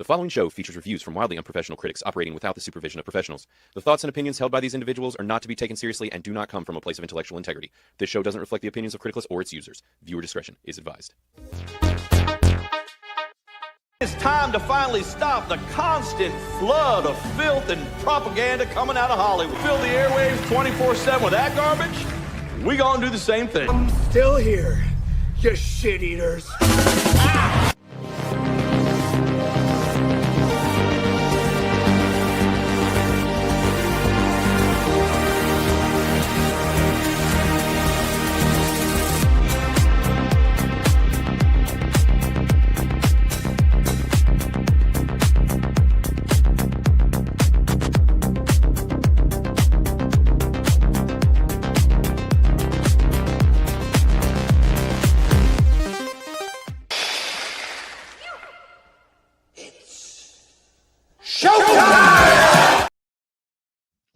following show features reviews from wildly unprofessional critics operating without the supervision of professionals. The thoughts and opinions held by these individuals are not to be taken seriously and do not come from a place of intellectual integrity. This show doesn't reflect the opinions of Criticless or its users. Viewer discretion is advised. It's time to finally stop the constant flood of filth and propaganda coming out of Hollywood. Fill the airwaves 24/7 with that garbage? We gonna do the same thing. I'm still here, you shit eaters.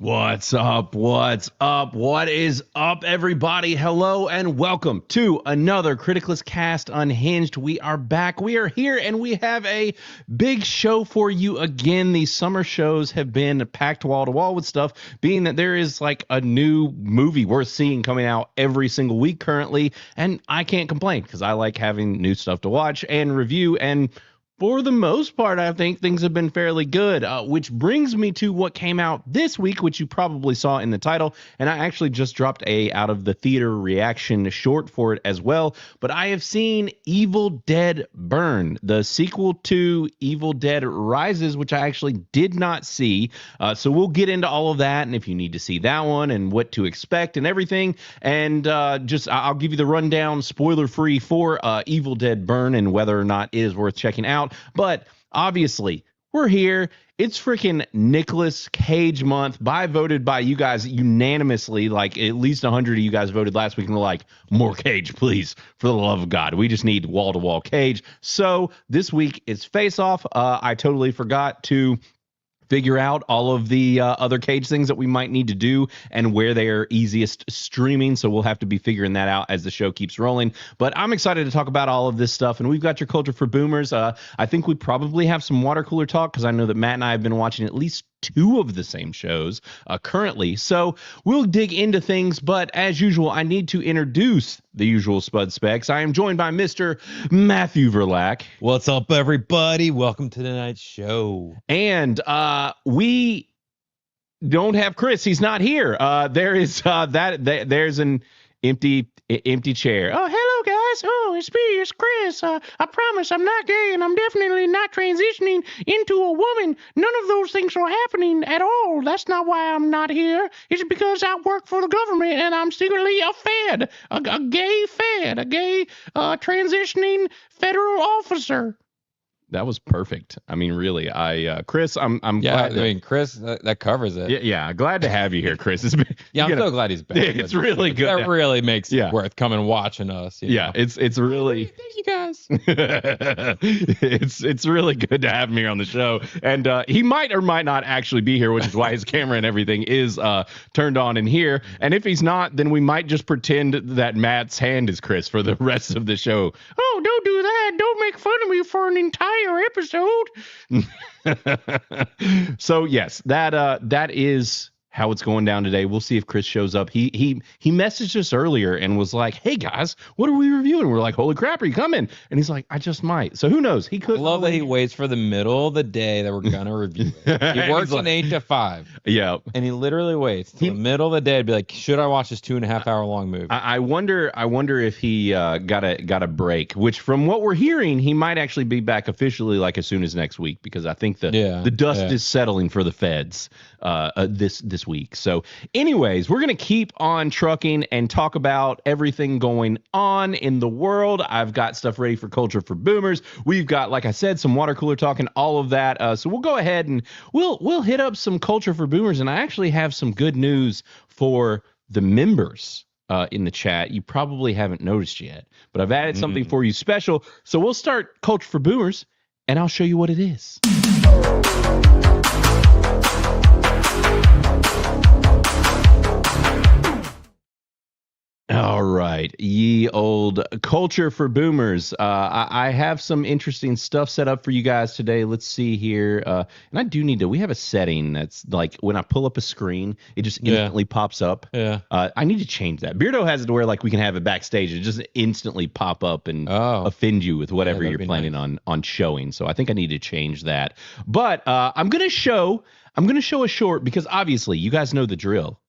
What's up? What's up? What is up, everybody? Hello and welcome to another Criticless Cast Unhinged. We are back. We are here and we have a big show for you again. These summer shows have been packed wall to wall with stuff, being that there is like a new movie worth seeing coming out every single week currently. And I can't complain because I like having new stuff to watch and review, and for the most part, I think things have been fairly good, which brings me to what came out this week, which you probably saw in the title. And I actually just dropped a out of the theater reaction short for it as well. But I have seen Evil Dead Burn, the sequel to Evil Dead Rises, which I actually did not see. So we'll get into all of that, and if you need to see that one and what to expect and everything. And I'll give you the rundown, spoiler-free, for Evil Dead Burn and whether or not it is worth checking out. But obviously, we're here. It's freaking Nicolas Cage month, voted by you guys unanimously. Like at least 100 of you guys voted last week and were like, more Cage, please, for the love of God. We just need wall-to-wall Cage. So this week is Face Off. I totally forgot to figure out all of the other Cage things that we might need to do and where they are easiest streaming. So we'll have to be figuring that out as the show keeps rolling. But I'm excited to talk about all of this stuff. And we've got your Culture for Boomers. I think we probably have some water cooler talk because I know that Matt and I have been watching at least two of the same shows currently. So we'll dig into things. But as usual, I need to introduce the usual Spud Specs. I am joined by Mr. Matthew Verlack. What's up, everybody? Welcome to tonight's show. And we don't have Chris. He's not here. There's an empty chair. Oh, hello, guys. Oh, it's Chris. I promise I'm not gay, and I'm definitely not transitioning into a woman. None of those things are happening at all. That's not why I'm not here. It's because I work for the government, and I'm secretly a fed, a gay fed, a gay transitioning federal officer. That was perfect. I mean, really, Chris, I'm glad. I mean, Chris, that covers it. Yeah, glad to have you here, Chris. I'm so glad he's back. It's really good. That really makes it worth coming watching us. You know? It's really. Thank you guys. it's really good to have him here on the show, and he might or might not actually be here, which is why his camera and everything is turned on in here. And if he's not, then we might just pretend that Matt's hand is Chris for the rest of the show. Oh, don't do that! Don't make fun of me for an entire episode. So yes, that is how it's going down today. We'll see if Chris shows up. He messaged us earlier and was like, "Hey guys, what are we reviewing?" We're like, "Holy crap, are you coming?" And he's like, "I just might." So who knows? He could. I love that he waits for the middle of the day that we're gonna review it. He works like, 8 to 5. Yeah, and he literally waits till the middle of the day to be like, "Should I watch this 2.5 hour long movie?" I wonder if he got a break. Which, from what we're hearing, he might actually be back officially like as soon as next week, because I think the dust is settling for the feds this week. So anyways, we're going to keep on trucking and talk about everything going on in the world. I've got stuff ready for Culture for Boomers. We've got, like I said, some water cooler talk and all of that. So we'll go ahead and we'll hit up some Culture for Boomers. And I actually have some good news for the members in the chat. You probably haven't noticed yet, but I've added something for you special. So we'll start Culture for Boomers and I'll show you what it is. All right, ye old culture for boomers. I have some interesting stuff set up for you guys today. Let's see here. And I do need to, we have a setting that's like when I pull up a screen, it just instantly pops up. Yeah. I need to change that. Beardo has it to where like we can have it backstage. It just instantly pop up and offend you with whatever you're planning on showing. So I think I need to change that. But I'm going to show a short because obviously you guys know the drill.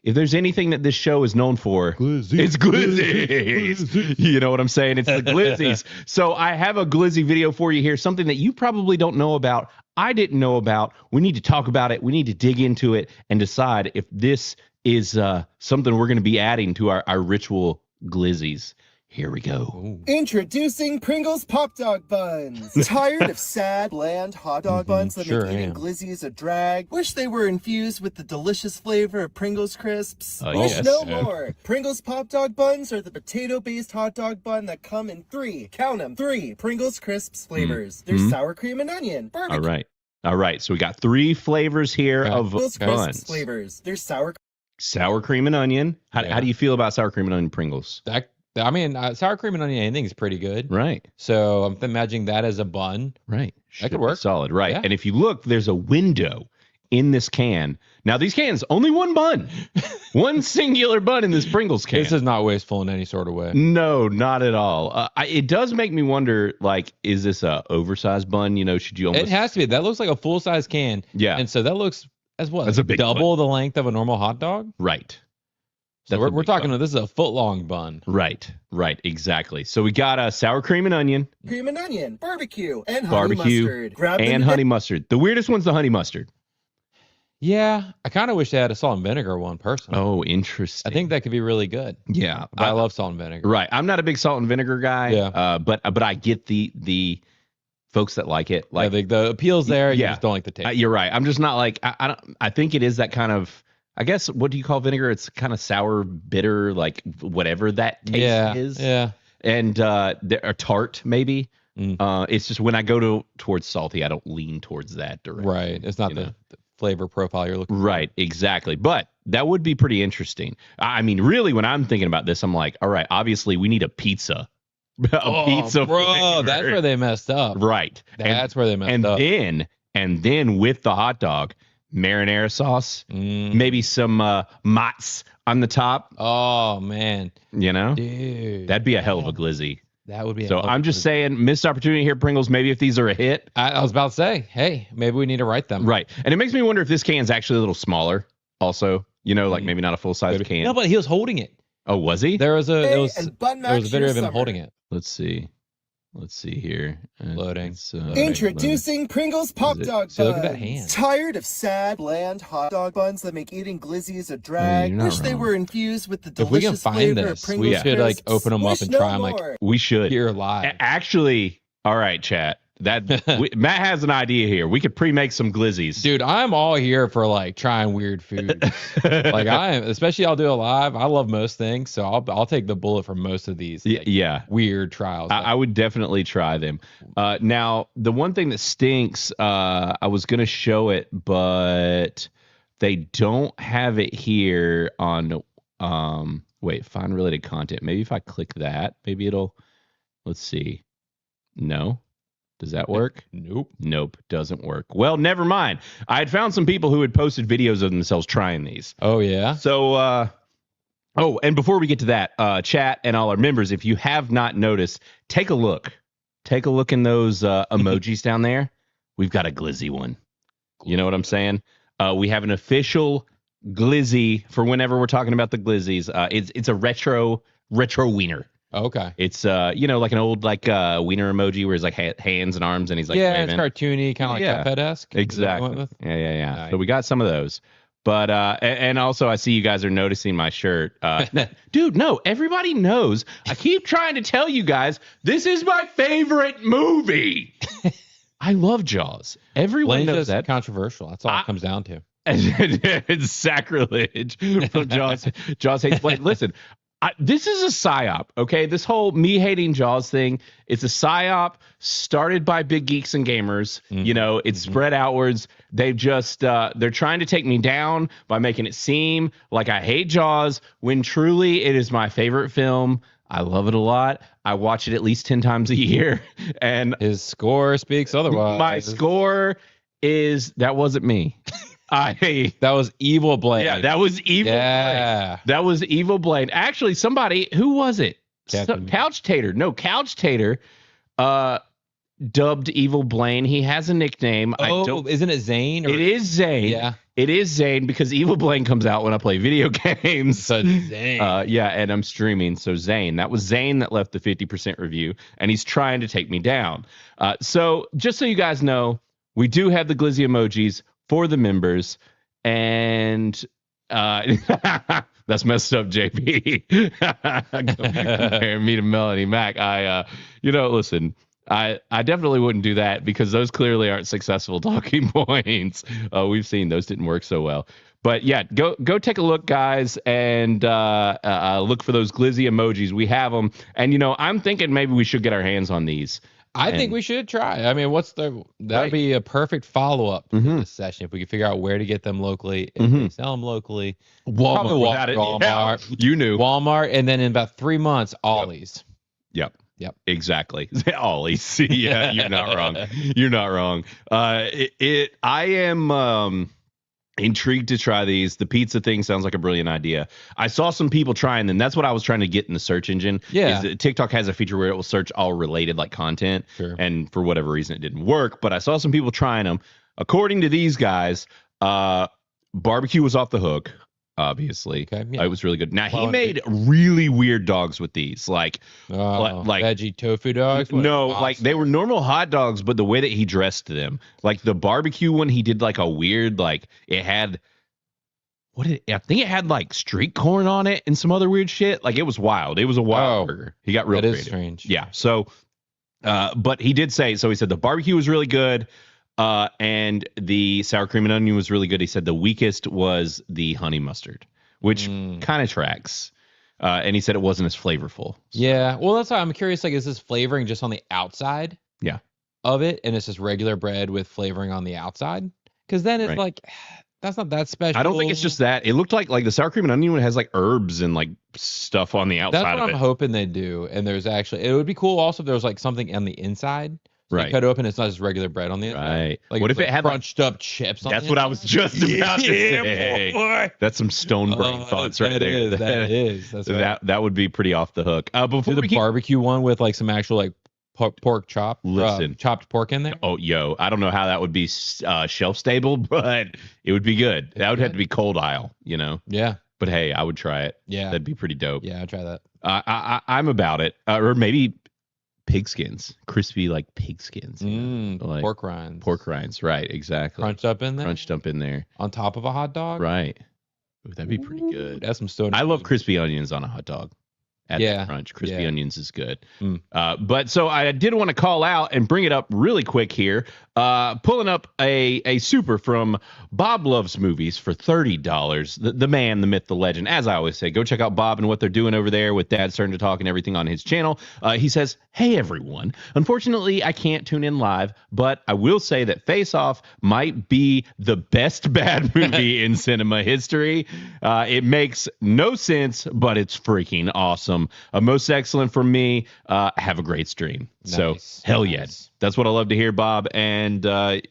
If there's anything that this show is known for, it's glizzies. You know what I'm saying? It's the glizzies. So I have a glizzy video for you here, something that you probably don't know about. I didn't know about. We need to talk about it. We need to dig into it and decide if this is something we're going to be adding to our ritual glizzies. Here we go. Ooh. Introducing Pringles Pop Dog Buns. Tired of sad, bland hot dog buns that make eating glizzies a drag? Wish they were infused with the delicious flavor of Pringles crisps? Wish no more. Pringles Pop Dog Buns are the potato-based hot dog bun that come in three Pringles crisps flavors. There's sour cream and onion, barbecue. All right. So we got 3 flavors here of Pringles buns. Flavors. There's sour cream and onion. How do you feel about sour cream and onion Pringles? Sour cream and onion, I think is pretty good. Right. So I'm imagining that as a bun. Right. That could work. Solid. Right. Yeah. And if you look, there's a window in this can. Now, these cans, only one bun. One singular bun in this Pringles can. This is not wasteful in any sort of way. No, not at all. It does make me wonder, like, is this a oversized bun? You know, should you almost... It has to be. That looks like a full-size can. Yeah. And so that looks as what? That's a big double the length of a normal hot dog? Right. So we're talking about this is a foot-long bun. Right, exactly. So we got sour cream and onion. Barbecue, and honey mustard. Honey mustard. The weirdest one's the honey mustard. Yeah, I kind of wish they had a salt and vinegar one personally. Oh, interesting. I think that could be really good. Yeah. But I love salt and vinegar. Right. I'm not a big salt and vinegar guy. Yeah. But I get the folks that like it. Like the appeal's there. You just don't like the taste. You're right. I'm just not like I think it is that kind of, I guess, what do you call vinegar? It's kind of sour, bitter, like whatever that taste is. Yeah. And a tart, maybe. It's just when I go towards salty, I don't lean towards that direction. Right. It's not the flavor profile you're looking for. Right, exactly. But that would be pretty interesting. I mean, really, when I'm thinking about this, I'm like, all right, obviously we need a pizza. Pizza bro, flavor. that's where they messed up. Right. That's where they messed up. And then with the hot dog, marinara sauce, maybe some mozz on the top. Oh, man. You know? Dude. That'd be a hell of a glizzy. That would be. So I'm just saying, missed opportunity here, Pringles. Maybe if these are a hit. I was about to say, hey, maybe we need to write them. Right. And it makes me wonder if this can's actually a little smaller also. You know, like maybe not a full-size can. No, but he was holding it. Oh, was he? There was a video of him holding it. Let's see here. Loading. Introducing Pringles Pop Dog Buns. Look at that hand. Tired of sad, bland hot dog buns that make eating glizzies a drag? Wish they were infused with the delicious flavor of Pringles we should like open them up and try them like we should here live. Actually, all right, chat. Matt has an idea here. We could pre-make some glizzies. Dude, I'm all here for like trying weird food. Like especially I'll do it live. I love most things, so I'll take the bullet for most of these. Weird trials. I would definitely try them. Now, the one thing that stinks, I was gonna show it, but they don't have it here on. Find related content. Maybe if I click that, maybe it'll. Let's see. No. Does that work? Nope, doesn't work. Well, never mind. I had found some people who had posted videos of themselves trying these. Oh, yeah? So, and before we get to that, chat and all our members, if you have not noticed, take a look. Take a look in those emojis down there. We've got a glizzy one. You know what I'm saying? We have an official glizzy for whenever we're talking about the glizzies. It's a retro wiener. Okay. It's like an old wiener emoji where he's like hands and arms and he's like it's cartoony, kind of like Cuphead-esque. Exactly. Yeah. Nice. So we got some of those. But and also I see you guys are noticing my shirt. Dude, no, everybody knows. I keep trying to tell you guys, this is my favorite movie. I love Jaws. Everyone knows that. Controversial. That's all it comes down to. It's sacrilege from Jaws hates Blade. Listen, This is a psyop, okay? This whole me hating Jaws thing, it's a psyop started by big geeks and gamers. You know, it's spread outwards. They've just, they're trying to take me down by making it seem like I hate Jaws when truly it is my favorite film. I love it a lot. I watch it at least 10 times a year. And his score speaks otherwise. My score is, that wasn't me. That was Evil Blaine. Yeah, that was Evil Blaine. That was Evil Blaine. Actually, somebody, who was it? Couch Tater. No, Couch Tater dubbed Evil Blaine. He has a nickname. Isn't it Zane? It is Zane. Yeah. It is Zane because Evil Blaine comes out when I play video games. So Zane. Yeah, and I'm streaming. So Zane. That was Zane that left the 50% review, and he's trying to take me down. So just so you guys know, we do have the glizzy emojis for the members, and that's messed up, JP. Comparing me to Melanie Mac. Listen, I definitely wouldn't do that because those clearly aren't successful talking points. We've seen those didn't work so well. But yeah, go take a look, guys, and look for those glizzy emojis. We have them, and I'm thinking maybe we should get our hands on these. I think we should try. I mean, that'd be a perfect follow-up to this session if we could figure out where to get them locally, if they sell them locally. Walmart. You knew. Walmart, and then in about 3 months, Ollie's. Yep. Exactly. Ollie's. Yeah, you're not wrong. You're not wrong. I am intrigued to try these. The pizza thing sounds like a brilliant idea. I saw some people trying them. That's what I was trying to get in the search engine. Yeah. TikTok has a feature where it will search all related content. Sure. And for whatever reason, it didn't work. But I saw some people trying them. According to these guys, barbecue was off the hook. Obviously, okay, yeah. It was really good. Now he made really weird dogs with these, like veggie tofu dogs. They were normal hot dogs, but the way that he dressed them, like the barbecue one, he did like a weird, it had I think it had like street corn on it and some other weird shit. Like it was wild. It was a wild burger. He got real creative. That is strange. Yeah. So, but he did say so. He said the barbecue was really good. And the sour cream and onion was really good. He said the weakest was the honey mustard, which kind of tracks. And he said it wasn't as flavorful. So. Yeah. Well, that's why I'm curious. Like, is this flavoring just on the outside? Yeah. Of it, and it's just regular bread with flavoring on the outside? Because then it's like that's not that special. I don't think it's just that. It looked like the sour cream and onion one has like herbs and like stuff on the outside. That's what I'm hoping they do. And there's actually it would be cool also if there was like something on the inside. So right. You cut it open, it's not just regular bread on the inside. Right. Like what if it had crunched up chips on That's the what inside? I was just about to say. Boy. That's some stone brain thoughts right there. That is. That's right. That would be pretty off the hook. Before the barbecue one with like some actual like pork chop. Listen, chopped pork in there. Oh, I don't know how that would be shelf stable, but it would be good. That would have to be cold aisle, Yeah. But hey, I would try it. Yeah. That'd be pretty dope. Yeah, I'd try that. I'm about it. Or maybe pig skins, crispy like pig skins, like pork rinds, right? Exactly, crunched up in there on top of a hot dog, right? Ooh, that'd be pretty good. That's some stone. I love crispy onions on a hot dog. At the crunch, crispy onions is good. But so I did want to call out and bring it up really quick here. Pulling up a super from Bob Loves Movies for $30. The man, the myth, the legend. As I always say, go check out Bob and what they're doing over there with Dad Starting to Talk and everything on his channel. He says, "Hey everyone, unfortunately I can't tune in live, but I will say that Face Off might be the best bad movie in cinema history. It makes no sense, but it's freaking awesome. Most excellent from me. Have a great stream." Nice. So hell yes. That's what I love to hear, Bob. And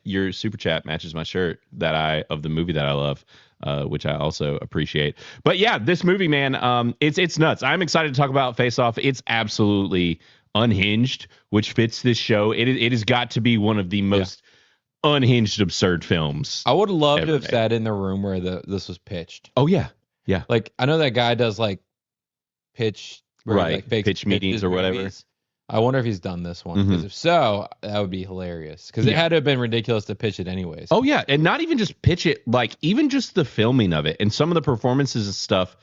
your super chat matches my shirt of the movie that I love, which I also appreciate. But yeah, this movie, man, it's nuts. I'm excited to talk about Face Off. It's absolutely unhinged, which fits this show. It has got to be one of the most unhinged, absurd films. I would love to have sat in the room where this was pitched. Oh yeah, yeah. Like I know that guy does like pitch, right? Like pitch meetings or whatever. Movies. I wonder if he's done this one. Because if so, that would be hilarious. Because it had to have been ridiculous to pitch it anyways. Oh yeah, and not even just pitch it, like even just the filming of it and some of the performances and stuff.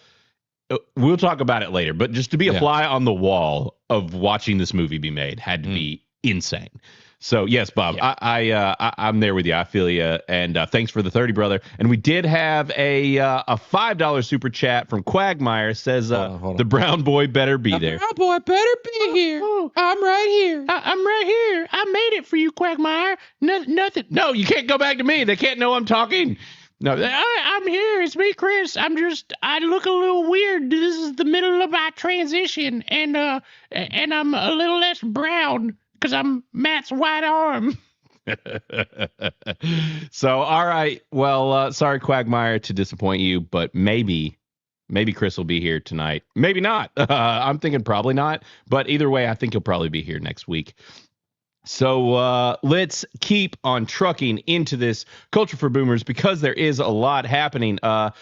We'll talk about it later, but just to be a fly on the wall of watching this movie be made had to be insane. So yes, Bob, yeah. I'm there with you. I feel you, and thanks for the 30, brother. And we did have a $5 super chat from Quagmire. Says hold on. The brown boy better be there. Brown boy better be here. I'm right here. I'm right here. I made it for you, Quagmire. Nothing. No, you can't go back to me. They can't know I'm talking. No, I'm here. It's me, Chris. I look a little weird. This is the middle of my transition, and I'm a little less brown because I'm Matt's white arm. So, all right. Well, sorry, Quagmire, to disappoint you, but maybe Chris will be here tonight. Maybe not. I'm thinking probably not. But either way, I think he'll probably be here next week. So let's keep on trucking into this Culture for Boomers because there is a lot happening. Are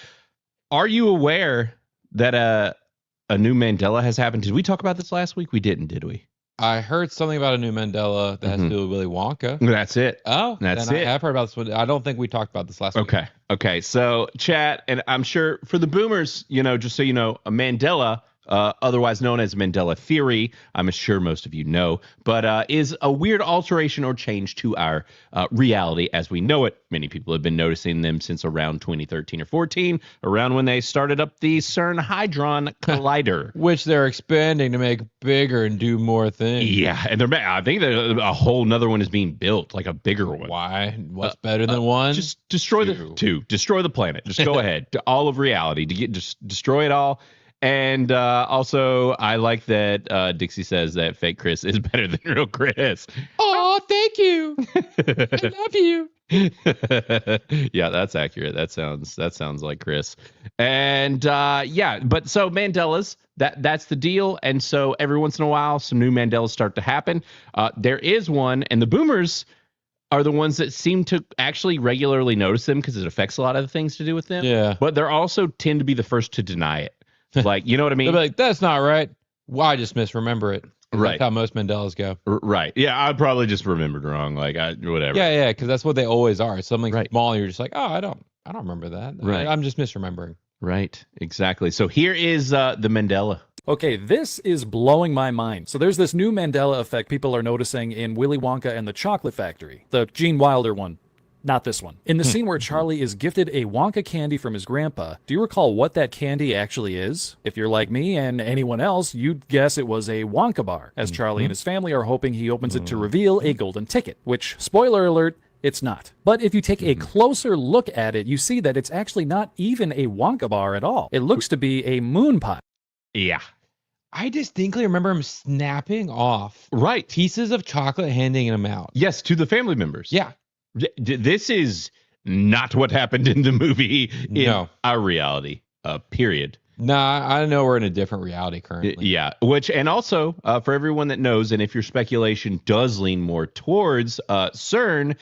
you aware that a new Mandela has happened? Did we talk about this last week? We didn't, did we? I heard something about a new Mandela that has to do with Willy Wonka. That's it. Oh, that's it. I've heard about this one. I don't think we talked about this last week. Okay. So chat, and I'm sure for the boomers, just so you know, a Mandela, otherwise known as Mandela theory, I'm sure most of you know, but is a weird alteration or change to our reality as we know it. Many people have been noticing them since around 2013 or 14, around when they started up the CERN Hadron Collider. Which they're expanding to make bigger and do more things. Yeah, and I think a whole nother one is being built, like a bigger one. Why? What's better than one? Just destroy destroy the planet. Just go ahead to all of reality, just destroy it all. And also, I like that Dixie says that fake Chris is better than real Chris. Oh, thank you. I love you. Yeah, that's accurate. That sounds like Chris. And but so Mandelas, that's the deal. And so every once in a while, some new Mandelas start to happen. There is one, and the boomers are the ones that seem to actually regularly notice them because it affects a lot of the things to do with them. Yeah. But they're also tend to be the first to deny it. Like, you know what I mean? They'll be like, that's not right. Well, I just misremember it. Right. That's how most Mandelas go. Right. Yeah, I probably just remembered wrong. Like, whatever. Yeah, because that's what they always are. Something small, you're just like, oh, I don't remember that. Right. I'm just misremembering. Right. Exactly. So here is the Mandela. Okay, this is blowing my mind. So there's this new Mandela effect people are noticing in Willy Wonka and the Chocolate Factory, the Gene Wilder one. Not this one. In the scene where Charlie is gifted a Wonka candy from his grandpa, do you recall what that candy actually is? If you're like me and anyone else, you'd guess it was a Wonka bar, as Charlie and his family are hoping he opens it to reveal a golden ticket, which, spoiler alert, it's not. But if you take a closer look at it, you see that it's actually not even a Wonka bar at all. It looks to be a moon pie. Yeah. I distinctly remember him snapping off pieces of chocolate, handing them out. Yes, to the family members. Yeah. This is not what happened in the movie in our reality, period. Nah, I know we're in a different reality currently. Yeah, and also for everyone that knows, and if your speculation does lean more towards CERN,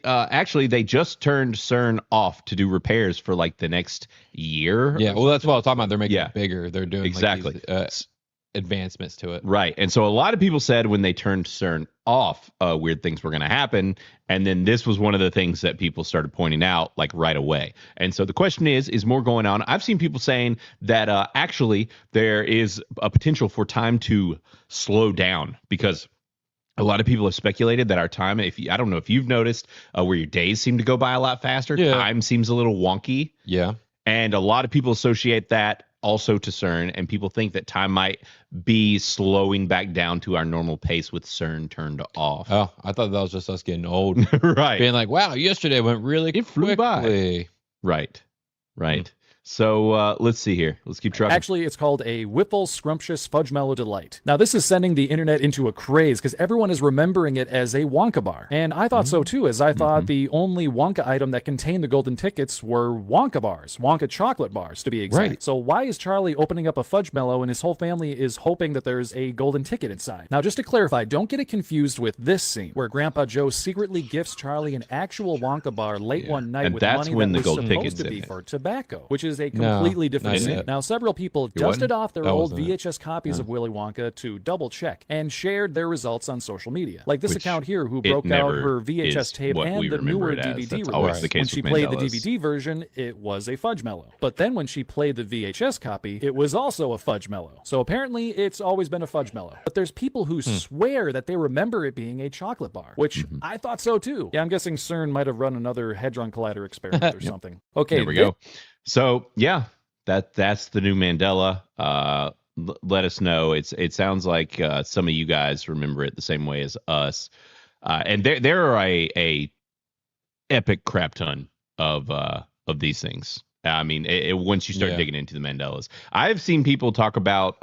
actually they just turned CERN off to do repairs for like the next year. Yeah, well, that's what I was talking about. They're making it bigger. They're doing exactly. Like these, advancements to it. Right. And so a lot of people said when they turned CERN off, weird things were going to happen. And then this was one of the things that people started pointing out like right away. And so the question is more going on? I've seen people saying that actually there is a potential for time to slow down because a lot of people have speculated that our time, I don't know if you've noticed where your days seem to go by a lot faster. Yeah. Time seems a little wonky. Yeah. And a lot of people associate that also to CERN, and people think that time might be slowing back down to our normal pace with CERN turned off. Oh, I thought that was just us getting old. Right. Being like, wow, yesterday went really quickly. Flew by. Right. So let's see here. Let's keep trucking. Actually, it's called a Whipple Scrumptious Fudge Mellow Delight. Now, this is sending the internet into a craze because everyone is remembering it as a Wonka bar. And I thought so too, as I thought the only Wonka item that contained the golden tickets were Wonka bars, Wonka chocolate bars to be exact. Right. So why is Charlie opening up a fudge mellow and his whole family is hoping that there's a golden ticket inside? Now, just to clarify, don't get it confused with this scene where Grandpa Joe secretly gifts Charlie an actual Wonka bar late one night And with that's money when that the was golden supposed ticket's to in be it. for tobacco, which is is a completely different scene. Now, several people dusted off their old VHS copies of Willy Wonka to double check and shared their results on social media. Like this account here who broke out her VHS tape and the newer DVD release. When she played the DVD version, it was a fudge mellow. But then when she played the VHS copy, it was also a fudge mellow. So apparently it's always been a fudge mellow. But there's people who swear that they remember it being a chocolate bar, which I thought so too. Yeah, I'm guessing CERN might have run another Hadron Collider experiment or something. Okay, there we go. So yeah, that's the new Mandela. Let us know. It sounds like some of you guys remember it the same way as us. And there are a epic crap ton of these things. I mean, once you start digging into the Mandelas, I've seen people talk about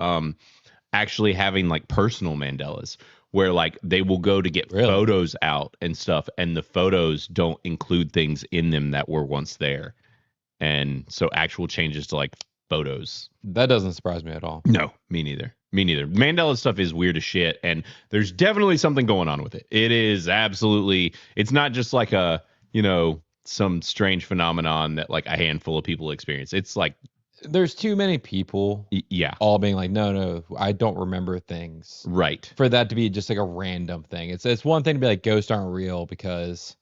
actually having like personal Mandelas where like they will go to get photos out and stuff, and the photos don't include things in them that were once there. And so actual changes to like photos. That doesn't surprise me at all. No, me neither. Me neither. Mandela stuff is weird as shit, and there's definitely something going on with it. It is absolutely, it's not just like a, some strange phenomenon that like a handful of people experience. It's like there's too many people all being like, no, I don't remember things. Right. For that to be just like a random thing. It's one thing to be like ghosts aren't real because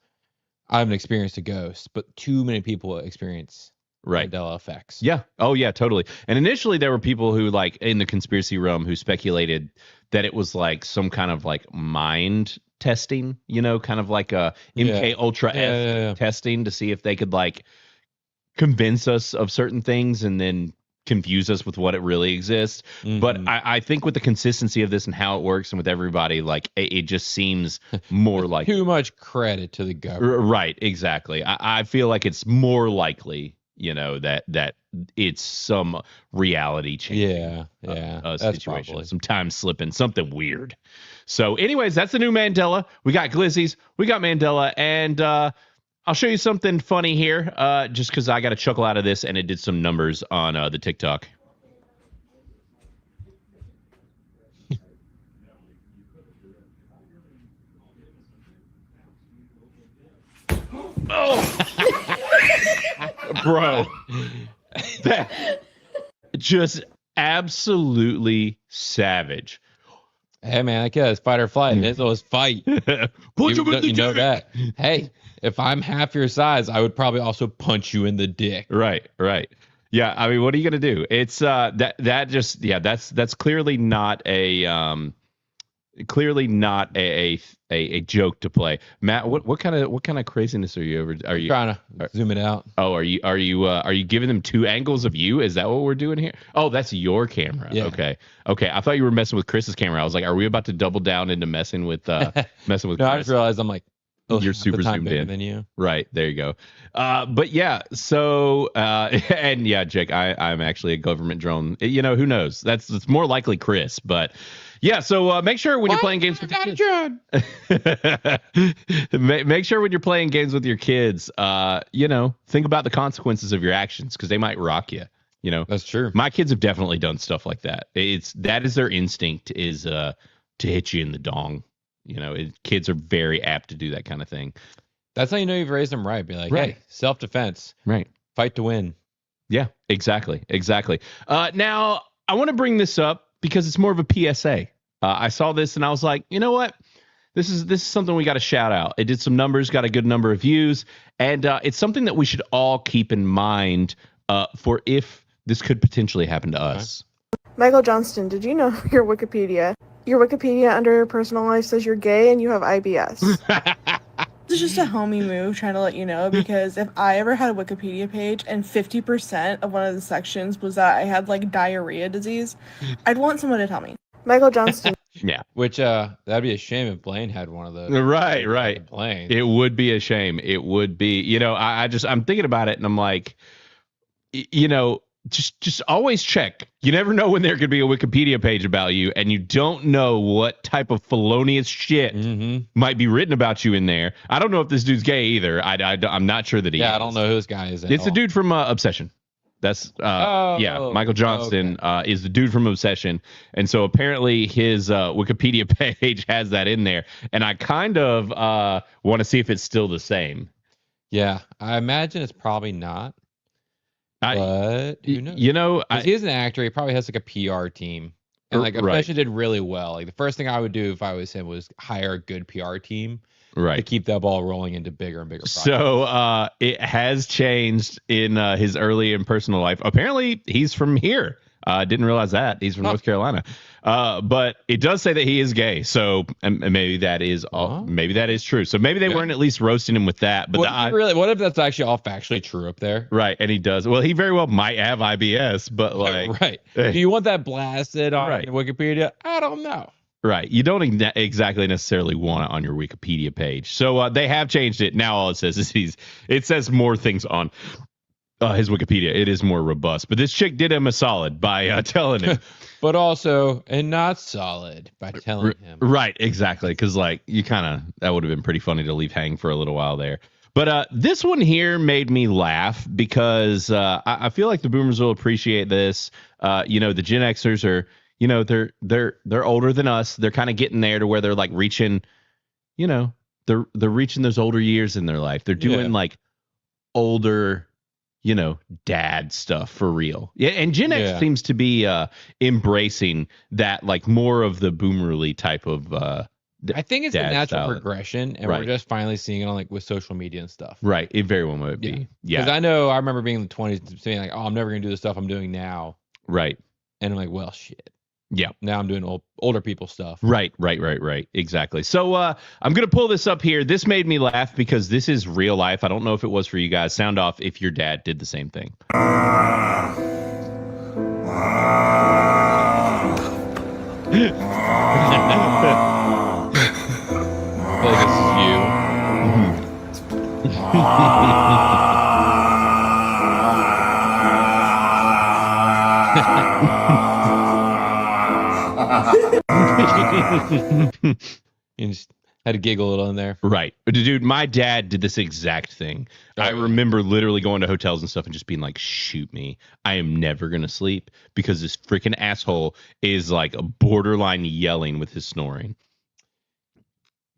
I haven't experienced a ghost, but too many people experience Mandela effects. Yeah. Oh yeah, totally. And initially there were people who like in the conspiracy realm who speculated that it was like some kind of like mind testing, kind of like a MK Ultra F testing to see if they could like convince us of certain things and then confuse us with what it really exists. But I think with the consistency of this and how it works and with everybody, like it just seems more like too much credit to the government. Right. Exactly. I feel like it's more likely, that it's some reality change. Situation, probably some time slipping, something weird. So anyways, that's the new Mandela. We got Glizzies, we got Mandela, and I'll show you something funny here, just because I got a chuckle out of this, and it did some numbers on the TikTok. Bro, that just absolutely savage. Hey man, I guess fight or flight. It's always fight. you know that. Hey, if I'm half your size, I would probably also punch you in the dick. Right. Yeah, I mean, what are you gonna do? It's that's clearly not a a joke to play. Matt, what kind of craziness are you trying to zoom it out? Oh, are you giving them two angles of you? Is that what we're doing here? Oh, that's your camera. Yeah. Okay. I thought you were messing with Chris's camera. I was like, are we about to double down into messing with No, Chris? I just realized I'm like, you're super zoomed in than you. Right, there you go. But yeah, so and yeah, Jake, I'm actually a government drone. Who knows? It's more likely Chris, but yeah, so make sure when you're playing games with your kids, make sure when you're playing games with your kids, think about the consequences of your actions because they might rock you. That's true. My kids have definitely done stuff like that. That is their instinct is to hit you in the dong. Kids are very apt to do that kind of thing. That's how you know you've raised them right. Be like, hey, self-defense. Right. Fight to win. Yeah, exactly. Now, I want to bring this up because it's more of a PSA. I saw this and I was like, you know what? This is something we got to shout out. It did some numbers, got a good number of views, and it's something that we should all keep in mind for if this could potentially happen to us. Michael Johnston, did you know your Wikipedia under your personal life says you're gay and you have IBS? It's just a homie move trying to let you know, because if I ever had a Wikipedia page and 50% of one of the sections was that I had like diarrhea disease, I'd want someone to tell me. Michael Johnston. Yeah. Which that'd be a shame if Blaine had one of those. Right. Blaine. It would be a shame. It would be, I'm thinking about it and I'm like, just always check. You never know when there could be a Wikipedia page about you, and you don't know what type of felonious shit might be written about you in there. I don't know if this dude's gay either. I'm not sure that he is. I don't know who this guy is. It's a dude from Obsession. That's Michael Johnston is the dude from Obsession, and so apparently his Wikipedia page has that in there, and I kind of want to see if it's still the same. Yeah, I imagine it's probably not. But who knows? You know, he's an actor. He probably has like a PR team, and like especially did really well. Like the first thing I would do if I was him was hire a good PR team, to keep that ball rolling into bigger and bigger projects. So it has changed in his early and personal life. Apparently, he's from here. Didn't realize that he's from North Carolina. But it does say that he is gay. So maybe that is maybe that is true. So maybe they weren't at least roasting him with that. But what if that's actually all factually true up there? Right, and he does. Well, he very well might have IBS, but like, right. Do you want that blasted on Wikipedia? I don't know. Right. You don't exactly necessarily want it on your Wikipedia page. So they have changed it. Now all it says is it says more things on his Wikipedia. It is more robust. But this chick did him a solid by telling him. But also, and not solid by telling him. Right. Exactly. Because like that would have been pretty funny to leave hang for a little while there. But this one here made me laugh because I feel like the boomers will appreciate this. The Gen Xers are, they're older than us. They're kind of getting there to where they're like reaching, they're reaching those older years in their life. They're doing like older, dad stuff for real. Yeah. And Gen X seems to be embracing that, like more of the boomerly type of I think it's a natural style. Progression, and we're just finally seeing it on like with social media and stuff. Right. It very well might be. Yeah. Because I remember being in the 20s saying like, oh, I'm never going to do the stuff I'm doing now. Right. And I'm like, well, shit. Yeah. Now I'm doing older people stuff. Right. Exactly. So I'm going to pull this up here. This made me laugh because this is real life. I don't know if it was for you guys. Sound off if your dad did the same thing. I feel like this is you. You just had to giggle a little in there. Right. Dude, my dad did this exact thing. I remember literally going to hotels and stuff and just being like, shoot me. I am never going to sleep because this freaking asshole is like a borderline yelling with his snoring.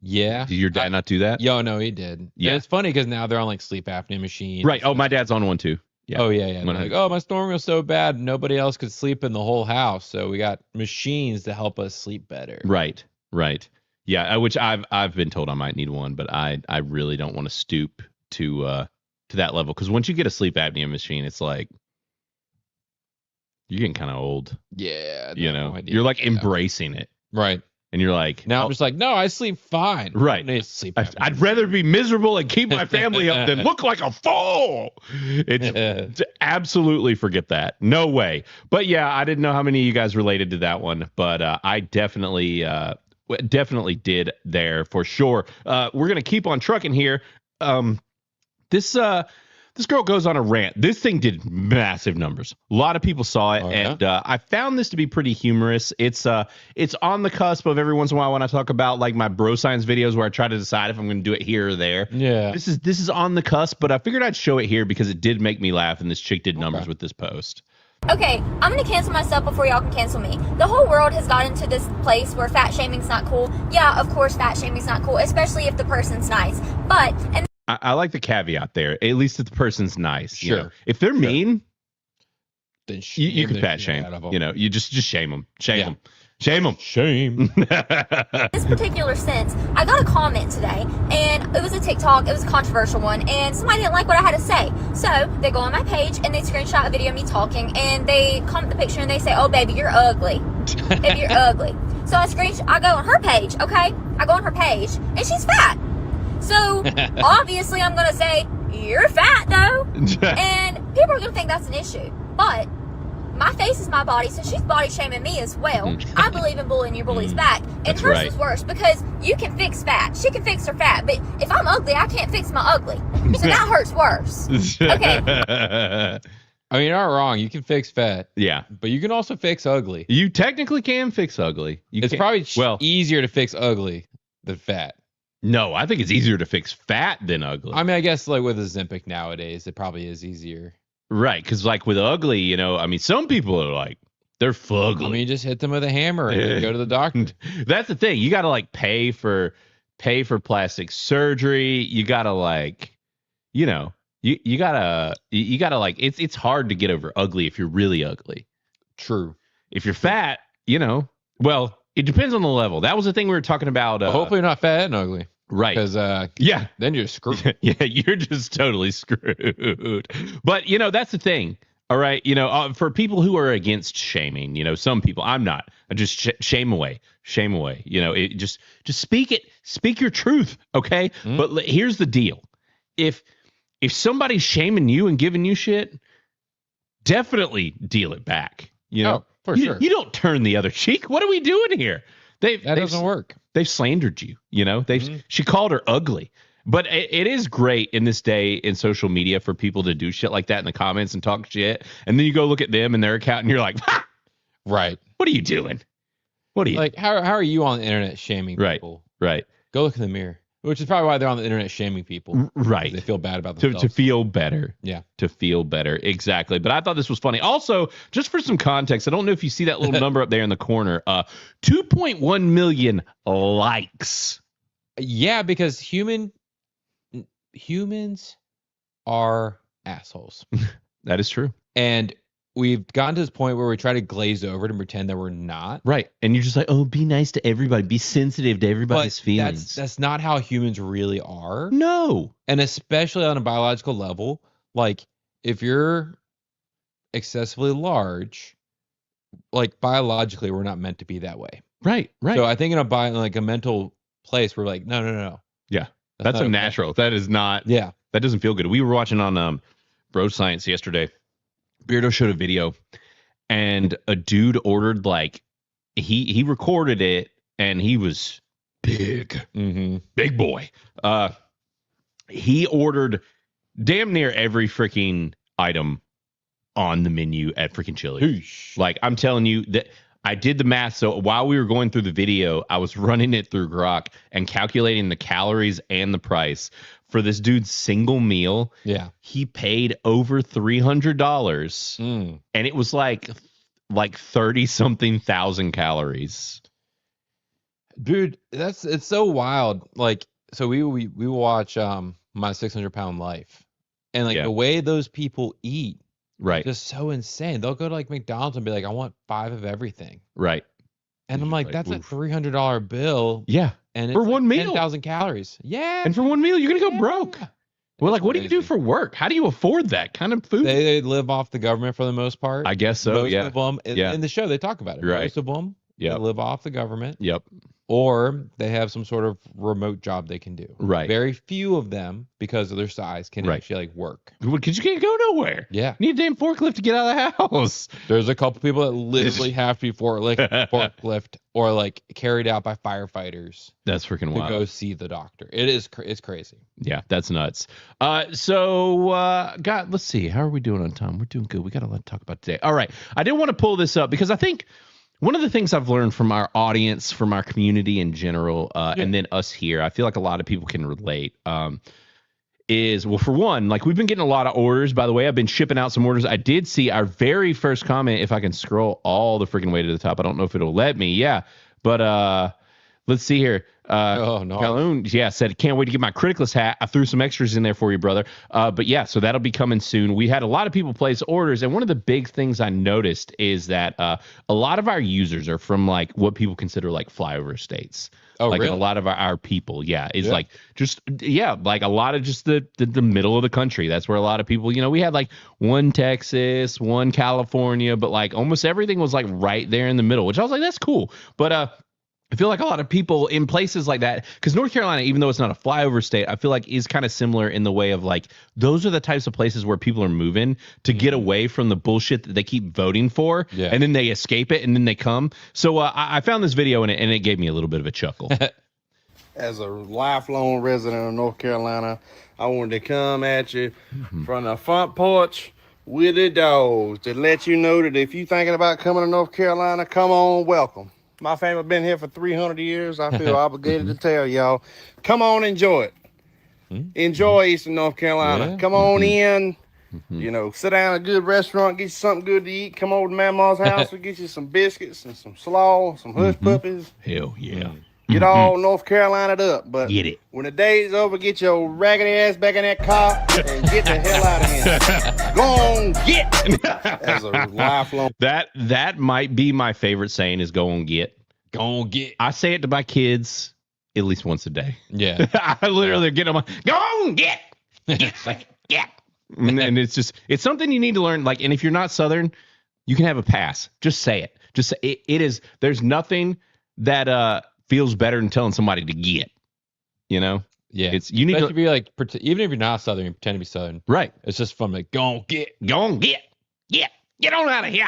Yeah. Did your dad not do that? Yo, no, he did. Yeah. And it's funny because now they're on like sleep apnea machines. Right. Oh, my dad's on one too. Yeah. Oh, yeah. Like, oh, my snoring was so bad. Nobody else could sleep in the whole house. So we got machines to help us sleep better. Right. Yeah. Which I've been told I might need one, but I really don't want to stoop to that level. Because once you get a sleep apnea machine, it's like you're getting kind of old. Yeah. You're like embracing it. Right. And you're like, now I'm just like, no, I sleep fine. Right. I'd rather be miserable and keep my family up than look like a fool. It's absolutely forget that. No way. But yeah, I didn't know how many of you guys related to that one, but I definitely did there for sure. We're going to keep on trucking here. This girl goes on a rant. This thing did massive numbers. A lot of people saw it, and I found this to be pretty humorous. It's on the cusp of every once in a while when I talk about like my bro science videos where I try to decide if I'm going to do it here or there. Yeah. This is on the cusp, but I figured I'd show it here because it did make me laugh, and this chick did numbers with this post. Okay, I'm gonna cancel myself before y'all can cancel me. The whole world has gotten to this place where fat shaming's not cool. Yeah, of course fat shaming's not cool, especially if the person's nice. But I like the caveat there. At least if the person's nice. Sure. If they're mean, then you can fat shame. You just shame them. Shame them. Shame them. Shame. this particular sense, I got a comment today, and it was a TikTok. It was a controversial one, and somebody didn't like what I had to say. So they go on my page and they screenshot a video of me talking, and they comment the picture and they say, "Oh, baby, you're ugly. Baby, you're ugly." So I go on her page. Okay, I go on her page, and she's fat. So obviously, I'm gonna say you're fat though, and people are gonna think that's an issue, but. My face is my body, so she's body shaming me as well. I believe in bullying your bullies back. And hers is worse because you can fix fat. She can fix her fat. But if I'm ugly, I can't fix my ugly. So that hurts worse. Okay. I mean, you're not wrong. You can fix fat. Yeah. But you can also fix ugly. You technically can fix ugly. It's probably easier to fix ugly than fat. No, I think it's easier to fix fat than ugly. I mean, I guess like with Ozempic nowadays, it probably is easier. Right, because like with ugly, I mean, some people are like, they're fugly. I mean, you just hit them with a hammer and then go to the doctor. That's the thing. You got to like pay for plastic surgery. You got to like, You gotta like it's hard to get over ugly if you're really ugly. True. If you're fat, well, it depends on the level. That was the thing we were talking about. Hopefully you're not fat and ugly. Right. Because then you're screwed. Yeah, you're just totally screwed. But that's the thing. All right, for people who are against shaming, some people, I'm not. I just shame away. It just speak it. Speak your truth, okay? Mm-hmm. But here's the deal: if somebody's shaming you and giving you shit, definitely deal it back. For sure. You don't turn the other cheek. What are we doing here? That doesn't work. They've slandered you. She called her ugly. But it is great in this day in social media for people to do shit like that in the comments and talk shit. And then you go look at them and their account and you're like, ha! Right. What are you doing? What are you like? How are you on the internet shaming people? Right. Go look in the mirror. Which is probably why they're on the internet shaming people. Right. They feel bad about themselves. To feel better. Yeah. To feel better. Exactly. But I thought this was funny. Also, just for some context, I don't know if you see that little number up there in the corner. 2.1 million likes. Yeah, because humans are assholes. That is true. And we've gotten to this point where we try to glaze over it and pretend that we're not. Right. And you're just like, oh, be nice to everybody. Be sensitive to everybody's feelings. That's not how humans really are. No. And especially on a biological level, like if you're excessively large, like biologically, we're not meant to be that way. Right. So I think in a mental place, we're like, no. Yeah. That's unnatural. That is not. Yeah. That doesn't feel good. We were watching on Bro Science yesterday. Beardo showed a video and a dude ordered he recorded it and he was big. Mm-hmm. Big boy. He ordered damn near every freaking item on the menu at freaking Chili's. Like, I'm telling you that I did the math. So while we were going through the video, I was running it through Grok and calculating the calories and the price for this dude's single meal. Yeah. He paid over $300 and it was like 30 something thousand calories. Dude, it's so wild. Like, so we watch My 600-Pound Life, and like the way those people eat, right, just so insane. They'll go to like McDonald's and be like, I want 5 of everything. Right. And I'm like, that's a $300 bill. Yeah. And it's for one meal, 10,000 calories. Yeah. And for one meal, you're gonna go broke. Well, like, what do you do for work? How do you afford that kind of food? They live off the government for the most part. I guess so. Most of them, in the show, they talk about it. Right. Most of them, they live off the government. Yep. Or they have some sort of remote job they can do. Right. Very few of them, because of their size, can actually like work. Because you can't go nowhere. Yeah. You need a damn forklift to get out of the house. There's a couple people that literally have to be forklift or like carried out by firefighters. That's freaking wild. To go see the doctor. It's crazy. Yeah, that's nuts. So let's see. How are we doing on time? We're doing good. We got a lot to talk about today. All right. I did want to pull this up because I think one of the things I've learned from our audience, from our community in general, and then us here, I feel like a lot of people can relate, is, well, for one, like we've been getting a lot of orders. By the way, I've been shipping out some orders. I did see our very first comment, if I can scroll all the freaking way to the top. I don't know if it'll let me. Yeah. But let's see here. Oh, no. Calhoun, said, can't wait to get my Criticless hat. I threw some extras in there for you, brother. But yeah, so that'll be coming soon. We had a lot of people place orders, and one of the big things I noticed is that a lot of our users are from like what people consider like flyover states. Oh, like really? a lot of our people, like just like a lot of just the middle of the country. That's where a lot of people, we had like one Texas, one California, but like almost everything was like right there in the middle, which I was like, that's cool. But I feel like a lot of people in places like that, because North Carolina, even though it's not a flyover state, I feel like is kind of similar in the way of like, those are the types of places where people are moving to get away from the bullshit that they keep voting for. Yeah. And then they escape it and then they come. So I found this video and it gave me a little bit of a chuckle. As a lifelong resident of North Carolina, I wanted to come at you from the front porch with the doors to let you know that if you're thinking about coming to North Carolina, come on, welcome. My family been here for 300 years. I feel obligated to tell y'all, come on, enjoy it. Enjoy Eastern North Carolina. Yeah. Come on in. Sit down at a good restaurant, get you something good to eat. Come over to Mama's house and get you some biscuits and some slaw, some hush puppies. Hell yeah. Get all North Carolina up. But Get it. when the day's over, get your raggedy ass back in that car and get the hell out of here. Go on, get. As a lifelong. That might be my favorite saying is go on get. Go on, get. I say it to my kids at least once a day. Yeah. I literally get them. Go on, get. Get. And it's something you need to learn. Like, and if you're not Southern, you can have a pass. Just say it. Just say it. It is. There's nothing that feels better than telling somebody to get. You know. Yeah. It's you need Especially to if you're like even if you're not Southern, you pretend to be Southern. Right. It's just fun. Like go on, get. Get on out of here.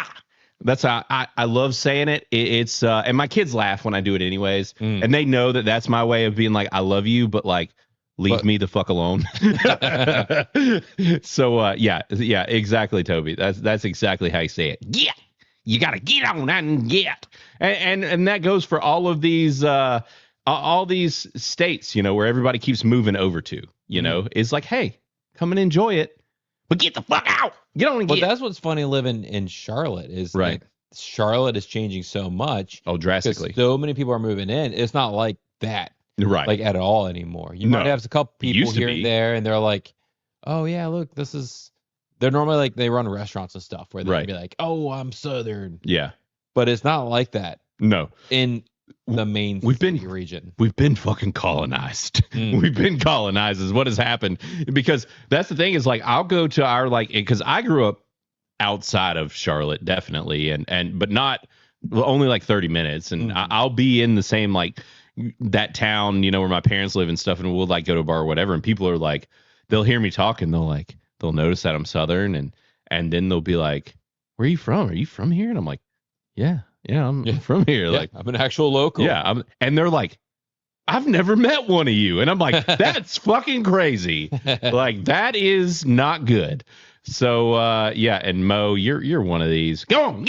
That's how I love saying it. It's and my kids laugh when I do it anyways, and they know that that's my way of being like I love you, but like. Leave me the fuck alone. So yeah, exactly, Toby. That's exactly how you say it. Yeah, you gotta get on and get, and that goes for all these states, you know, where everybody keeps moving over to. You know, it's like, hey, come and enjoy it, but get the fuck out. Get on and get. But that's what's funny living in Charlotte is right. Like, Charlotte is changing so much. Oh, drastically. So many people are moving in. It's not like that. Right. Like at all anymore. You might have a couple people here and there, and they're like, oh, yeah, look, they're normally like, they run restaurants and stuff where they'll be like, oh, I'm Southern. Yeah. But it's not like that. No. In the main region. We've been fucking colonized. We've been colonized is what has happened. Because that's the thing is like, I'll go to our because I grew up outside of Charlotte, definitely. But not only like 30 minutes. And I'll be in the same like, that town, you know, where my parents live and stuff, and we'll like go to a bar or whatever, and people are like, they'll hear me talk and they'll notice that I'm Southern, and then they'll be like, where are you from? Are you from here? And I'm like, yeah, I'm from here. Yeah, like I'm an actual local. Yeah, and they're like, I've never met one of you, and I'm like, that's fucking crazy. Like that is not good. So yeah, and Mo, you're one of these. Go on,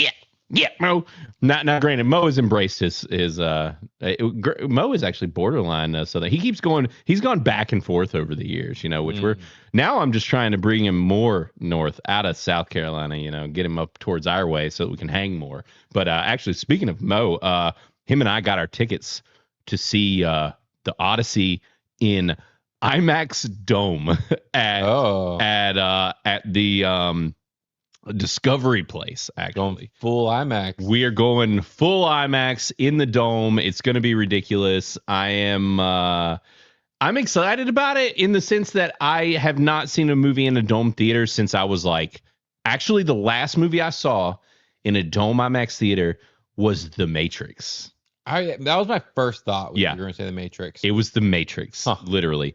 yeah, Mo. Not granted, Mo has embraced his Mo is actually borderline so that he's gone back and forth over the years, you know, which now I'm just trying to bring him more north out of South Carolina, you know, get him up towards our way so that we can hang more. But actually, speaking of Mo, him and I got our tickets to see the Odyssey in IMAX Dome at the Discovery Place, actually. Going full IMAX. We are going full IMAX in the Dome. It's going to be ridiculous. I'm excited about it in the sense that I have not seen a movie in a Dome theater since I was like, actually the last movie I saw in a Dome IMAX theater was The Matrix. That was my first thought. You were going to say The Matrix. It was The Matrix, literally.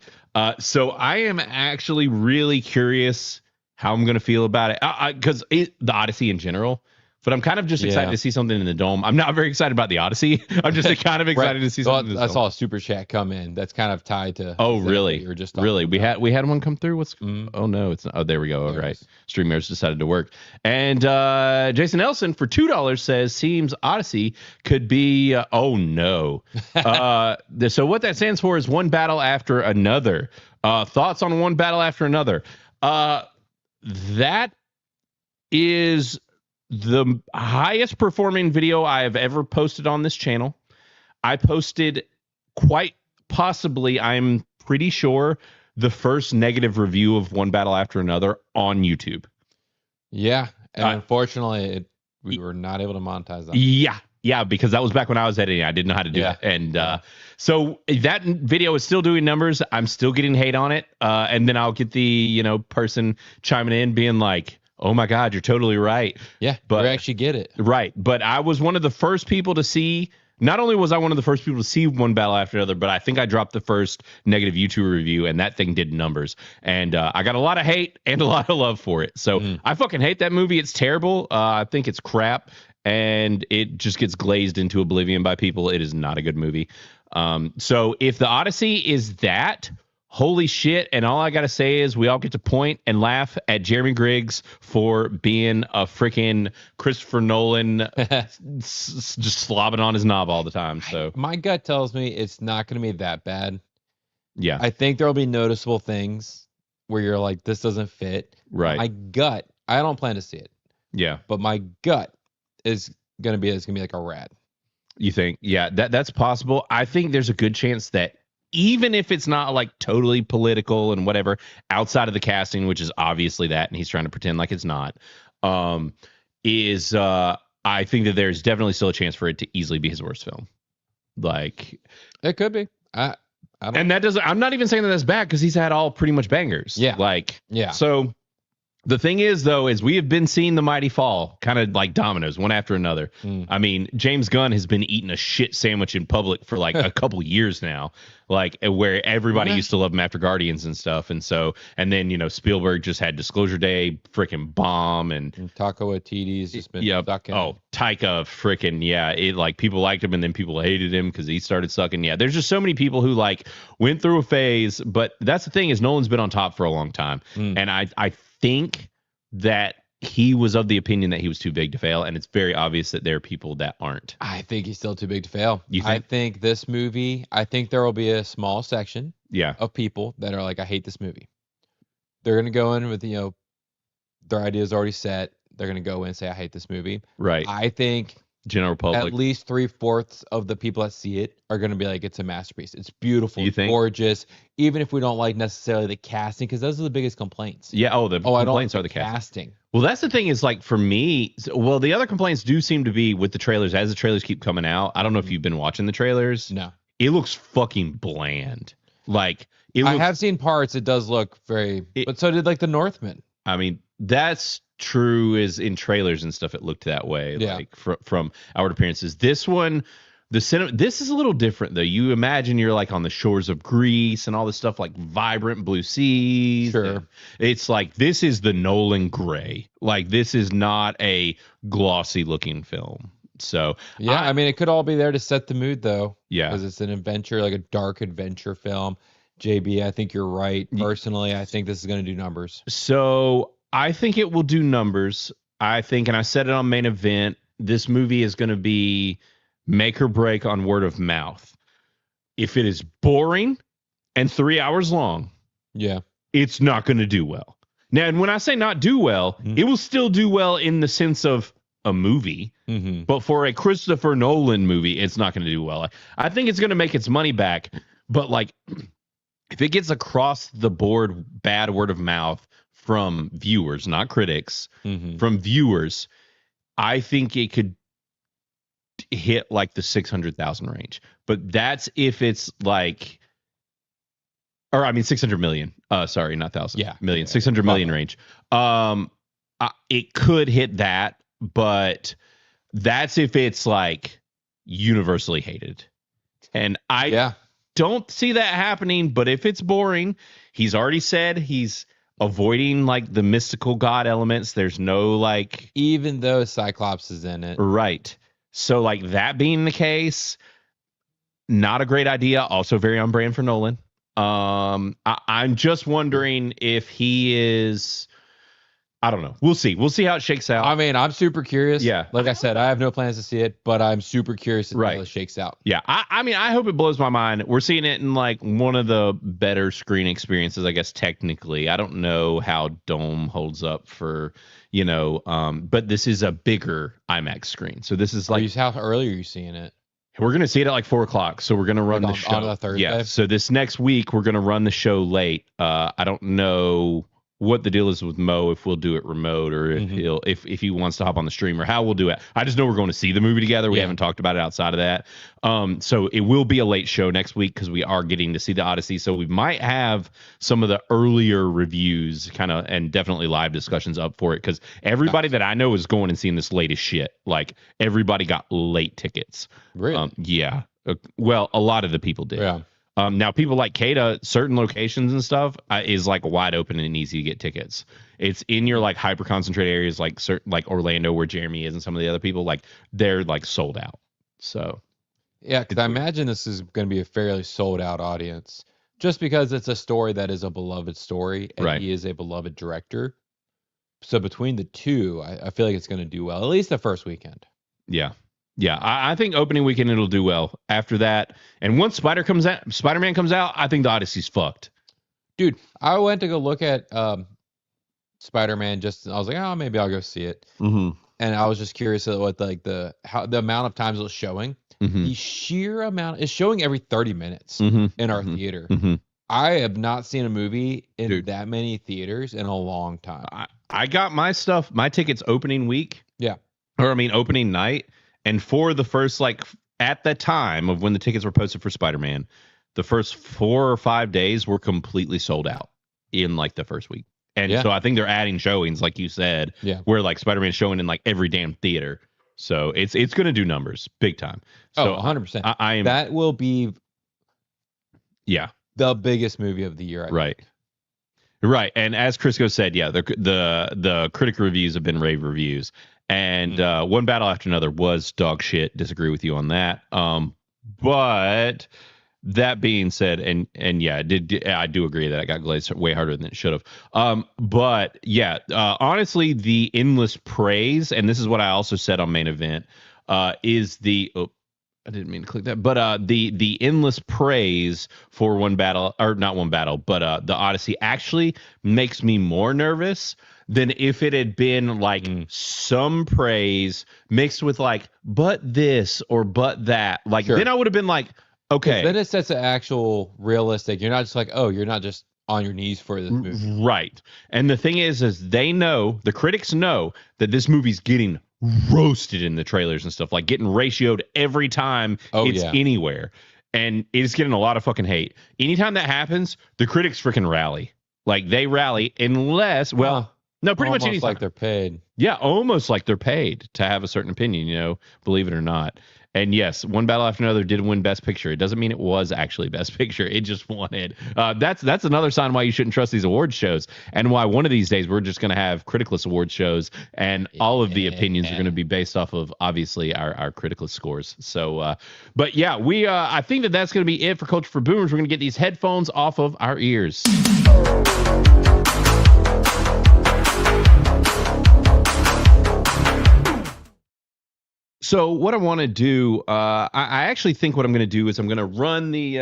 So I am actually really curious how I'm going to feel about it. Because the Odyssey in general. But I'm kind of just excited to see something in the Dome. I'm not very excited about the Odyssey. I'm just kind of excited to see something in the Dome. I saw a super chat come in that's kind of tied to. Oh, really? Or just really? We had one come through. Oh no, it's not. Oh, there we go. All right. StreamYards decided to work. And Jason Nelson for $2 says seems Odyssey could be. Oh no. So what that stands for is one battle after another. Thoughts on one battle after another. That is the highest performing video I have ever posted on this channel. I posted quite possibly, I'm pretty sure, the first negative review of One Battle After Another on YouTube. Yeah. And unfortunately, we were not able to monetize that. Yeah, because that was back when I was editing. I didn't know how to do it. And so that video is still doing numbers. I'm still getting hate on it. And then I'll get the, person chiming in being like, oh my God, you're totally right. Yeah, but we actually get it. Right. But I was one of the first people to see, not only was I one of the first people to see One Battle After Another, but I think I dropped the first negative YouTube review and that thing did numbers. And I got a lot of hate and a lot of love for it. So I fucking hate that movie. It's terrible. I think it's crap and it just gets glazed into oblivion by people. It is not a good movie. So if the Odyssey is that, holy shit. And all I got to say is we all get to point and laugh at Jeremy Griggs for being a freaking Christopher Nolan, just slobbing on his knob all the time. So my gut tells me it's not going to be that bad. Yeah. I think there'll be noticeable things where you're like, this doesn't fit. Right. My gut, I don't plan to see it. Yeah. But my gut is going to be like a rat. You think? Yeah, that's possible. I think there's a good chance that even if it's not like totally political and whatever, outside of the casting, which is obviously that, and he's trying to pretend like it's not, I think that there's definitely still a chance for it to easily be his worst film. Like, it could be. I don't and that doesn't. I'm not even saying that that's bad because he's had all pretty much bangers. Yeah. Like, yeah. So the thing is, though, is we have been seeing the mighty fall, kind of like dominoes, one after another. I mean, James Gunn has been eating a shit sandwich in public for like a couple years now, like where everybody used to love him after Guardians and stuff. And so, and then, you know, Spielberg just had Disclosure Day, freaking bomb, and Taika Waititi's just been sucking. Oh, Taika, freaking it like people liked him and then people hated him because he started sucking. Yeah, there's just so many people who like went through a phase, but that's the thing is Nolan's been on top for a long time, and I think that he was of the opinion that he was too big to fail, and it's very obvious that there are people that aren't. I think he's still too big to fail. You think? I think this movie, I think there will be a small section of people that are like, I hate this movie. They're going to go in with, their ideas already set. They're going to go in and say, I hate this movie. Right. I think General public, at least 3/4 of the people that see it are going to be like, it's a masterpiece. It's beautiful. You think? Gorgeous. Even if we don't like necessarily the casting, because those are the biggest complaints. Yeah. Oh, the complaints are the casting. Well, that's the thing is like for me, well, the other complaints do seem to be with the trailers as the trailers keep coming out. I don't know if you've been watching the trailers. No. It looks fucking bland. Like I have seen parts. It does look very, but so did like the Northman. I mean, that's true is in trailers and stuff. It looked that way, like from outward appearances. This one, this is a little different though. You imagine you're like on the shores of Greece and all this stuff, like vibrant blue seas. Sure. It's like, this is the Nolan gray. Like, this is not a glossy looking film. So yeah, I mean, it could all be there to set the mood though. Yeah. Because it's an adventure, like a dark adventure film. JB, I think you're right. Personally, I think this is going to do numbers. So I think it will do numbers. I think, and I said it on Main Event, this movie is going to be make or break on word of mouth. If it is boring and 3 hours long, it's not going to do well. Now, and when I say not do well, it will still do well in the sense of a movie. But for a Christopher Nolan movie, it's not going to do well. I think it's going to make its money back. But like, if it gets across the board bad word of mouth from viewers, not critics, from viewers, I think it could hit like the 600,000 range. But that's if it's like, or I mean 600 million. Sorry, not thousand. Yeah, million. 600 million range. It could hit that, but that's if it's like universally hated. And I don't see that happening, but if it's boring, he's already said he's avoiding like the mystical god elements. There's no like, even though Cyclops is in it. Right. So like that being the case, not a great idea. Also very on brand for Nolan. I'm just wondering if he is, I don't know. We'll see. We'll see how it shakes out. I mean, I'm super curious. Yeah. Like I said, I have no plans to see it, but I'm super curious to see how it shakes out. Yeah. I mean, I hope it blows my mind. We're seeing it in like one of the better screen experiences, I guess, technically. I don't know how Dome holds up for, but this is a bigger IMAX screen. So this is like, how early are you seeing it? We're going to see it at like 4:00. So we're going to run the show on a Thursday. Yeah. So this next week, we're going to run the show late. I don't know what the deal is with Mo, if we'll do it remote or if if he wants to hop on the stream or how we'll do it. I just know we're going to see the movie together. We haven't talked about it outside of that. So it will be a late show next week because we are getting to see the Odyssey. So we might have some of the earlier reviews and definitely live discussions up for it because everybody that I know is going and seeing this latest shit. Like everybody got late tickets. Really? Yeah. Well, a lot of the people did. Yeah. Now, people like Kada, certain locations and stuff is like wide open and easy to get tickets. It's in your like hyper concentrated areas, like certain like Orlando, where Jeremy is, and some of the other people, like they're like sold out. So, yeah, because I imagine this is going to be a fairly sold out audience, just because it's a story that is a beloved story, and he is a beloved director. So between the two, I feel like it's going to do well, at least the first weekend. Yeah. Yeah, I think opening weekend it'll do well. After that, and once Spider-Man comes out, I think the Odyssey's fucked. Dude, I went to go look at Spider-Man. I was like, oh, maybe I'll go see it. And I was just curious at what like the amount of times it was showing. the sheer amount is showing every 30 minutes in our theater. I have not seen a movie in that many theaters in a long time. I got my tickets opening week. Yeah. Or I mean opening night. And for the first, like, at the time of when the tickets were posted for Spider-Man, the first 4 or 5 days were completely sold out in like the first week. And so I think they're adding showings, like you said, where like Spider-Man's showing in like every damn theater. So it's going to do numbers big time. So 100%. I am, that will be the biggest movie of the year. I think. Right. And as Crisco said, the critic reviews have been rave reviews. And One Battle After Another was dog shit. Disagree with you on that. But that being said, and I do agree that it got glazed way harder than it should have. But honestly, the endless praise, and this is what I also said on Main Event, is the I didn't mean to click that, but the endless praise for One Battle, or not One Battle, but the Odyssey actually makes me more nervous than if it had been like some praise mixed with like, but this or but that. Like, then I would have been like, okay. Then it sets an actual realistic. You're not just like, oh, you're not just on your knees for this movie. Right. And the thing is they know, the critics know that this movie's getting roasted in the trailers and stuff, like getting ratioed every time it's anywhere. And it's getting a lot of fucking hate. Anytime that happens, the critics freaking rally. Like, they rally unless, no, pretty much anytime. Like they're paid. Yeah, almost like they're paid to have a certain opinion, believe it or not. And yes, One Battle After Another did win Best Picture. It doesn't mean it was actually Best Picture. It just won it. That's another sign why you shouldn't trust these awards shows, and why one of these days we're just going to have Criticless awards shows, and all of the opinions are going to be based off of, obviously, our Criticless scores. So, but yeah, I think that's going to be it for Culture for Boomers. We're going to get these headphones off of our ears. So what I want to do, I actually think what I'm going to do is I'm going to run the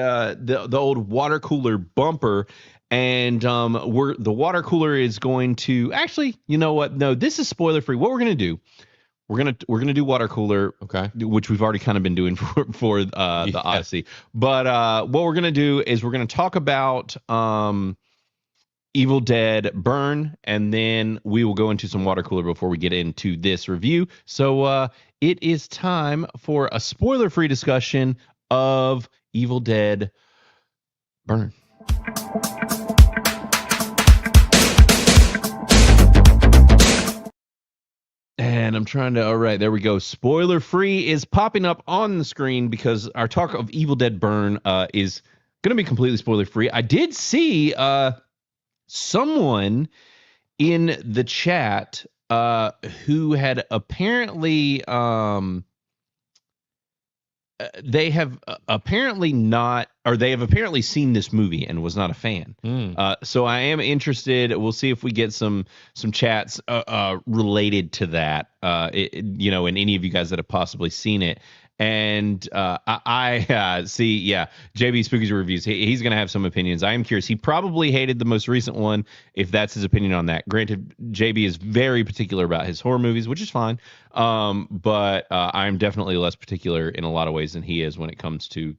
old water cooler bumper, and the water cooler is going to actually, you know what? No, this is spoiler free. What we're going to do, we're gonna do water cooler, which we've already kind of been doing for the Odyssey. But what we're going to do is we're going to talk about Evil Dead Burn, and then we will go into some water cooler before we get into this review. So it is time for a spoiler-free discussion of Evil Dead Burn. And I'm trying to, all right, there we go. Spoiler-free is popping up on the screen because our talk of Evil Dead Burn is going to be completely spoiler-free. I did see someone in the chat who had apparently they have apparently seen this movie and was not a fan. So I am interested. We'll see if we get some chats related to that, and any of you guys that have possibly seen it. And I see, JB Spooky's reviews. He's going to have some opinions. I am curious. He probably hated the most recent one, if that's his opinion on that. Granted, JB is very particular about his horror movies, which is fine. But I'm definitely less particular in a lot of ways than he is when it comes to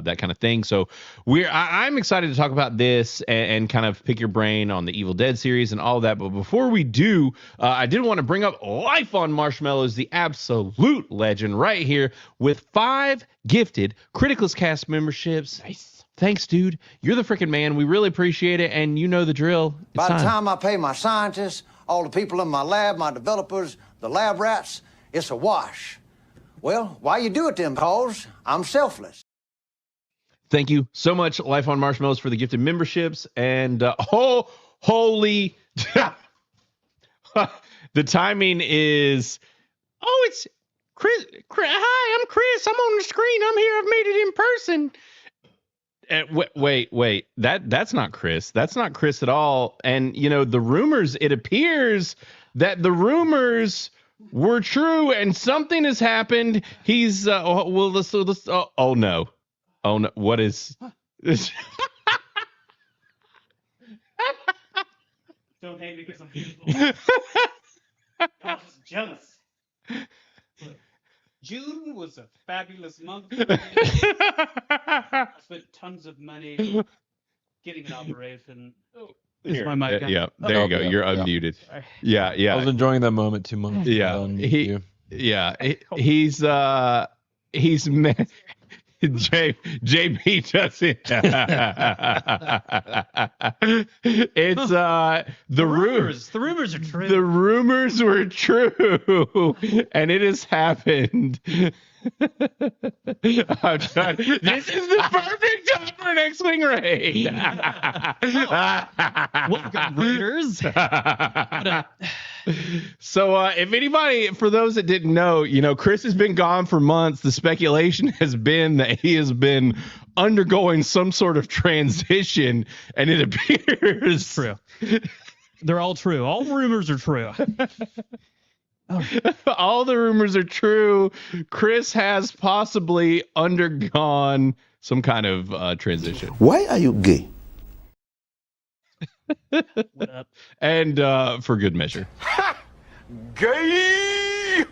that kind of thing. So I'm excited to talk about this and kind of pick your brain on the Evil Dead series and all of that. But before we do, I did want to bring up Life on Marshmallows, the absolute legend right here with 5 gifted Criticless cast memberships. Nice. Thanks, dude. You're the freaking man. We really appreciate it. And you know the drill. By the time I pay my scientists, all the people in my lab, my developers, the lab rats, it's a wash. Well, why you do it then, cause I'm selfless. Thank you so much, Life on Marshmallows, for the gifted memberships. And holy, the timing is. Oh, it's Chris. Hi, I'm Chris. I'm on the screen. I'm here. I've made it in person. Wait. That's not Chris. That's not Chris at all. And the rumors. It appears that the rumors were true, and something has happened. He's let's. Oh no. Oh no! What is this? Don't hate me because I'm beautiful. I'm just jealous. June was a fabulous month. I spent tons of money getting an operation. Is my mic on? Yeah, there you go. You're unmuted. Yeah. I was enjoying that moment too much. Yeah, he's JB doesn't. It's the rumors. The rumors are true. The rumors were true, and it has happened. I'm trying. This is the perfect time for an X-wing raid. Welcome, Raiders. So, if anybody, for those that didn't know, Chris has been gone for months. The speculation has been that he has been undergoing some sort of transition, and it appears true. They're all true. All rumors are true. All the rumors are true. Chris has possibly undergone some kind of transition. Why are you gay? What up? And for good measure. Gay!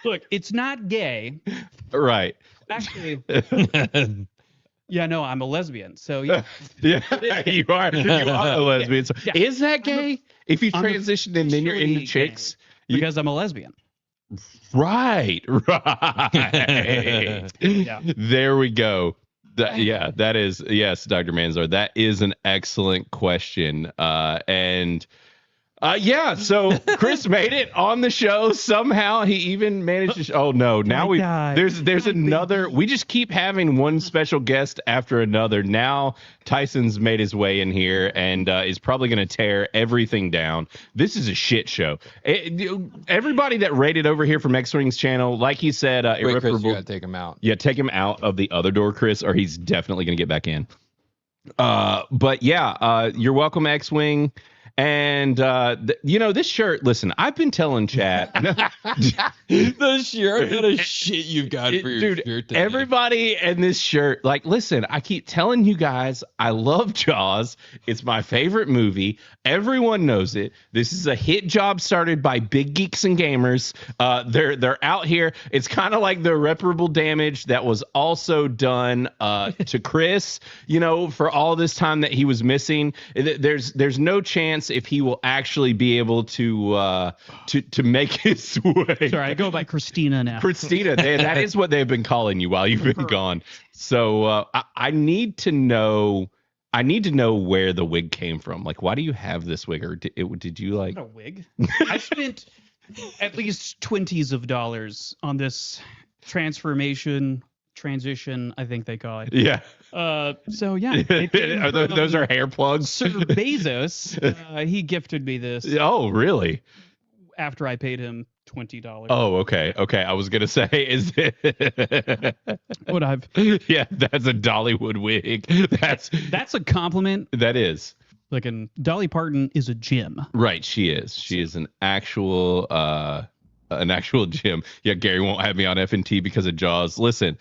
Look, it's not gay. Right. Actually, yeah, no, I'm a lesbian. So yeah, yeah, you are a lesbian. So, yeah. Is that gay? If you transition and then you're into chicks, because I'm a lesbian. Right. Yeah. There we go. That is, yes, Dr. Manzar, that is an excellent question. So Chris made it on the show. Somehow he even managed to. Oh no! Now there's another. We just keep having one special guest after another. Now Tyson's made his way in here and is probably going to tear everything down. This is a shit show. Everybody that rated over here from X-Wing's channel, like he said, Wait, Chris, you gotta take him out. Yeah, take him out of the other door, Chris, or he's definitely going to get back in. But yeah, you're welcome, X-Wing. And this shirt, listen, I've been telling chat the shirt, what a shit you've got for your shirt today. Everybody in this shirt, like, listen, I keep telling you guys, I love Jaws. It's my favorite movie. Everyone knows it. This is a hit job started by big geeks and gamers. They're out here. It's kind of like the irreparable damage that was also done to Chris, for all this time that he was missing. There's no chance if he will actually be able to make his way. Sorry, I go by Christina now. Christina, that is what they've been calling you while you've been gone. So I need to know. I need to know where the wig came from. Like, why do you have this wig? Or did you like not a wig? I spent at least $20s of dollars on this transition, I think they call it. Yeah. So yeah. Those are hair plugs? Sir Bezos, he gifted me this. Oh, really? After I paid him $20. Oh, okay. I was gonna say, is it? What I've? Yeah, that's a Dollywood wig. That's a compliment. That is. Like, Dolly Parton is a gem. Right, she is. She is an actual gem. Yeah, Gary won't have me on F&T because of Jaws. Listen,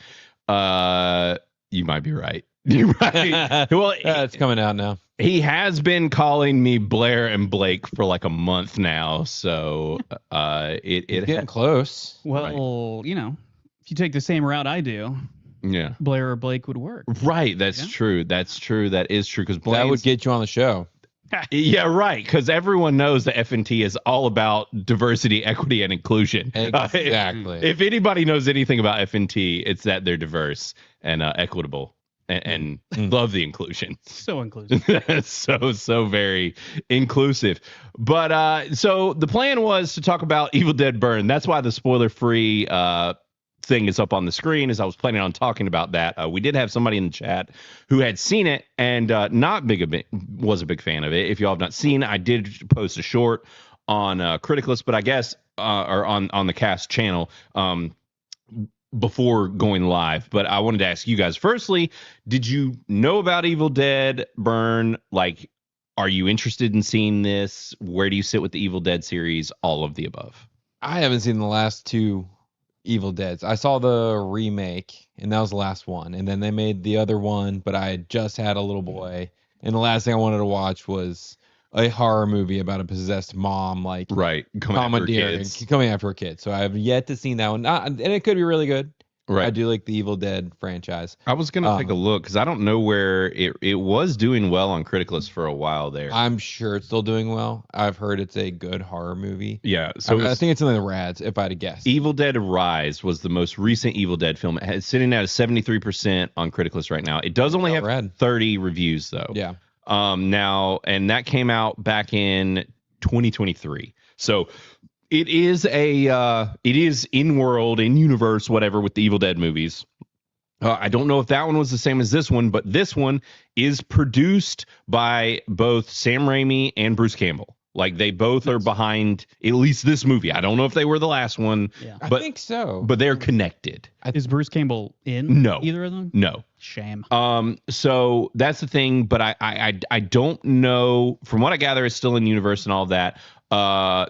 you might be right. You're right. Well, it's coming out now. He has been calling me Blair and Blake for like a month now, so it's getting close. Well, right. If you take the same route I do, yeah, Blair or Blake would work. Right, that's true. That's true. That is true, because that would get you on the show. Yeah, right. Because everyone knows that F&T is all about diversity, equity, and inclusion. Exactly. If anybody knows anything about F&T, it's that they're diverse and equitable and love the inclusion. So inclusive. so very inclusive. But so the plan was to talk about Evil Dead Burn. That's why the spoiler-free thing is up on the screen, as I was planning on talking about that. We did have somebody in the chat who had seen it and was a big fan of it. If y'all have not seen, I did post a short on Criticless, but I guess or on the cast channel before going live. But I wanted to ask you guys, firstly, did you know about Evil Dead Burn? Like, are you interested in seeing this? Where do you sit with the Evil Dead series? All of the above. I haven't seen the last two Evil Deads. I saw the remake, and that was the last one. And then they made the other one, but I had just had a little boy. And the last thing I wanted to watch was a horror movie about a possessed mom, like coming after her kids. So I have yet to see that one, and it could be really good. Right. I do like the Evil Dead franchise. I was gonna take a look because I don't know where it was doing well on Criticless for a while there. I'm sure it's still doing well. I've heard it's a good horror movie. Yeah, so I think it's in the Rads, if I had to guess. Evil Dead Rise was the most recent Evil Dead film. It's sitting at a 73% on Criticless right now. It does only have 30 reviews though. Yeah. Now, and that came out back in 2023. So it is in world, in universe, whatever, with the Evil Dead movies. I don't know if that one was the same as this one, but this one is produced by both Sam Raimi and Bruce Campbell. Like, they both are behind at least this movie. I don't know if they were the last one. Yeah. But, I think so. But they're connected. Is Bruce Campbell in either of them? No. Shame. So that's the thing, but I don't know. From what I gather, it's still in universe and all that.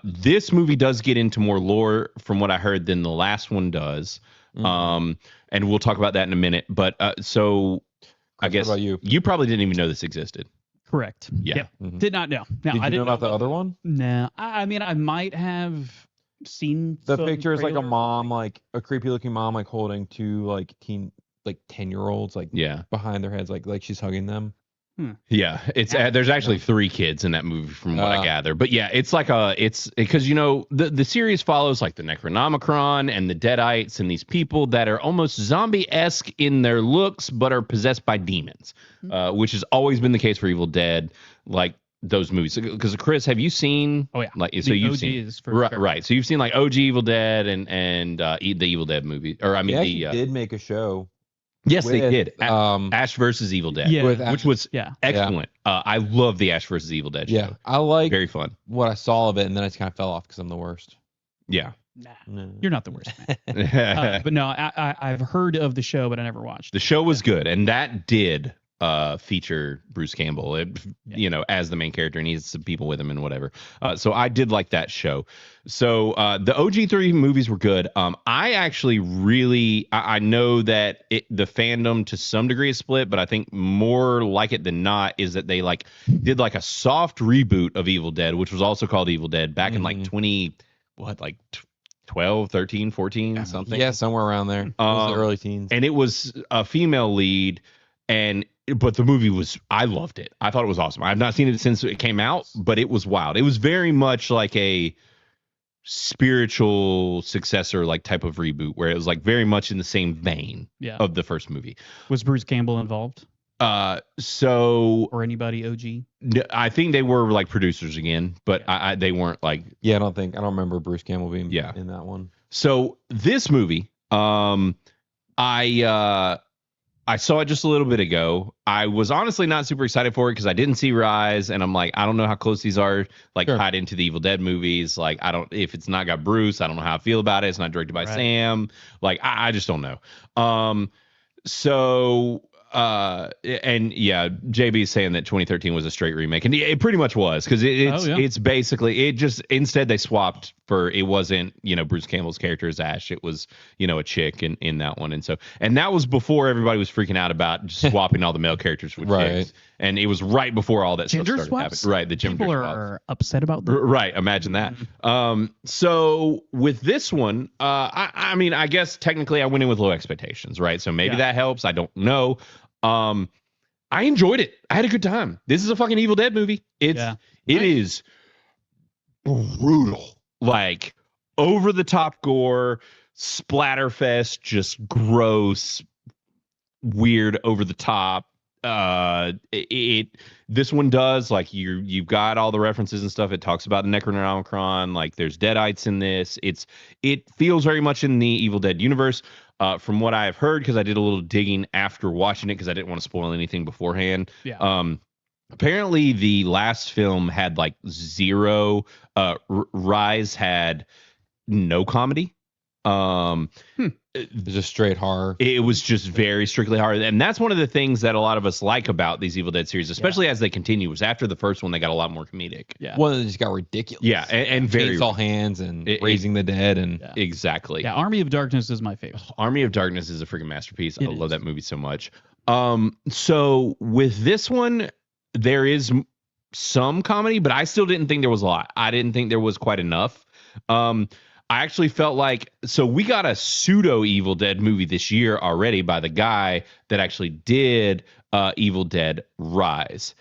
This movie does get into more lore, from what I heard, than the last one does. And we'll talk about that in a minute. But so Chris, I guess what about you probably didn't even know this existed. Correct. Yeah. Yep. Mm-hmm. Did not know. No, Did you I didn't know about the other one? No. I mean, I might have seen the some picture is like a trailers. mom, like a creepy looking mom, like holding two like 10-year-olds, like behind their heads, like she's hugging them. Yeah, it's there's actually 3 kids in that movie, from what I gather. But yeah, it's like it's because the series follows like the Necronomicon and the Deadites and these people that are almost zombie-esque in their looks, but are possessed by demons, which has always been the case for Evil Dead. Like those movies, because Chris, have you seen? Oh yeah, like so you've OGs seen for right, sure. right. So you've seen like OG Evil Dead and the Evil Dead movie, or I mean they did make a show. Yes, with, they did. Ash versus Evil Dead, which was excellent. I love the Ash versus Evil Dead show. Yeah, I like very fun. What I saw of it, and then I just kind of fell off because I'm the worst. Yeah. Nah, you're not the worst, man. But no, I've heard of the show, but I never watched. The show was good, and that did feature Bruce Campbell, as the main character, and he's some people with him and whatever. So I did like that show. So the OG3 movies were good. I actually really, I know that the fandom to some degree is split, but I think more like it than not is that they did like a soft reboot of Evil Dead, which was also called Evil Dead back in like 12, 13, 14, something. Yeah, somewhere around there. It was the early teens. And it was a female lead, but the movie I loved it. I thought it was awesome. I've not seen it since it came out, but it was wild. It was very much like a spiritual successor, like type of reboot, where it was like very much in the same vein of the first movie. Was Bruce Campbell involved? Or anybody OG? I think they were like producers again, but they weren't like. Yeah, I don't remember Bruce Campbell being in that one. So this movie, I saw it just a little bit ago. I was honestly not super excited for it because I didn't see Rise, and I'm like, I don't know how close these are tied into the Evil Dead movies. Like, if it's not got Bruce, I don't know how I feel about it. It's not directed by Sam. Like, I just don't know. And yeah, JB is saying that 2013 was a straight remake, and it pretty much was, because it's basically instead they swapped it wasn't Bruce Campbell's character as Ash, it was a chick in that one, and that was before everybody was freaking out about just swapping all the male characters with chicks, and it was right before all that stuff started happening. Right, the gender people swaps are upset about that. Right, imagine that. So with this one, I mean, I guess technically I went in with low expectations, right? So maybe that helps. I don't know. I enjoyed it. I had a good time. This is a fucking Evil Dead movie. It is brutal, like over the top gore, splatterfest, just gross, weird, over the top. This one does, like, you've got all the references and stuff. It talks about the Necronomicon, like there's Deadites in this. It feels very much in the Evil Dead universe. From what I've heard, because I did a little digging after watching it, because I didn't want to spoil anything beforehand. Apparently the last film had like zero. Rise had no comedy. Just straight horror. It was just very strictly horror, and that's one of the things that a lot of us like about these Evil Dead series, especially as they continue. Was after the first one, they got a lot more comedic. Yeah, well, it just got ridiculous. Yeah, and very chainsaw hands and raising the dead and exactly. Yeah, Army of Darkness is my favorite. Army of Darkness is a freaking masterpiece. I love that movie so much. So with this one, there is some comedy, but I still didn't think there was a lot. I didn't think there was quite enough. I actually felt like, so we got a pseudo Evil Dead movie this year already by the guy that actually did Evil Dead Rise.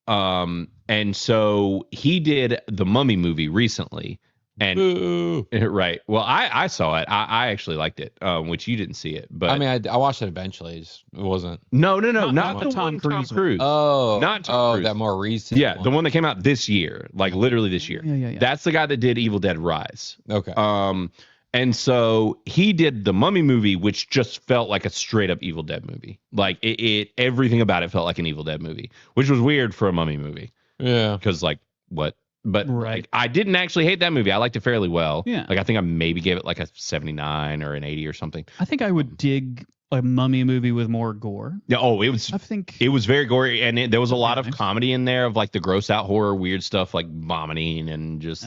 And so he did the Mummy movie recently. And right. Well, I saw it. I actually liked it, which you didn't see it. But I mean, I watched it eventually. It wasn't. No, not the Tom Cruise. Oh, not Tom Cruise. That more recent. Yeah, one. the one that came out this year, like literally this year. Yeah. That's the guy that did Evil Dead Rise. Okay. And so he did the Mummy movie, which just felt like a straight up Evil Dead movie. Like it everything about it felt like an Evil Dead movie, which was weird for a Mummy movie. Yeah. Because like what? But Right. like, I didn't actually hate that movie. I liked it fairly well. Yeah. Like I think I maybe gave it like a 79 or an 80 or something. I think I would dig a Mummy movie with more gore. Yeah. Oh, it was very gory, and there was a lot of comedy in there of like the gross out horror, weird stuff like vomiting and just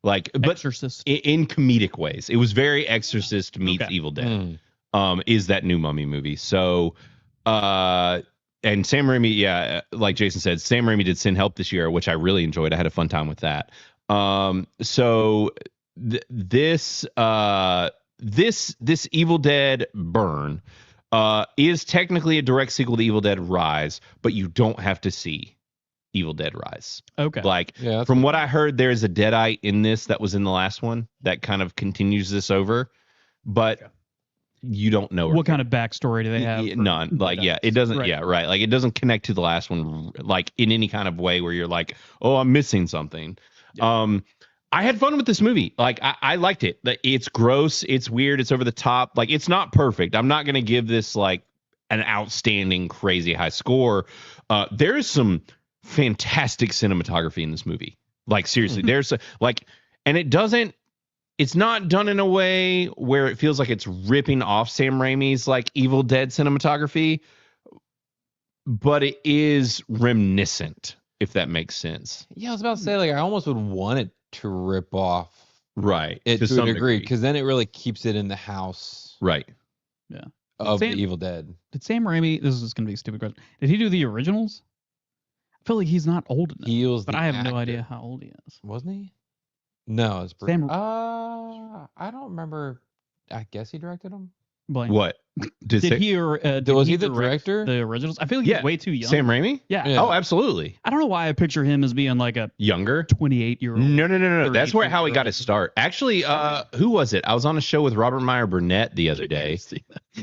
like, but Exorcist. in comedic ways. It was very Exorcist meets Evil Dead. Is that new Mummy movie? So, and Sam Raimi, like Jason said, Sam Raimi did Sin Help this year, which I really enjoyed. I had a fun time with that. So this Evil Dead Burn is technically a direct sequel to Evil Dead Rise, but you don't have to see Evil Dead Rise. Okay. Like from what I heard, there's a Deadite in this that was in the last one that kind of continues this over, but you don't know what kind of backstory do they have? None. Like, it doesn't. Right. Yeah, right. Like, it doesn't connect to the last one, like in any kind of way where you're like, oh, I'm missing something. Yeah. I had fun with this movie. Like, I liked it. It's gross. It's weird. It's over the top. Like, it's not perfect. I'm not going to give this like an outstanding, crazy high score. There is some fantastic cinematography in this movie. Like, seriously, there's and it's not done in a way where it feels like it's ripping off Sam Raimi's like Evil Dead cinematography, but it is reminiscent, if that makes sense. Yeah, I was about to say, like, I almost would want it to rip off it to a degree, because then it really keeps it in the house of the Evil Dead. Did Sam Raimi, this is going to be a stupid question, did he do the originals? I feel like he's not old enough, but I have no idea how old he is. Wasn't he? No, it's Sam. I don't remember. I guess he directed them. Blank. What? Did he was he the director? The originals? I feel like he's way too young. Sam Raimi? Yeah. Oh, absolutely. I don't know why I picture him as being like a younger 28-year-old. No. That's how he got his start. Actually, who was it? I was on a show with Robert Meyer Burnett the other day.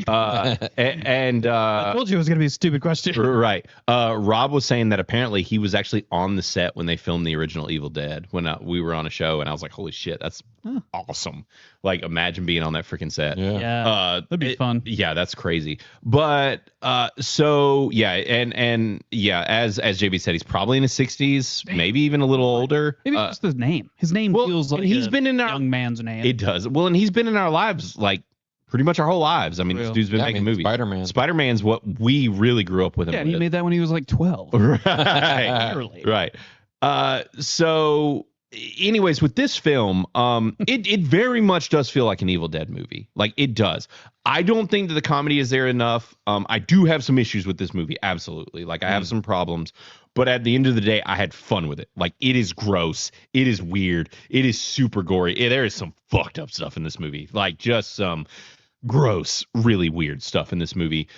And I told you it was going to be a stupid question. Right. Rob was saying that apparently he was actually on the set when they filmed the original Evil Dead when we were on a show, and I was like, holy shit, that's awesome. Like, imagine being on that freaking set. Yeah. That'd be fun. Yeah, that's crazy. But so yeah, and yeah, as JB said, he's probably in his 60s, maybe even a little older. Maybe just his name. His name feels like he's been in young man's name. It does. Well, and he's been in our lives like pretty much our whole lives. I mean, this dude's been making movies. Spider-Man's what we really grew up with him. Yeah, and he made that when he was like 12. Right. So anyways, with this film, it very much does feel like an Evil Dead movie. Like, it does. I don't think that the comedy is there enough. I do have some issues with this movie. Absolutely. Like, I have some problems, but at the end of the day, I had fun with it. Like, it is gross. It is weird. It is super gory. There is some fucked up stuff in this movie. Like, just some gross, really weird stuff in this movie.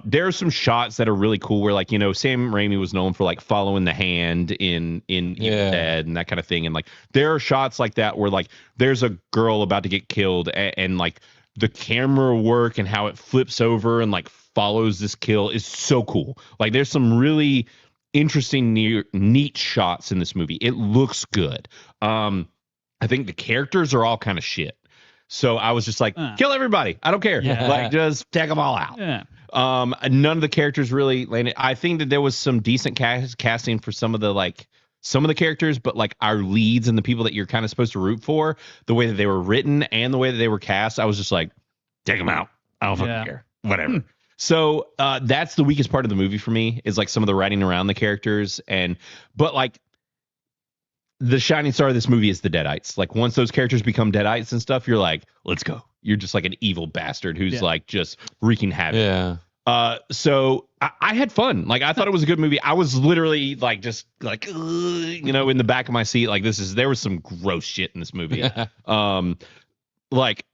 There are some shots that are really cool where, like, you know, Sam Raimi was known for like following the hand in Evil Dead and that kind of thing. And like, there are shots like that where like there's a girl about to get killed and like the camera work and how it flips over and like follows this kill is so cool. Like, there's some really interesting, neat shots in this movie. It looks good. I think the characters are all kind of shit. So I was just like, kill everybody. I don't care. Yeah. Like, just take them all out. Yeah. None of the characters really landed. I think that there was some decent casting for some of the characters, but like our leads and the people that you're kind of supposed to root for, the way that they were written and the way that they were cast, I was just like, take them out. I don't fucking care. Whatever. So that's the weakest part of the movie for me, is like some of the writing around the characters. But like, the shining star of this movie is the Deadites. Like, once those characters become Deadites and stuff, you're like, let's go. You're just like an evil bastard who's like just wreaking havoc. Yeah. So I had fun. Like, I thought it was a good movie. I was literally like, just like, you know, in the back of my seat. Like, there was some gross shit in this movie. Like,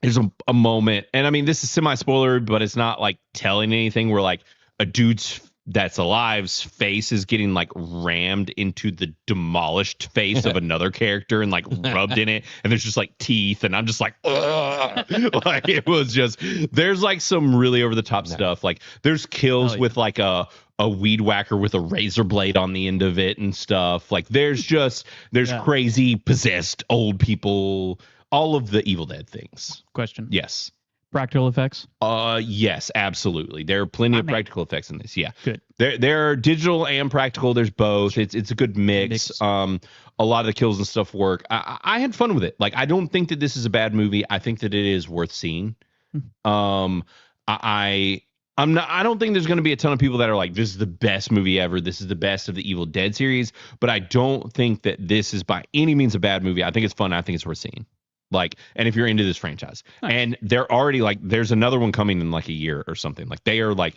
there's a moment, and I mean, this is semi-spoiler, but it's not like telling anything, where like a dude's that's alive's face is getting like rammed into the demolished face of another character and like rubbed in it, and there's just like teeth, and I'm just like, ugh. Like, it was just, there's like some really over the top stuff. Like, there's kills with like a weed whacker with a razor blade on the end of it and stuff. Like, there's crazy possessed old people, all of the Evil Dead things. Question. Yes. Practical effects? Yes, absolutely. There are plenty of practical effects in this. Yeah. Good. There are digital and practical. There's both. It's a good mix. A lot of the kills and stuff work. I had fun with it. Like, I don't think that this is a bad movie. I think that it is worth seeing. I don't think there's going to be a ton of people that are like, this is the best movie ever. This is the best of the Evil Dead series. But I don't think that this is by any means a bad movie. I think it's fun. I think it's worth seeing. Like, and if you're into this franchise, and they're already like, there's another one coming in like a year or something. Like, they are like,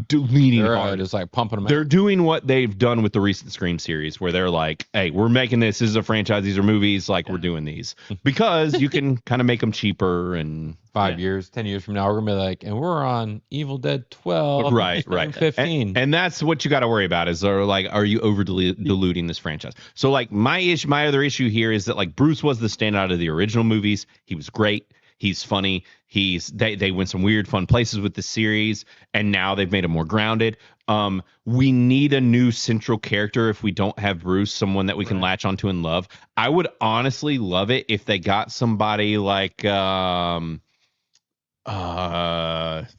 leaning hard. Just like pumping them. They're doing what they've done with the recent Scream series, where they're like, hey, we're making this. This is a franchise. These are movies. Like, we're doing these because you can kind of make them cheaper. And 5 years, 10 years from now, we're gonna be like, and we're on Evil Dead 12, right, 15, and that's what you got to worry about. Is are you over diluting this franchise? So like, my other issue here is that like, Bruce was the standout of the original movies. He was great. He's funny. They went some weird, fun places with the series, and now they've made him more grounded. We need a new central character if we don't have Bruce, someone that we can latch onto and love. I would honestly love it if they got somebody like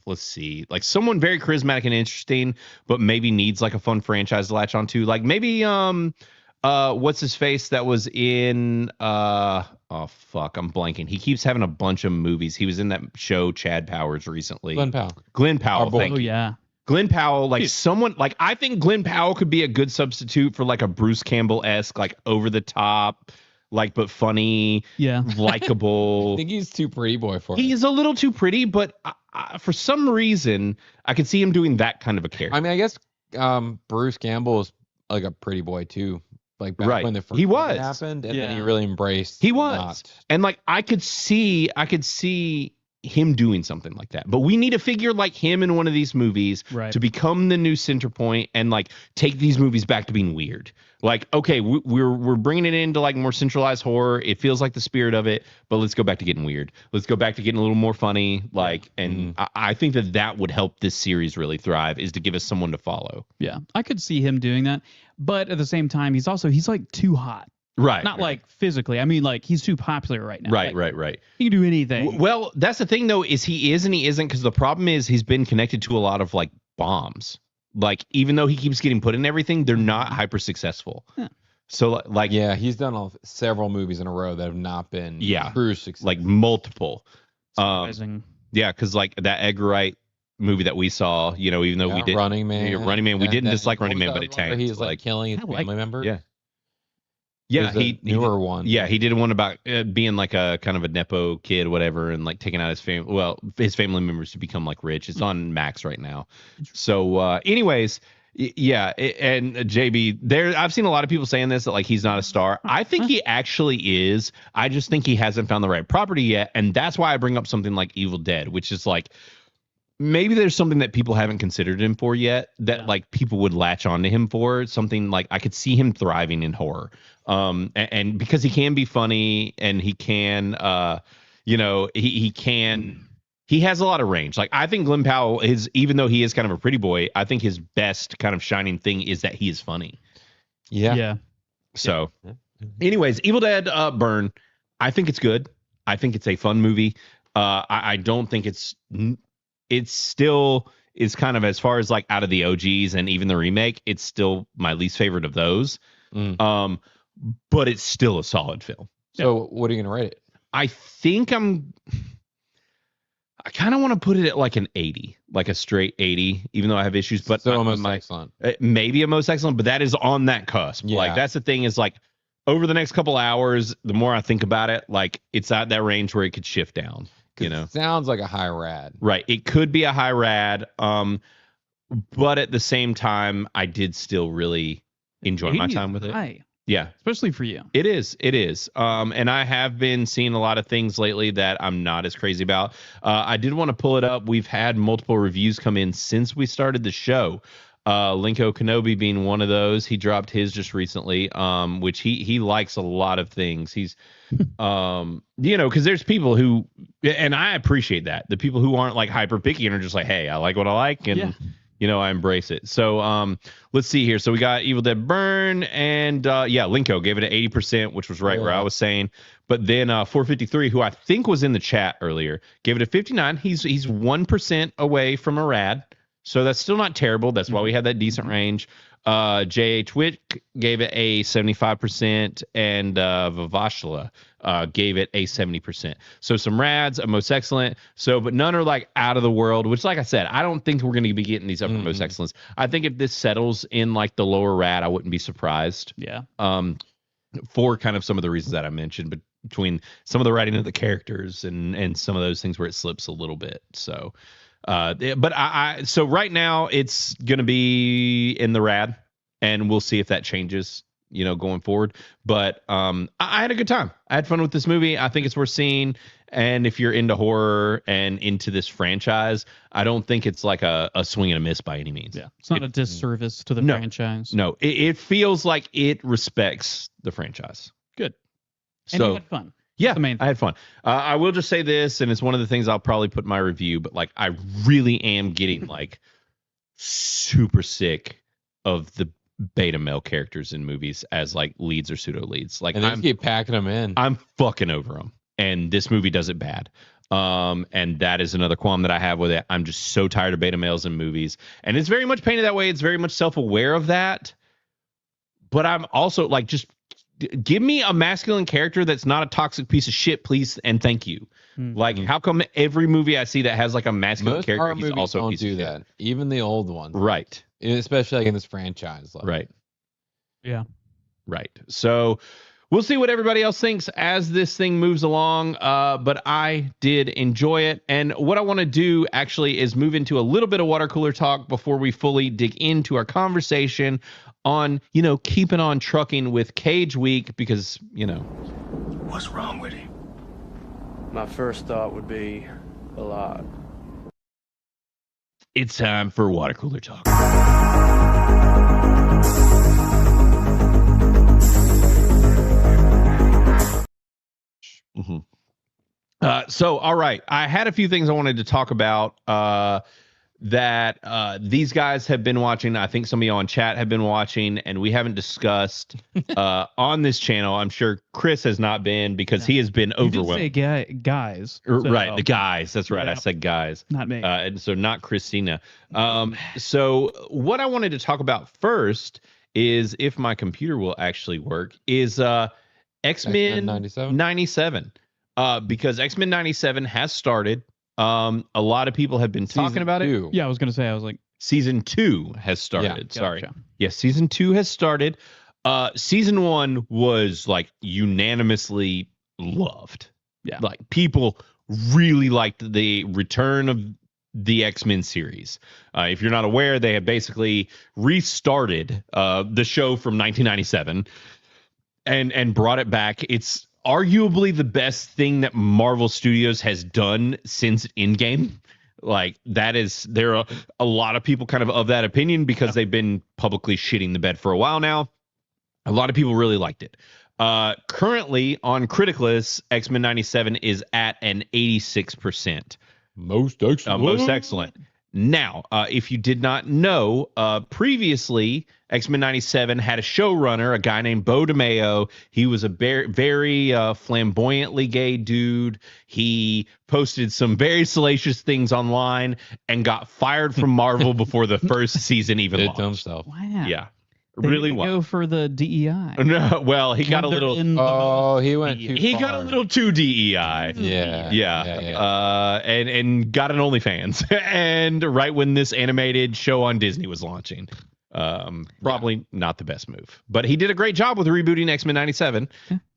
let's see, like someone very charismatic and interesting, but maybe needs like a fun franchise to latch onto. Like, maybe what's his face that was in oh fuck, I'm blanking. He keeps having a bunch of movies. He was in that show Chad Powers recently. Glenn Powell. Thank you. Glenn Powell, like someone like, I think Glenn Powell could be a good substitute for like a Bruce Campbell-esque, like over the top, like, but funny, likable. I think he's too pretty boy for it. He's a little too pretty, but for some reason, I could see him doing that kind of a character. I mean, I guess Bruce Campbell is like a pretty boy too. Like, back when the first he one happened, and then he really embraced. He was, and like, I could see him doing something like that. But we need a figure like him in one of these movies to become the new center point and like take these movies back to being weird. Like, okay, we're bringing it into like more centralized horror. It feels like the spirit of it, but let's go back to getting weird. Let's go back to getting a little more funny. Like, and I think that would help this series really thrive, is to give us someone to follow. Yeah, I could see him doing that, but at the same time, he's like too hot. Right. Not like physically. I mean, like, he's too popular right now. Right. He can do anything. Well, that's the thing, though, is he is and he isn't, because the problem is he's been connected to a lot of like bombs. Like, even though he keeps getting put in everything, they're not hyper successful. Yeah. So like, he's done several movies in a row that have not been true success. Like multiple. Surprising. Because like that Edgar Wright movie that we saw, you know, even though we did Running Man, we didn't dislike Running Man, but it tanked. He's like killing his family member. Yeah, he newer one. Yeah, he did one about being like a kind of a nepo kid, whatever, and like taking out his family members to become like rich. It's on Max right now. So, anyways, and JB, I've seen a lot of people saying this, that like he's not a star. I think he actually is. I just think he hasn't found the right property yet, and that's why I bring up something like Evil Dead, which is like, maybe there's something that people haven't considered him for yet that like people would latch onto him for. Something like, I could see him thriving in horror. And because he can be funny, and he can, he has a lot of range. Like, I think Glenn Powell is, even though he is kind of a pretty boy, I think his best kind of shining thing is that he is funny. Yeah. So anyways, Evil Dead Burn, I think it's good. I think it's a fun movie. I don't think it's still is kind of, as far as like out of the OGs and even the remake, it's still my least favorite of those. But it's still a solid film. So what are you going to rate it? I think I kind of want to put it at like an 80, like a straight 80, even though I have issues. But so most excellent. Maybe a most excellent, but that is on that cusp. Yeah. Like, that's the thing, is like, over the next couple hours, the more I think about it, like, it's at that range where it could shift down. You know, sounds like a high rad. Right. It could be a high rad. But at the same time, I did still really enjoy my time with it. Yeah. Especially for you. It is. It is. And I have been seeing a lot of things lately that I'm not as crazy about. I did want to pull it up. We've had multiple reviews come in since we started the show. Linko Kenobi being one of those. He dropped his just recently, which he likes a lot of things. He's, you know, because there's people who, and I appreciate that. The people who aren't like hyper picky and are just like, hey, I like what I like. And, you know, I embrace it. So let's see here. So we got Evil Dead Burn and Linko gave it an 80%, which was right where I was saying. But then 453, who I think was in the chat earlier, gave it a 59. He's 1% away from a rad. So that's still not terrible. That's why we had that decent range. J.H. Wick gave it a 75%, and Vivashla gave it a 70%. So some rads, a most excellent. So, but none are like out of the world, which, like I said, I don't think we're going to be getting these upper most excellence. I think if this settles in like the lower rad, I wouldn't be surprised. Yeah. For kind of some of the reasons that I mentioned, but between some of the writing of the characters and some of those things where it slips a little bit. So. So right now it's going to be in the rad, and we'll see if that changes, you know, going forward. But I had a good time. I had fun with this movie. I think it's worth seeing. And if you're into horror and into this franchise, I don't think it's like a swing and a miss by any means. Yeah, it's not a disservice to the franchise. No, it feels like it respects the franchise. Good. And you had fun. Yeah, I had fun. I will just say this, and it's one of the things I'll probably put in my review, but like I really am getting like super sick of the beta male characters in movies as like leads or pseudo leads. Like, and they keep packing them in. I'm fucking over them, and this movie does it bad. And that is another qualm that I have with it. I'm just so tired of beta males in movies, and it's very much painted that way. It's very much self-aware of that, but I'm also like, just give me a masculine character that's not a toxic piece of shit, please, and thank you. Like, how come every movie I see that has like a masculine character, he's also a piece of that? Even the old ones, right? Especially like in this franchise, right? Yeah, right. So we'll see what everybody else thinks as this thing moves along. But I did enjoy it, and what I want to do actually is move into a little bit of water cooler talk before we fully dig into our conversation on, you know, keeping on trucking with Cage Week, because, you know. What's wrong with him? My first thought would be a lot. It's time for water cooler talk. So, all right. I had a few things I wanted to talk about that these guys have been watching. I think some of you on chat have been watching, and we haven't discussed on this channel. I'm sure Chris has not been, because he has been overwhelmed. You did say guys. So. Right, the guys. That's right. Yeah. I said guys. Not me. And so not Christina. So what I wanted to talk about first is, if my computer will actually work, is X-Men 97. Because X-Men 97 has started. A lot of people have been talking about it. Yeah, I was going to say, I was like, season 2 has started. Yeah, Sorry. gotcha. Yeah, season 2 has started. Season 1 was like unanimously loved. Yeah. Like, people really liked the return of the X-Men series. If you're not aware, they have basically restarted the show from 1997 and brought it back. It's arguably the best thing that Marvel Studios has done since Endgame. Like, that is, there are a lot of people kind of that opinion, because they've been publicly shitting the bed for a while now. A lot of people really liked it. Currently on Criticless, X-Men 97 is at an 86%. Most excellent. Most excellent. Now, if you did not know, previously, X-Men 97 had a showrunner, a guy named Bo DeMeo. He was a very flamboyantly gay dude. He posted some very salacious things online and got fired from Marvel before the first season even launched. Himself. Wow. Yeah. They really didn't well. go for the DEI. No, well, he got a little. He went too He far. got a little too DEI. Yeah. And got an OnlyFans. And right when this animated show on Disney was launching. Probably not the best move, but he did a great job with rebooting X-Men 97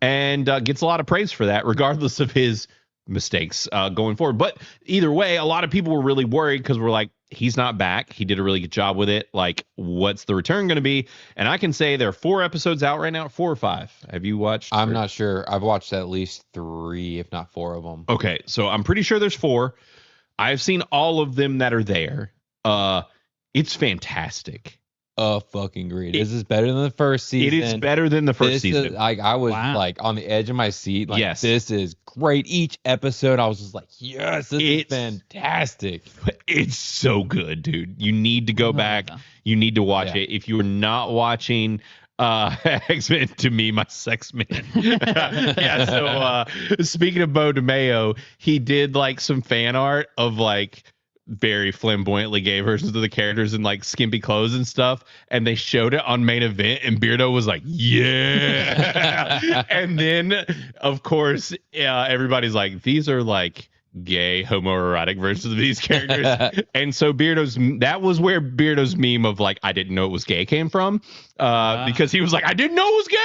and gets a lot of praise for that, regardless of his mistakes going forward. But either way, a lot of people were really worried because we're like, he's not back. He did a really good job with it. Like, what's the return going to be? And I can say there are 4 episodes out right now, 4 or 5. Have you watched? I'm not sure. I've watched at least 3, if not 4 of them. Okay, so I'm pretty sure there's 4. I've seen all of them that are there. It's fantastic. Fucking great. This is better than the first season. It is better than the first season. Like, I was like on the edge of my seat. Like, yes, this is great. Each episode, I was just like, yes, this is fantastic. It's so good, dude. You need to go back. You need to watch it. If you're not watching X-Men, to me, my sex man. So speaking of Bo DeMayo, he did like some fan art of like very flamboyantly gay versions of the characters in like skimpy clothes and stuff, and they showed it on Main Event, and Beardo was like, yeah. And then of course everybody's like, these are like gay homoerotic versions of these characters. And so that was where Beardo's meme of like, I didn't know it was gay came from, because he was like, I didn't know it was gay.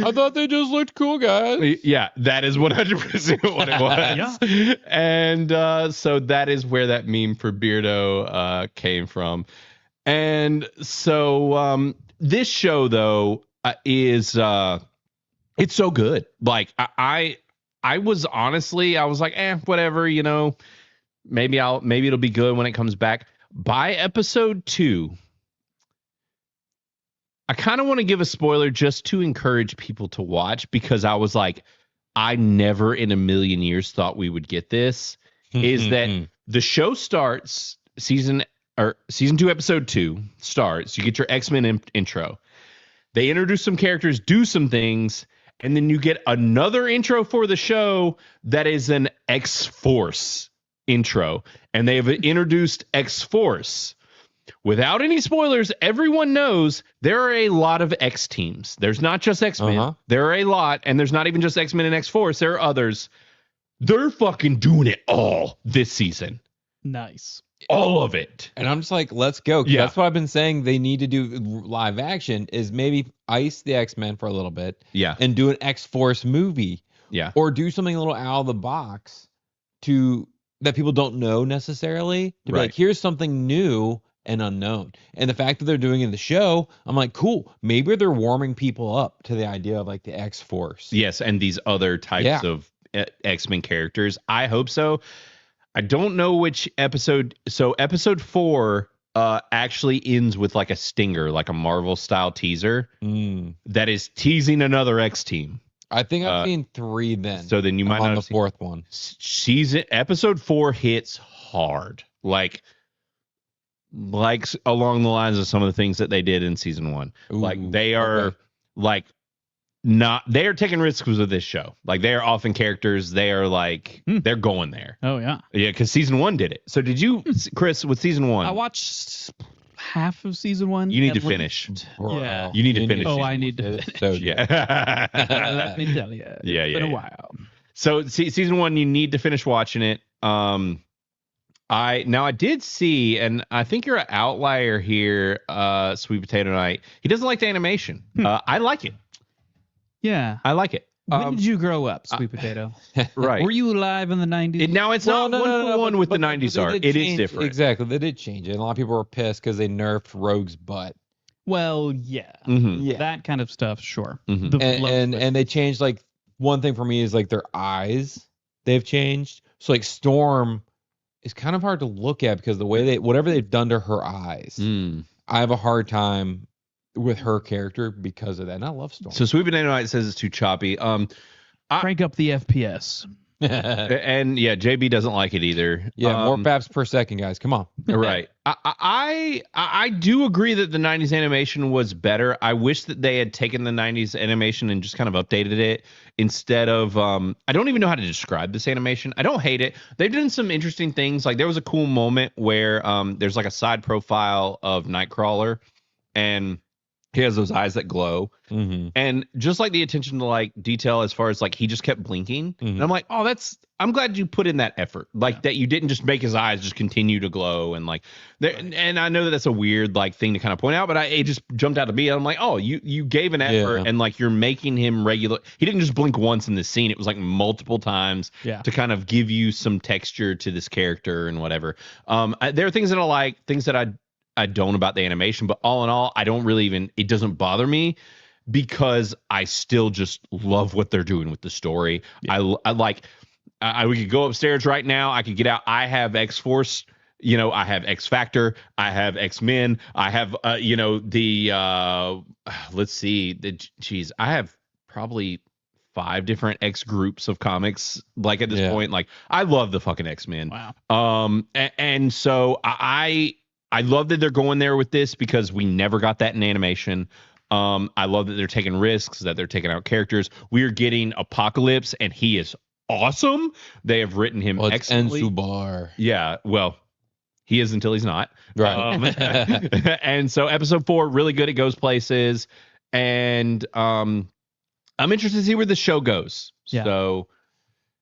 I thought they just looked cool, guys. Yeah, that is 100% what it was. Yeah. And so that is where that meme for Beardo came from. And so this show though is it's so good. Like I was honestly, I was like, whatever, you know, maybe it'll be good when it comes back. By episode 2, I kind of want to give a spoiler just to encourage people to watch, because I was like, I never in a million years thought we would get this. Is that the show starts, season 2, episode 2 starts. You get your X-Men intro. They introduce some characters, do some things, and then you get another intro for the show that is an X-Force intro. And they have introduced X-Force. Without any spoilers, everyone knows there are a lot of X teams. There's not just X-Men. There are a lot, and there's not even just X-Men and X-Force. There are others. They're fucking doing it all this season. Nice. All of it. And I'm just like, let's go. Yeah. That's what I've been saying they need to do live action, is maybe ice the X-Men for a little bit. Yeah. And do an X-Force movie. Yeah. Or do something a little out of the box that people don't know necessarily. To be like, here's something new and unknown. And the fact that they're doing it in the show, I'm like, cool. Maybe they're warming people up to the idea of like the X-Force. Yes. And these other types of X-Men characters. I hope so. I don't know which episode. So episode 4 actually ends with like a stinger, like a Marvel style teaser that is teasing another X team. I think I've seen 3 then. So then you might on not the 4th one. Episode 4 hits hard, like along the lines of some of the things that they did in season 1. Ooh, like they are they are taking risks with this show. Like they are often characters. They are like they're going there. Oh yeah, because season 1 did it. So did you, Chris, with season 1? I watched half of season 1. You need to finish. Yeah, you need to finish. I need to finish. So yeah, let me tell you. It's been a while. So season 1, you need to finish watching it. I did see, and I think you're an outlier here, Sweet Potato Night. He doesn't like the animation. I like it. Yeah, I like it. When did you grow up, Sweet Potato? Right. Were you alive in the 90s? It's not one with the 90s art. It is different. Exactly. They did change it. And a lot of people were pissed because they nerfed Rogue's butt. Well, yeah. Yeah. That kind of stuff, sure. And they changed, like, one thing for me is, like, their eyes. They've changed. So, like, Storm is kind of hard to look at because the way whatever they've done to her eyes, I have a hard time with her character because of that. And I love Storm. So Sweet Potato Night says it's too choppy. Crank up the FPS. And yeah, JB doesn't like it either. Yeah, more faps per second, guys. Come on. Right. I do agree that the 90s animation was better. I wish that they had taken the 90s animation and just kind of updated it instead of I don't even know how to describe this animation. I don't hate it. They've done some interesting things. Like there was a cool moment where there's like a side profile of Nightcrawler, and He has those eyes that glow. And just like the attention to like detail as far as like he just kept blinking. And I'm like, oh, I'm glad you put in that effort. Like that you didn't just make his eyes just continue to glow. And like, and I know that's a weird like thing to kind of point out, but it just jumped out to me. I'm like, oh, you gave an effort and like you're making him regular. He didn't just blink once in the scene. It was like multiple times to kind of give you some texture to this character and whatever. There are things that I like, things that I don't about the animation, but all in all, I don't really it doesn't bother me because I still just love what they're doing with the story. I like, we could go upstairs right now. I could get out. I have X-Force, I have X Factor, I have X-Men, I have, let's see, I have probably 5 different X groups of comics. Like at this point, like I love the fucking X-Men. Wow. And so I love that they're going there with this because we never got that in animation. I love that they're taking risks, that they're taking out characters. We are getting Apocalypse, and he is awesome. They have written him excellently. Ensubar. Yeah, well, he is until he's not. Right. And so episode 4, really good. It goes places. And I'm interested to see where the show goes. Yeah. So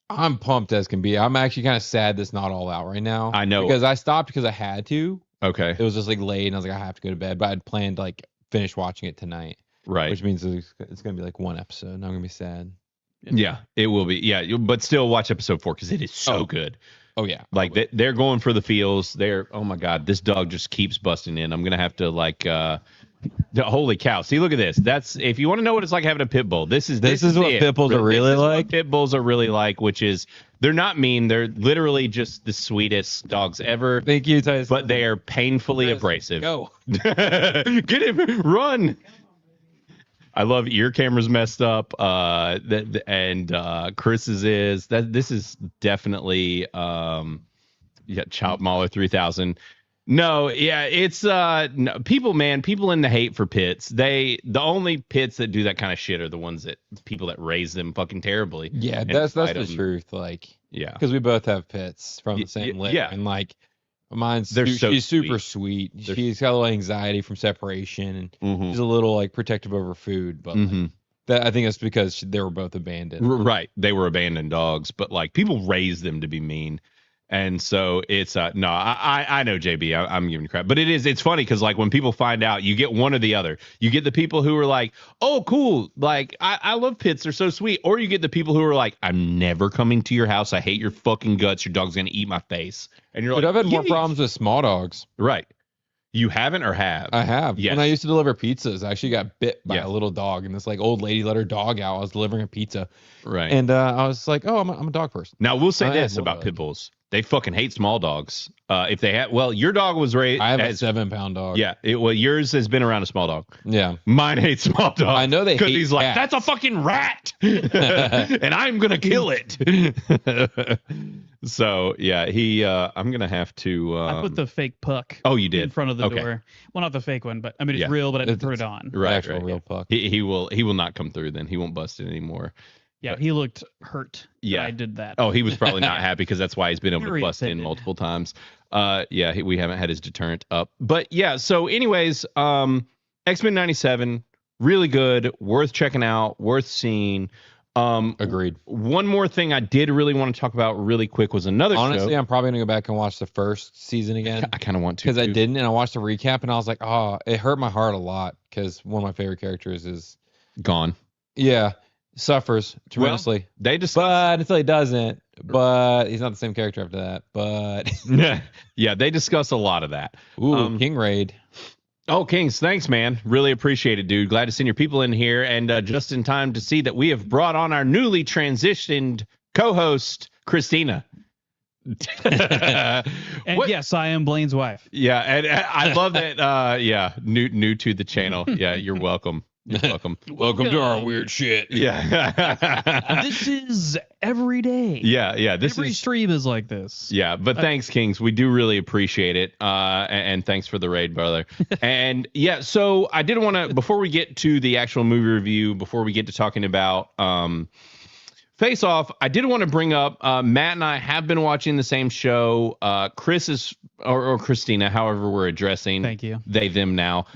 I'm pumped as can be. I'm actually kind of sad that's not all out right now. I know. Because I stopped because I had to. Okay. It was just like late and I was like, I have to go to bed. But I'd planned to like finish watching it tonight. Right. Which means it's going to be like one episode. And I'm going to be sad. Yeah, it will be. Yeah, but still watch episode 4 because it is so good. Oh, yeah. Like they're going for the feels. Oh my God, this dog just keeps busting in. I'm going to have to like, holy cow. See, look at this. That's, if you want to know what it's like having a pit bull, this is what pit bulls are really like. What pit bulls are really like, which is they're not mean. They're literally just the sweetest dogs ever. Thank you, Tyson. But they are painfully abrasive. Go. Get him. Run. I love ear cameras messed up. And Chris's is that this is definitely Chop Mahler 3000. No, yeah, it's no, people in the hate for pits. The only pits that do that kind of shit are the ones that people that raise them fucking terribly. Yeah, that's the truth. Like, yeah, because we both have pits from the same litter. Yeah, and like mine's she's super sweet. She's got a little anxiety from separation, and she's a little like protective over food. But like, that I think that's because they were both abandoned. Right, they were abandoned dogs, but like people raise them to be mean. And so it's no, I know JB, I'm giving you crap, but it's funny because like when people find out, you get one or the other. You get the people who are like, oh cool, like I love pits, they're so sweet, or you get the people who are like, I'm never coming to your house, I hate your fucking guts, your dog's gonna eat my face. And you're like, I've had more problems with small dogs. Right. You haven't or have? I have. Yes. When I used to deliver pizzas, I actually got bit by a little dog, and this like old lady let her dog out. I was delivering a pizza. Right. And I was like, oh, I'm a dog person. Now we'll say this about pit bulls. They fucking hate small dogs. If they had, well, your dog was raised. I have a 7-pound dog. Yeah. Yours has been around a small dog. Yeah. Mine hates small dogs. I know they hate because he's like, cats. that's a fucking rat, and I'm gonna kill it. So yeah, I'm gonna have to. I put the fake puck. Oh, you did in front of the door. Well, not the fake one, but I mean it's real, but I didn't throw it on. Right. Actual real puck. He will not come through. Then he won't bust it anymore. Yeah, he looked hurt. Yeah, I did that. Oh, he was probably not happy because that's why he's been able to bust in multiple times. Yeah, we haven't had his deterrent up, but yeah. So, anyways, X-Men '97, really good, worth checking out, worth seeing. Agreed. One more thing I did really want to talk about really quick was another. Honestly, show. I'm probably gonna go back and watch the first season again. I kind of want to because I didn't, and I watched the recap, and I was like, oh, it hurt my heart a lot because one of my favorite characters is gone. Yeah. Suffers tremendously. Well, they just but until he doesn't. But he's not the same character after that. But yeah, they discuss a lot of that. Ooh, King Raid. Oh, Kings, thanks, man. Really appreciate it, dude. Glad to send your people in here, and just in time to see that we have brought on our newly transitioned co-host, Christina. And yes, I am Blaine's wife. Yeah, and I love that. Yeah, new to the channel. Yeah, you're welcome. You're welcome. Welcome to our weird shit. Yeah. This is every day. Yeah. Every stream is like this. Yeah, but thanks, Kings. We do really appreciate it. And thanks for the raid, brother. And yeah, so I did want to, before we get to the actual movie review, before we get to talking about Face Off, I did want to bring up Matt and I have been watching the same show. Chris is or Christina, however we're addressing Thank you. They them now.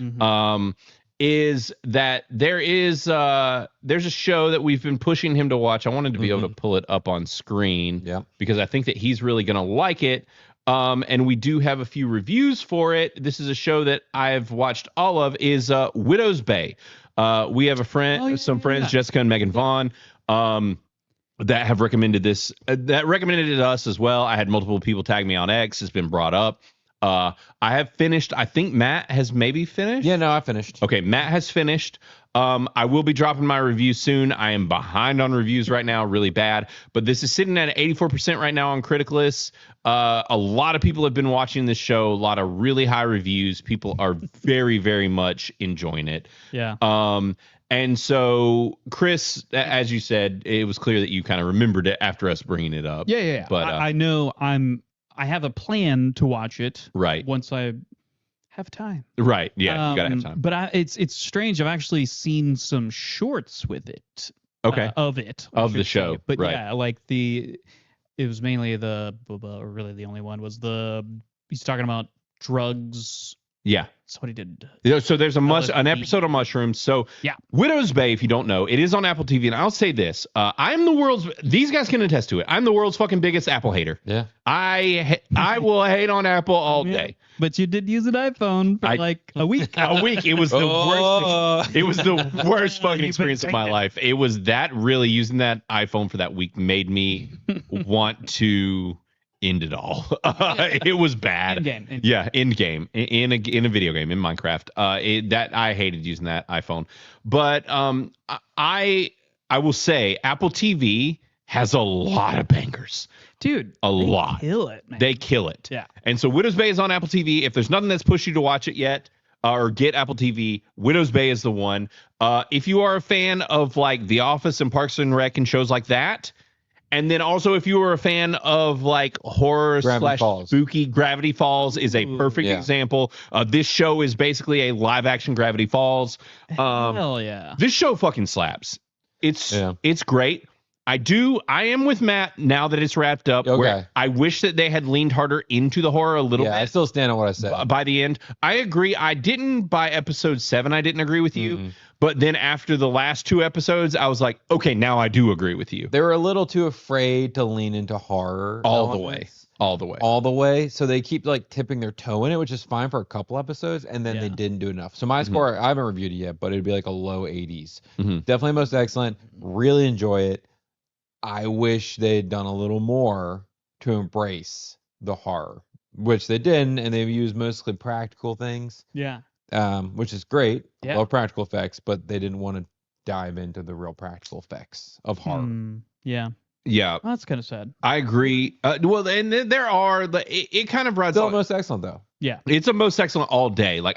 is that there's a show that we've been pushing him to watch. I wanted to be able to pull it up on screen because I think that he's really going to like it. And we do have a few reviews for it. This is a show that I've watched all of, is Widow's Bay. We have some friends, Jessica and Megan Vaughn, that have recommended this, that recommended it to us as well. I had multiple people tag me on X. It's been brought up. I have finished. I think Matt has maybe finished. Yeah, no, I finished. Okay, Matt has finished. I will be dropping my review soon. I am behind on reviews right now, really bad. But this is sitting at 84% right now on Criticless. A lot of people have been watching this show. A lot of really high reviews. People are very, very much enjoying it. Yeah. And so, Chris, as you said, it was clear that you kind of remembered it after us bringing it up. Yeah. But I know I have a plan to watch it. Right. Once I have time. Right. Yeah. You gotta have time. But it's strange. I've actually seen some shorts with it. Okay. Of it. Of the show. But right. yeah, like it was mainly really the only one was he's talking about drugs. Yeah. That's what he did. Yeah, so there's an episode on mushrooms. So yeah. Widow's Bay, if you don't know, it is on Apple TV. And I'll say this. These guys can attest to it. I'm the world's fucking biggest Apple hater. Yeah. I will hate on Apple all day. But you did use an iPhone for like a week. A week. It was the worst. It was the worst fucking experience of my life. It was that really using that iPhone for that week made me want to end it all. It was bad. In game in a video game in Minecraft. That I hated using that iPhone. But I will say Apple TV has a lot of bangers. Dude, a lot. Kill it, man. They kill it. Yeah. And so Widow's Bay is on Apple TV. If there's nothing that's pushed you to watch it yet, or get Apple TV, Widow's Bay is the one. If you are a fan of like The Office and Parks and Rec and shows like that, and then also if you are a fan of like horror / spooky, Gravity Falls is a perfect example. This show is basically a live action Gravity Falls. Hell yeah. This show fucking slaps. It's great. I am with Matt now that it's wrapped up. Okay. Where I wish that they had leaned harder into the horror a little bit. I still stand on what I said. By the end, I agree. I didn't by episode 7. I didn't agree with you. But then after the last 2 episodes, I was like, okay, now I do agree with you. They were a little too afraid to lean into horror all the way. So they keep like tipping their toe in it, which is fine for a couple episodes, and then they didn't do enough. So my score, I haven't reviewed it yet, but it'd be like a low 80s. Definitely most excellent. Really enjoy it. I wish they had done a little more to embrace the horror, which they didn't, and they've used mostly practical things. Yeah. Which is great. Yeah. Love practical effects, but they didn't want to dive into the real practical effects of horror. Yeah. Yeah. Well, that's kind of sad. I agree. Well, and there are it kind of runs. Still most excellent though. Yeah. It's a most excellent all day. Like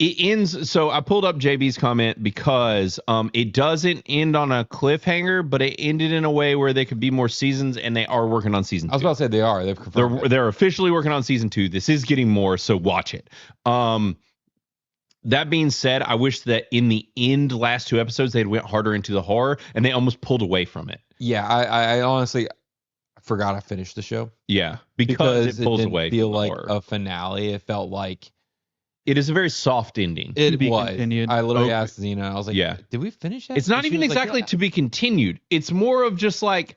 it ends. So I pulled up JB's comment because it doesn't end on a cliffhanger, but it ended in a way where there could be more seasons, and they are working on season 2. I was about to say they are. They've confirmed they're officially working on season 2. This is getting more, so watch it. That being said, I wish that in the last 2 episodes they'd went harder into the horror, and they almost pulled away from it. Yeah, I honestly forgot I finished the show. Yeah, because it pulls away. Feel like horror. A finale. It felt like. It is a very soft ending. It was. Continued. I literally asked Zena. I was like, did we finish that? It's not even exactly to be continued. It's more of just like...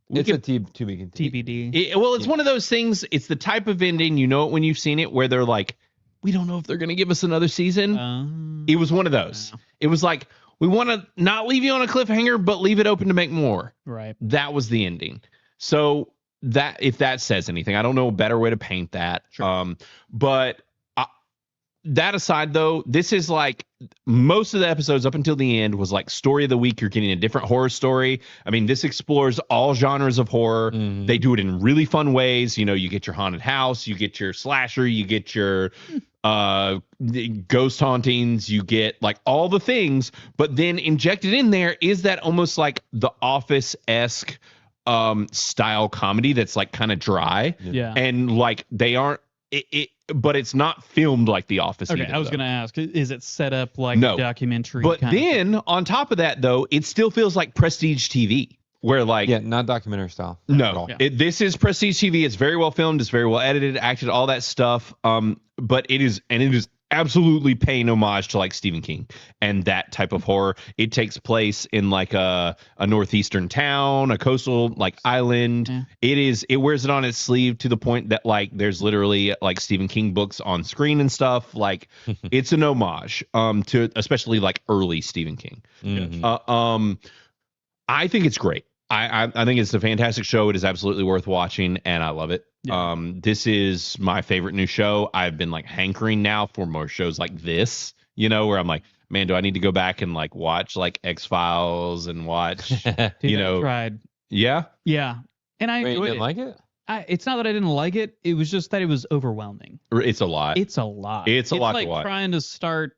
It's a to be continued. TBD. It's one of those things. It's the type of ending, you know it when you've seen it, where they're like, we don't know if they're going to give us another season. It was one of those. It was like, we want to not leave you on a cliffhanger, but leave it open to make more. Right. That was the ending. So that if that says anything, I don't know a better way to paint that. Sure. But... that aside, though, this is like most of the episodes up until the end was like story of the week. You're getting a different horror story. I mean, this explores all genres of horror. They do it in really fun ways. You know, you get your haunted house, you get your slasher, you get your ghost hauntings, you get like all the things. But then injected in there is that almost like The Office-esque style comedy that's like kind of dry. Yeah. And like they aren't but it's not filmed like The Office. Okay, I was going to ask, is it set up like a documentary? But then on top of that, though, it still feels like prestige TV, where like not documentary style. No, this is prestige TV. It's very well filmed. It's very well edited, acted, all that stuff. But it is absolutely paying homage to like Stephen King and that type of horror. It takes place in like a northeastern town, a coastal like island. It wears it on its sleeve to the point that like there's literally like Stephen King books on screen and stuff. Like it's an homage to especially like early Stephen King. I think it's great. I think it's a fantastic show. It is absolutely worth watching, and I love it. This is my favorite new show. I've been like hankering now for more shows like this, you know, where I'm like, man, do I need to go back and like watch like X-Files and watch, you know, tried. Yeah. And I Wait, you didn't like it? It's not that I didn't like it. It was just that it was overwhelming. It's a lot. It's a lot. It's a lot like to watch. Trying to start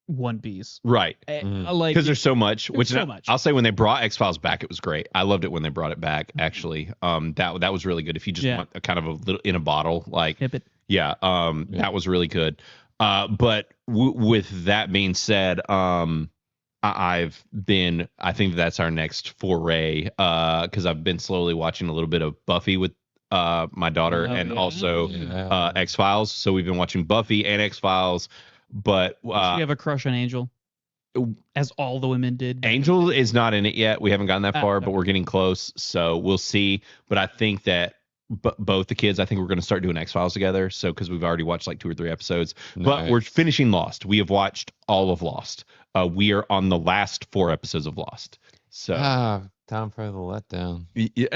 One Piece. Right. Like because there's so much. Which so much. I'll say when they brought X-Files back, it was great. I loved it when they brought it back. Actually, that was really good. If you just want a kind of a little in a bottle, like that was really good. But with that being said, I think that's our next foray because I've been slowly watching a little bit of Buffy with my daughter and also X-Files. So we've been watching Buffy and X-Files. But you have a crush on Angel, as all the women did. Angel is not in it yet. We haven't gotten that far, but we're getting close. So we'll see. But I think that both the kids, I think we're going to start doing X-Files together. So because we've already watched like 2 or 3 episodes, but we're finishing Lost. We have watched all of Lost. We are on the last 4 episodes of Lost. So time for the letdown.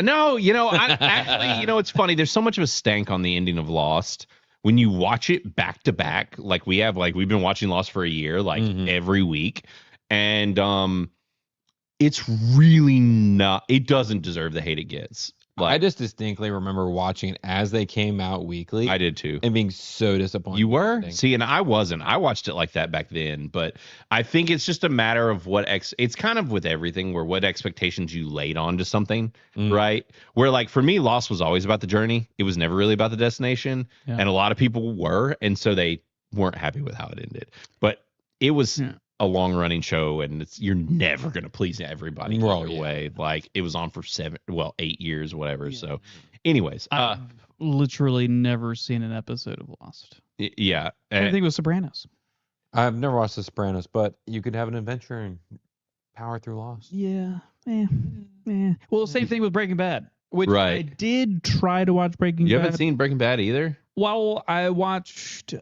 No, actually, it's funny. There's so much of a stank on the ending of Lost. When you watch it back to back, like we've been watching Lost for a year, like every week, and it's really not. It doesn't deserve the hate it gets. I just distinctly remember watching it as they came out weekly. I did too, and being so disappointed. You were? See, and I wasn't. I watched it like that back then, but I think it's just a matter of it's kind of with everything where what expectations you laid on to something, right? Where like for me, Lost was always about the journey. It was never really about the destination, and a lot of people were, and so they weren't happy with how it ended. But it was a long running show, and you're never going to please everybody either way. Like it was on for 8 years or whatever. So anyways, I've literally never seen an episode of Lost. Yeah. I think it was Sopranos. I've never watched The Sopranos, but you could have an adventure and power through Lost. Yeah. Well, same thing with Breaking Bad, which I did try to watch Breaking Bad. You haven't seen Breaking Bad either? Well, I watched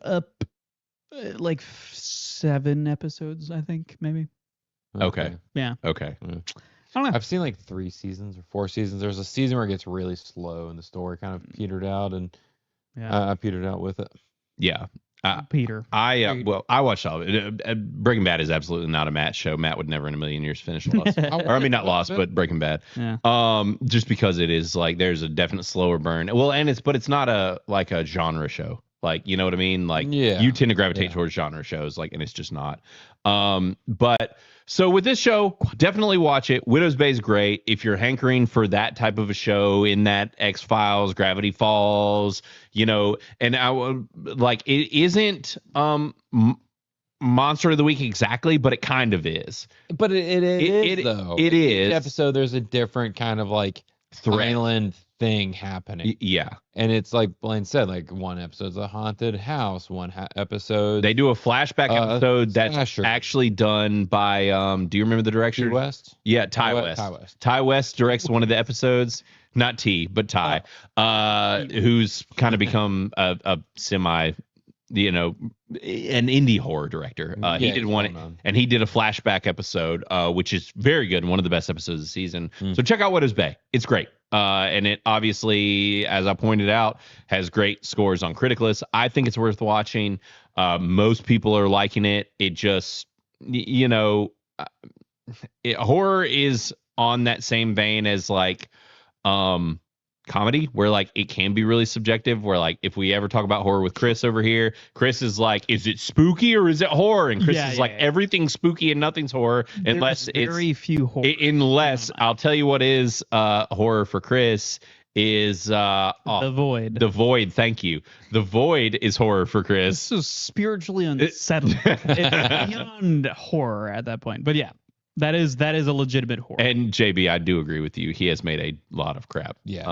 like 7 episodes, I think, maybe. Okay. Yeah. Okay. I don't know. I've seen like 3 seasons or 4 seasons. There's a season where it gets really slow and the story kind of petered out, and I petered out with it. Yeah. Peter. I watched all of it. Breaking Bad is absolutely not a Matt show. Matt would never in a million years finish Lost. Or I mean, not Lost, but Breaking Bad. Yeah. Just because it is like there's a definite slower burn. Well, and it's not a genre show. Like, you know what I mean? Like you tend to gravitate towards genre shows, like, and it's just not. But so with this show, definitely watch it. Widow's Bay is great. If you're hankering for that type of a show in that X-Files, Gravity Falls, and it isn't Monster of the Week exactly, but it kind of is. But it is though. It is. Each episode, there's a different kind of like island thing happening. Yeah. And it's like Blaine said, like one episode's a haunted house, one episode they do a flashback episode that's actually done by do you remember the director? Ty West? Yeah, Ty West. Ty West directs one of the episodes. Not T, but Ty. Who's kind of become a semi an indie horror director. He did one, and he did a flashback episode, which is very good, one of the best episodes of the season. So check out Widow's Bay. It's great. And it obviously, as I pointed out, has great scores on Criticless. I think it's worth watching. Most people are liking it. It just, horror is on that same vein as like, comedy, where like it can be really subjective, where like if we ever talk about horror with Chris over here, Chris is like, is it spooky or is it horror? And Chris is like, everything's spooky and nothing's horror unless There's very few horror. Unless I'll tell you what is horror for Chris is The Void. The Void, thank you. The Void is horror for Chris. This is spiritually unsettling. It's beyond horror at that point. But yeah. That is a legitimate horror. And JB, I do agree with you. He has made a lot of crap. Yeah.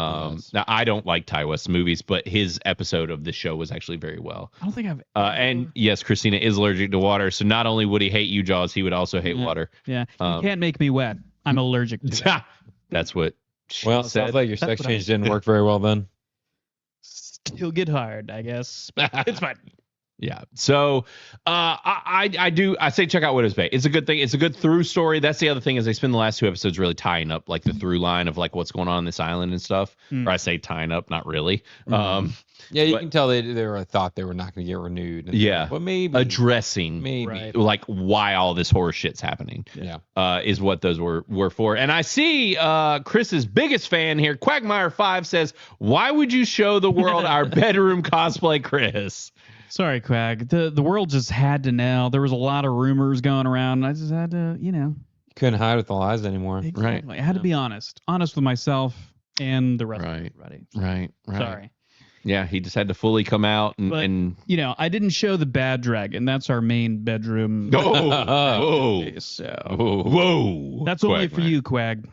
Now I don't like Ty West's movies, but his episode of this show was actually very well. I don't think I've. And yes, Christina is allergic to water, so not only would he hate you, Jaws, he would also hate water. Yeah. You can't make me wet. I'm allergic to it. That's what. Well, it sounds like your sex change didn't work very well then. Still get hard, I guess. It's fine. Yeah. So I say check out Widow's Bay. It's a good thing. It's a good through story. That's the other thing is they spend the last 2 episodes really tying up like the through line of like what's going on this island and stuff. Or I say tying up, not really. Yeah, you can tell they were thought they were not going to get renewed. Yeah. But maybe addressing like why all this horror shit's happening. Yeah. Is what those were for. And I see Chris's biggest fan here, Quagmire5 says, "Why would you show the world our bedroom cosplay, Chris?" Sorry, Quag. The world just had to know. There was a lot of rumors going around, and I just had to, couldn't hide with the lies anymore. Exactly. Right. I had to be honest with myself and the rest of everybody. Right. Sorry. Yeah, he just had to fully come out and I didn't show the bad dragon. That's our main bedroom. Whoa. Whoa. That's only for you, Quag.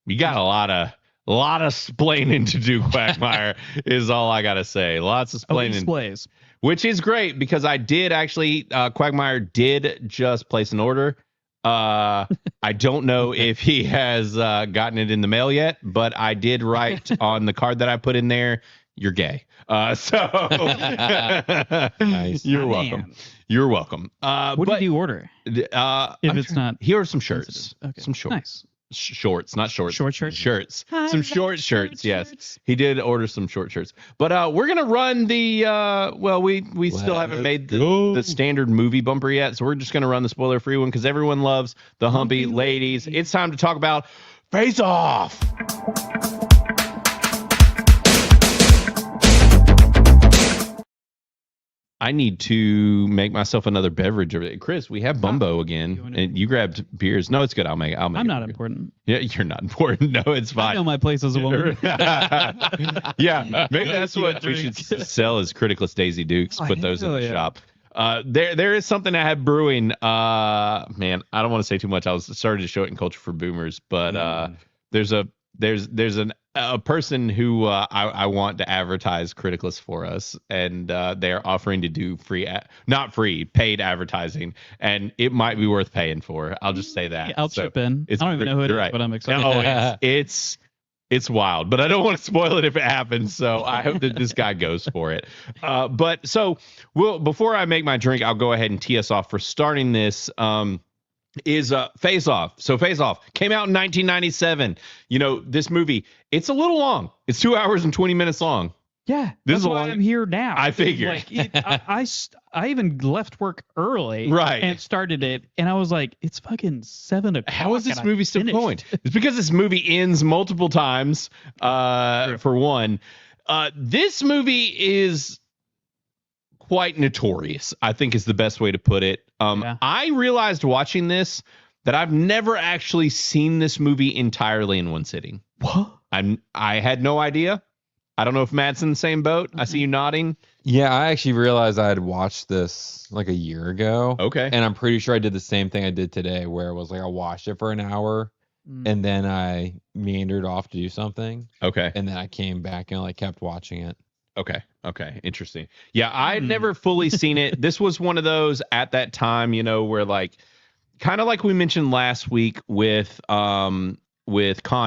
You got a lot of splaining to do, Quagmire, is all I gotta say. Lots of splaining. Displays. Which is great because I did actually, Quagmire did just place an order. I don't know if he has gotten it in the mail yet, but I did write on the card that I put in there, "You're gay." Nice. You're welcome. You're welcome. What did you order? If it's not, here are some shirts. Okay. Some shorts. Nice. Shorts, not shorts. Short shirts. Shirts. Some short shirts. Yes, he did order some short shirts. But we're gonna run the. We still haven't made the standard movie bumper yet, so we're just gonna run the spoiler-free one because everyone loves the humpy ladies. It's time to talk about Face Off. I need to make myself another beverage. Chris, we have Bumbo again, and you grabbed beers. No, it's good. I'll make it. I'm not important. Yeah, you're not important. No, it's fine. I know my place as a woman. Yeah, maybe that's what we should sell as Criticless Daisy Dukes. Put those in the shop. There is something I have brewing. Man, I don't want to say too much. I was started to show it in Culture for Boomers, but there's a person who I want to advertise Criticless for us, and they're offering to do paid advertising, and it might be worth paying for. I'll just say that. Yeah, I'll chip in. I don't even know who it is, but I'm excited. It's wild, but I don't want to spoil it if it happens. So I hope that this guy goes for it. But before I make my drink, I'll go ahead and tee us off for starting this. Is Face Off. So Face Off came out in 1997. This movie, it's a little long. It's 2 hours and 20 minutes long. Yeah, that's why I'm here now. I figured. I even left work early, right, and started it, and I was like, it's fucking 7 o'clock. How is this movie still going? It's because this movie ends multiple times. For one, this movie is quite notorious, I think is the best way to put it. I realized watching this that I've never actually seen this movie entirely in one sitting. What? I had no idea. I don't know if Matt's in the same boat. I see you nodding. Yeah, I actually realized I had watched this like a year ago. Okay. And I'm pretty sure I did the same thing I did today, where it was like I watched it for an hour and then I meandered off to do something. Okay. And then I came back and kept watching it. Okay. Interesting. Yeah, I'd never fully seen it. This was one of those at that time, where kind of like we mentioned last week with Con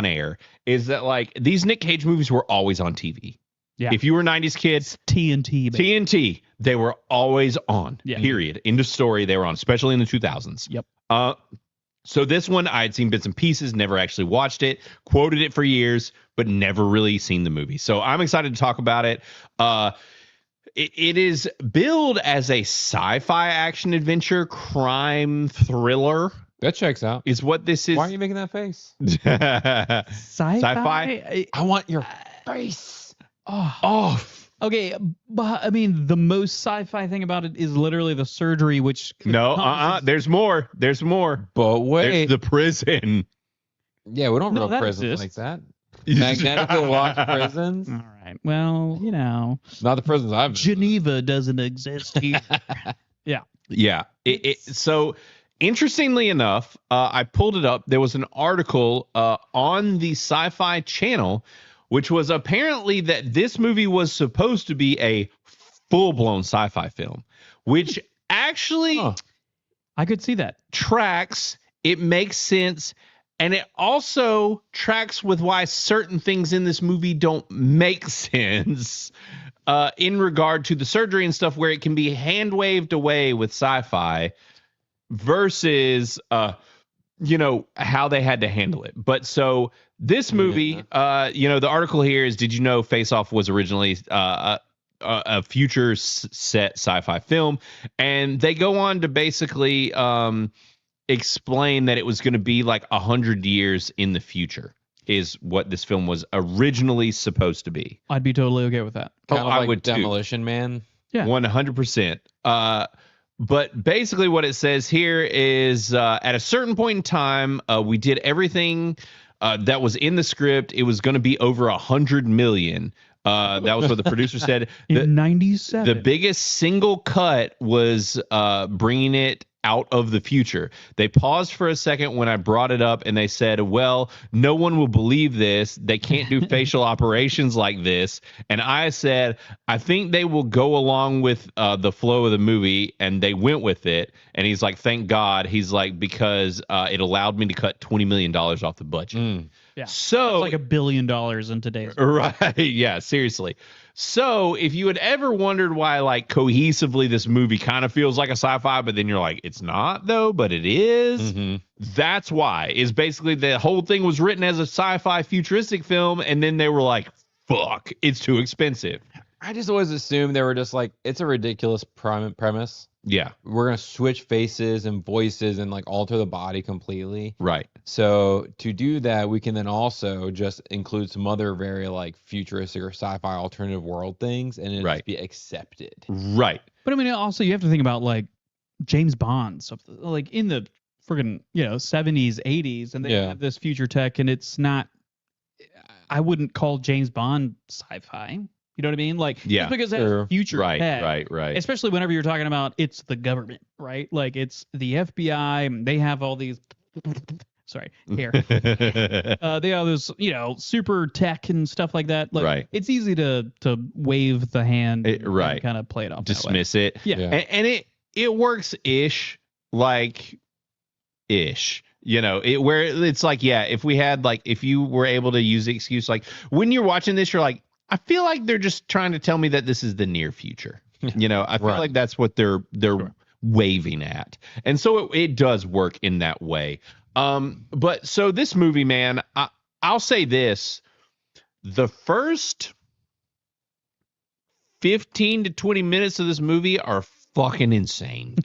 Air, is that these Nick Cage movies were always on TV. Yeah. If you were 90s kids, TNT. TNT, they were always on. Yeah. Period. End of story. They were on, especially in the 2000s. Yep. So this one, I had seen bits and pieces, never actually watched it, quoted it for years, but never really seen the movie. So I'm excited to talk about it. It is billed as a sci-fi action adventure crime thriller. That checks out. Is what this is. Why are you making that face? Sci-fi? I want your face. Oh. Okay, but I mean, the most sci-fi thing about it is literally the surgery, which there's more. But wait, there's the prison. Yeah, we don't know prisons like that. Magnetically locked prisons. All right. Well, not the prisons I've. Geneva doesn't exist here. Yeah. Yeah. So Interestingly enough, I pulled it up. There was an article on the Sci-Fi Channel, which was apparently that this movie was supposed to be a full-blown sci-fi film, which actually I could see that. Tracks. It makes sense. And it also tracks with why certain things in this movie don't make sense in regard to the surgery and stuff, where it can be hand-waved away with sci-fi versus, how they had to handle it. But so this movie, the article here is, did you know Face Off was originally a future set sci-fi film? And they go on to basically explain that it was going to be like 100 years in the future is what this film was originally supposed to be. I'd be totally okay with that. Kind of I like would too. Demolition Man. Yeah. 100%. But basically what it says here is at a certain point in time, we did everything that was in the script. It was going to be over 100 million. That was what the producer said. In 97. The biggest single cut was bringing it out of the future. They paused for a second when I brought it up, and they said, well, no one will believe this. They can't do facial operations like this. And I said, I think they will go along with the flow of the movie, and they went with it. And he's like, thank God. He's like, because it allowed me to cut $20 million off the budget. Yeah. So it's like $1 billion in today's right. Yeah, seriously. So if you had ever wondered why, like, cohesively this movie kind of feels like a sci-fi, but then you're like, it's not though, but it is. That's why. Is basically the whole thing was written as a sci-fi futuristic film, and then they were like, fuck, it's too expensive. I just always assumed they were just like, it's a ridiculous premise. Yeah. We're going to switch faces and voices and like alter the body completely. Right. So to do that, we can then also just include some other very like futuristic or sci-fi alternative world things, and it just be accepted. Right. But I mean, also you have to think about like James Bond, stuff like in the friggin' 70s, 80s, and they have this future tech, and it's not. I wouldn't call James Bond sci-fi. You know what I mean? Like, just because that's future tech, right. Especially whenever you're talking about it's the government, right? Like it's the FBI. They have all these. Sorry, here. They have this, super tech and stuff like that. Like, it's easy to wave the hand, and kind of play it off, dismiss it. Yeah, and it works ish, like ish. Where it's like, if we had like, if you were able to use the excuse, like when you're watching this, you're like, I feel like they're just trying to tell me that this is the near future. I feel like that's what they're waving at. And so it does work in that way. But so this movie, man, I'll say this. The first 15 to 20 minutes of this movie are fucking insane.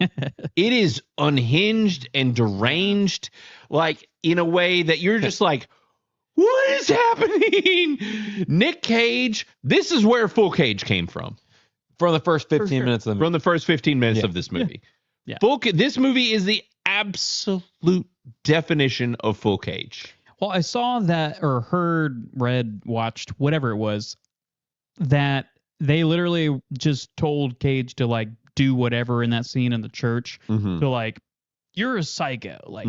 It is unhinged and deranged, like in a way that you're just like, what is happening? Nick Cage, this is where Full Cage came from. From the first 15 minutes of the movie. From the first 15 minutes of this movie. Yeah. This movie is the absolute definition of Full Cage. Well, I saw that, or heard, read, watched, whatever it was, that they literally just told Cage to like do whatever in that scene in the church. To like, you're a psycho. Like,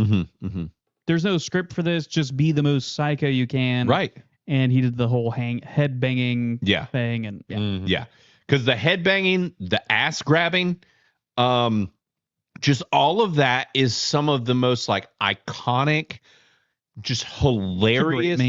there's no script for this. Just be the most psycho you can. Right. And he did the whole head banging thing. And because the head banging, the ass grabbing, just all of that is some of the most like iconic, just hilarious,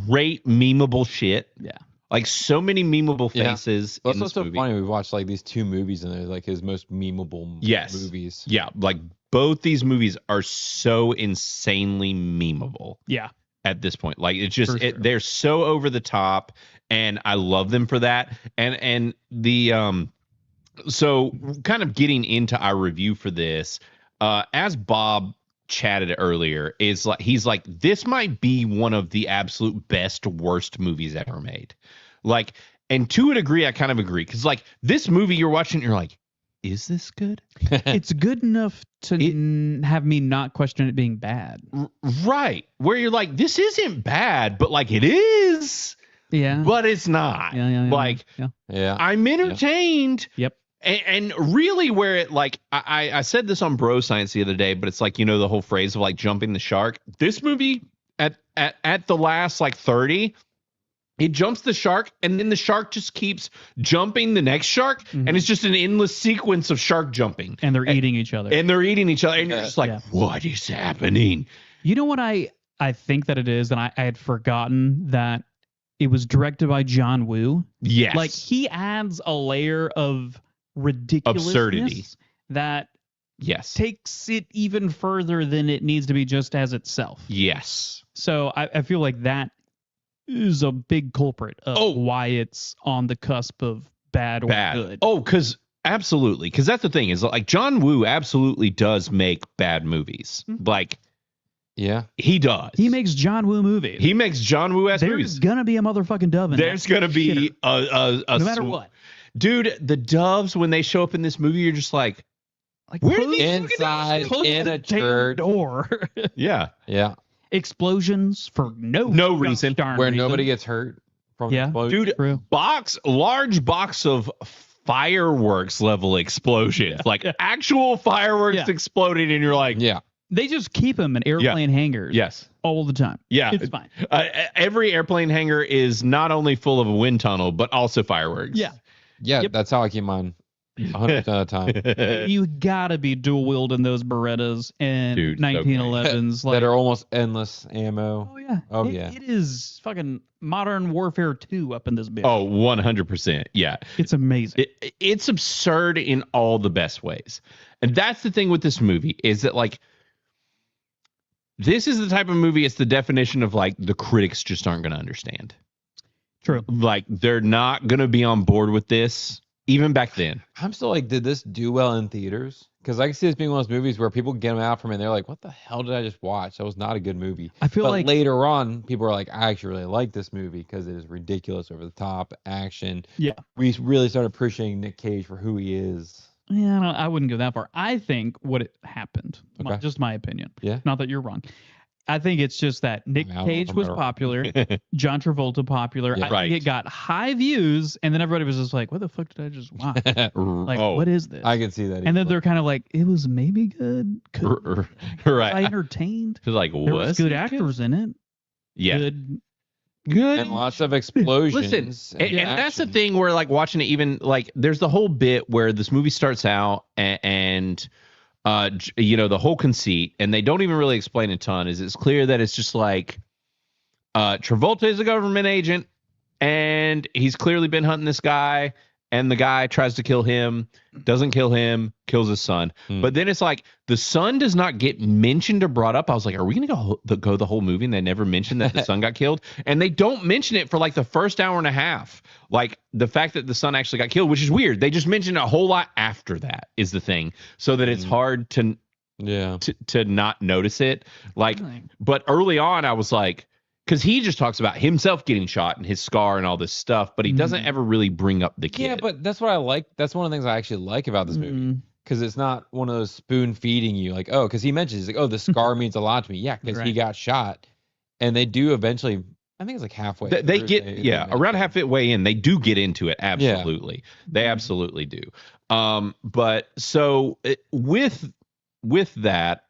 great memeable shit. Yeah. Like so many memeable faces. That's what's so funny. We watched like these two movies and they're like his most memeable movies. Yeah. Like both these movies are so insanely memeable. Yeah. At this point, like it's just they're so over the top, and I love them for that. And the so kind of getting into our review for this, as Bob chatted earlier, is like he's like, this might be one of the absolute best worst movies ever made. Like, and to a degree, I kind of agree, because like this movie you're watching, you're like, is this good? It's good enough to have me not question it being bad. Right. Where you're like, this isn't bad, but like it is. Yeah. But it's not. Yeah. Like, I'm entertained. Yep. And really where it like I said this on Bro Science the other day, but it's like, you know, the whole phrase of like jumping the shark. This movie at the last like 30, it jumps the shark and then the shark just keeps jumping the next shark, and it's just an endless sequence of shark jumping. And they're eating each other. And you're just like, what is happening? You know what I think that it is, and I had forgotten that it was directed by John Woo. Yes. Like he adds a layer of ridiculousness absurdity that takes it even further than it needs to be just as itself. Yes. So I feel like that is a big culprit of why it's on the cusp of bad or good. Oh, because absolutely. Because that's the thing is like John Woo absolutely does make bad movies. Like, yeah, he does. He makes John Woo movies. He makes John Woo-esque movies. There's gonna be a motherfucking dove in There's gonna be a no matter what. Dude, the doves when they show up in this movie, you're just like where are these inside in a church door? Yeah. Explosions for no reason. Where nobody gets hurt from the explosion. Dude, large box of fireworks level explosions. Like actual fireworks exploding, and you're like, They just keep them in airplane hangars. Yes. All the time. Yeah. It's fine. Every airplane hangar is not only full of a wind tunnel, but also fireworks. Yeah, that's how I keep mine 100% of the time. You gotta be dual wielding those Berettas and 1911s that are almost endless ammo. Oh yeah. Oh yeah. It is fucking Modern Warfare 2 up in this bitch. Oh, 100%. Yeah. It's amazing. It's absurd in all the best ways. And that's the thing with this movie is that like this is the type of movie, it's the definition of like the critics just aren't going to understand. True. Like they're not going to be on board with this even back then. I'm still like, did this do well in theaters? Because I can see this being one of those movies where people get them out from it and they're like, what the hell did I just watch? That was not a good movie. I feel but like later on, people are like, I actually really like this movie because it is ridiculous, over the top action. Yeah. We really started appreciating Nick Cage for who he is. Yeah, I wouldn't go that far. I think what happened, just my opinion. Yeah. Not that you're wrong. I think it's just that Nick Cage was popular, John Travolta popular. I think it got high views, and then everybody was just like, "What the fuck did I just watch? Like, what is this?" I can see that. And then they're kind of like, "It was maybe good. Right? I entertained. Like, there was good actors in it. Yeah, good, and lots of explosions. Listen, and that's the thing where like watching it, even like there's the whole bit where this movie starts out and you know, the whole conceit, and they don't even really explain a ton, is it's clear that it's just like Travolta is a government agent and he's clearly been hunting this guy, and the guy tries to kill him, doesn't kill him, kills his son. But then it's like the son does not get mentioned or brought up. I was like, are we going to go the whole movie and they never mention that the son got killed? And they don't mention it for like the first hour and a half. Like the fact that the son actually got killed, which is weird. They just mention a whole lot after that is the thing. So that it's hard to not notice it. Like, but early on I was like, because he just talks about himself getting shot and his scar and all this stuff, but he doesn't ever really bring up the kid. Yeah, but that's what I like. That's one of the things I actually like about this movie. Because it's not one of those spoon feeding you like, oh, because he mentions, he's like, oh, the scar means a lot to me. Yeah, because he got shot. And they do eventually, I think it's like halfway. They get, around halfway in, they do get into it. Absolutely. Yeah. They absolutely do. But so with that,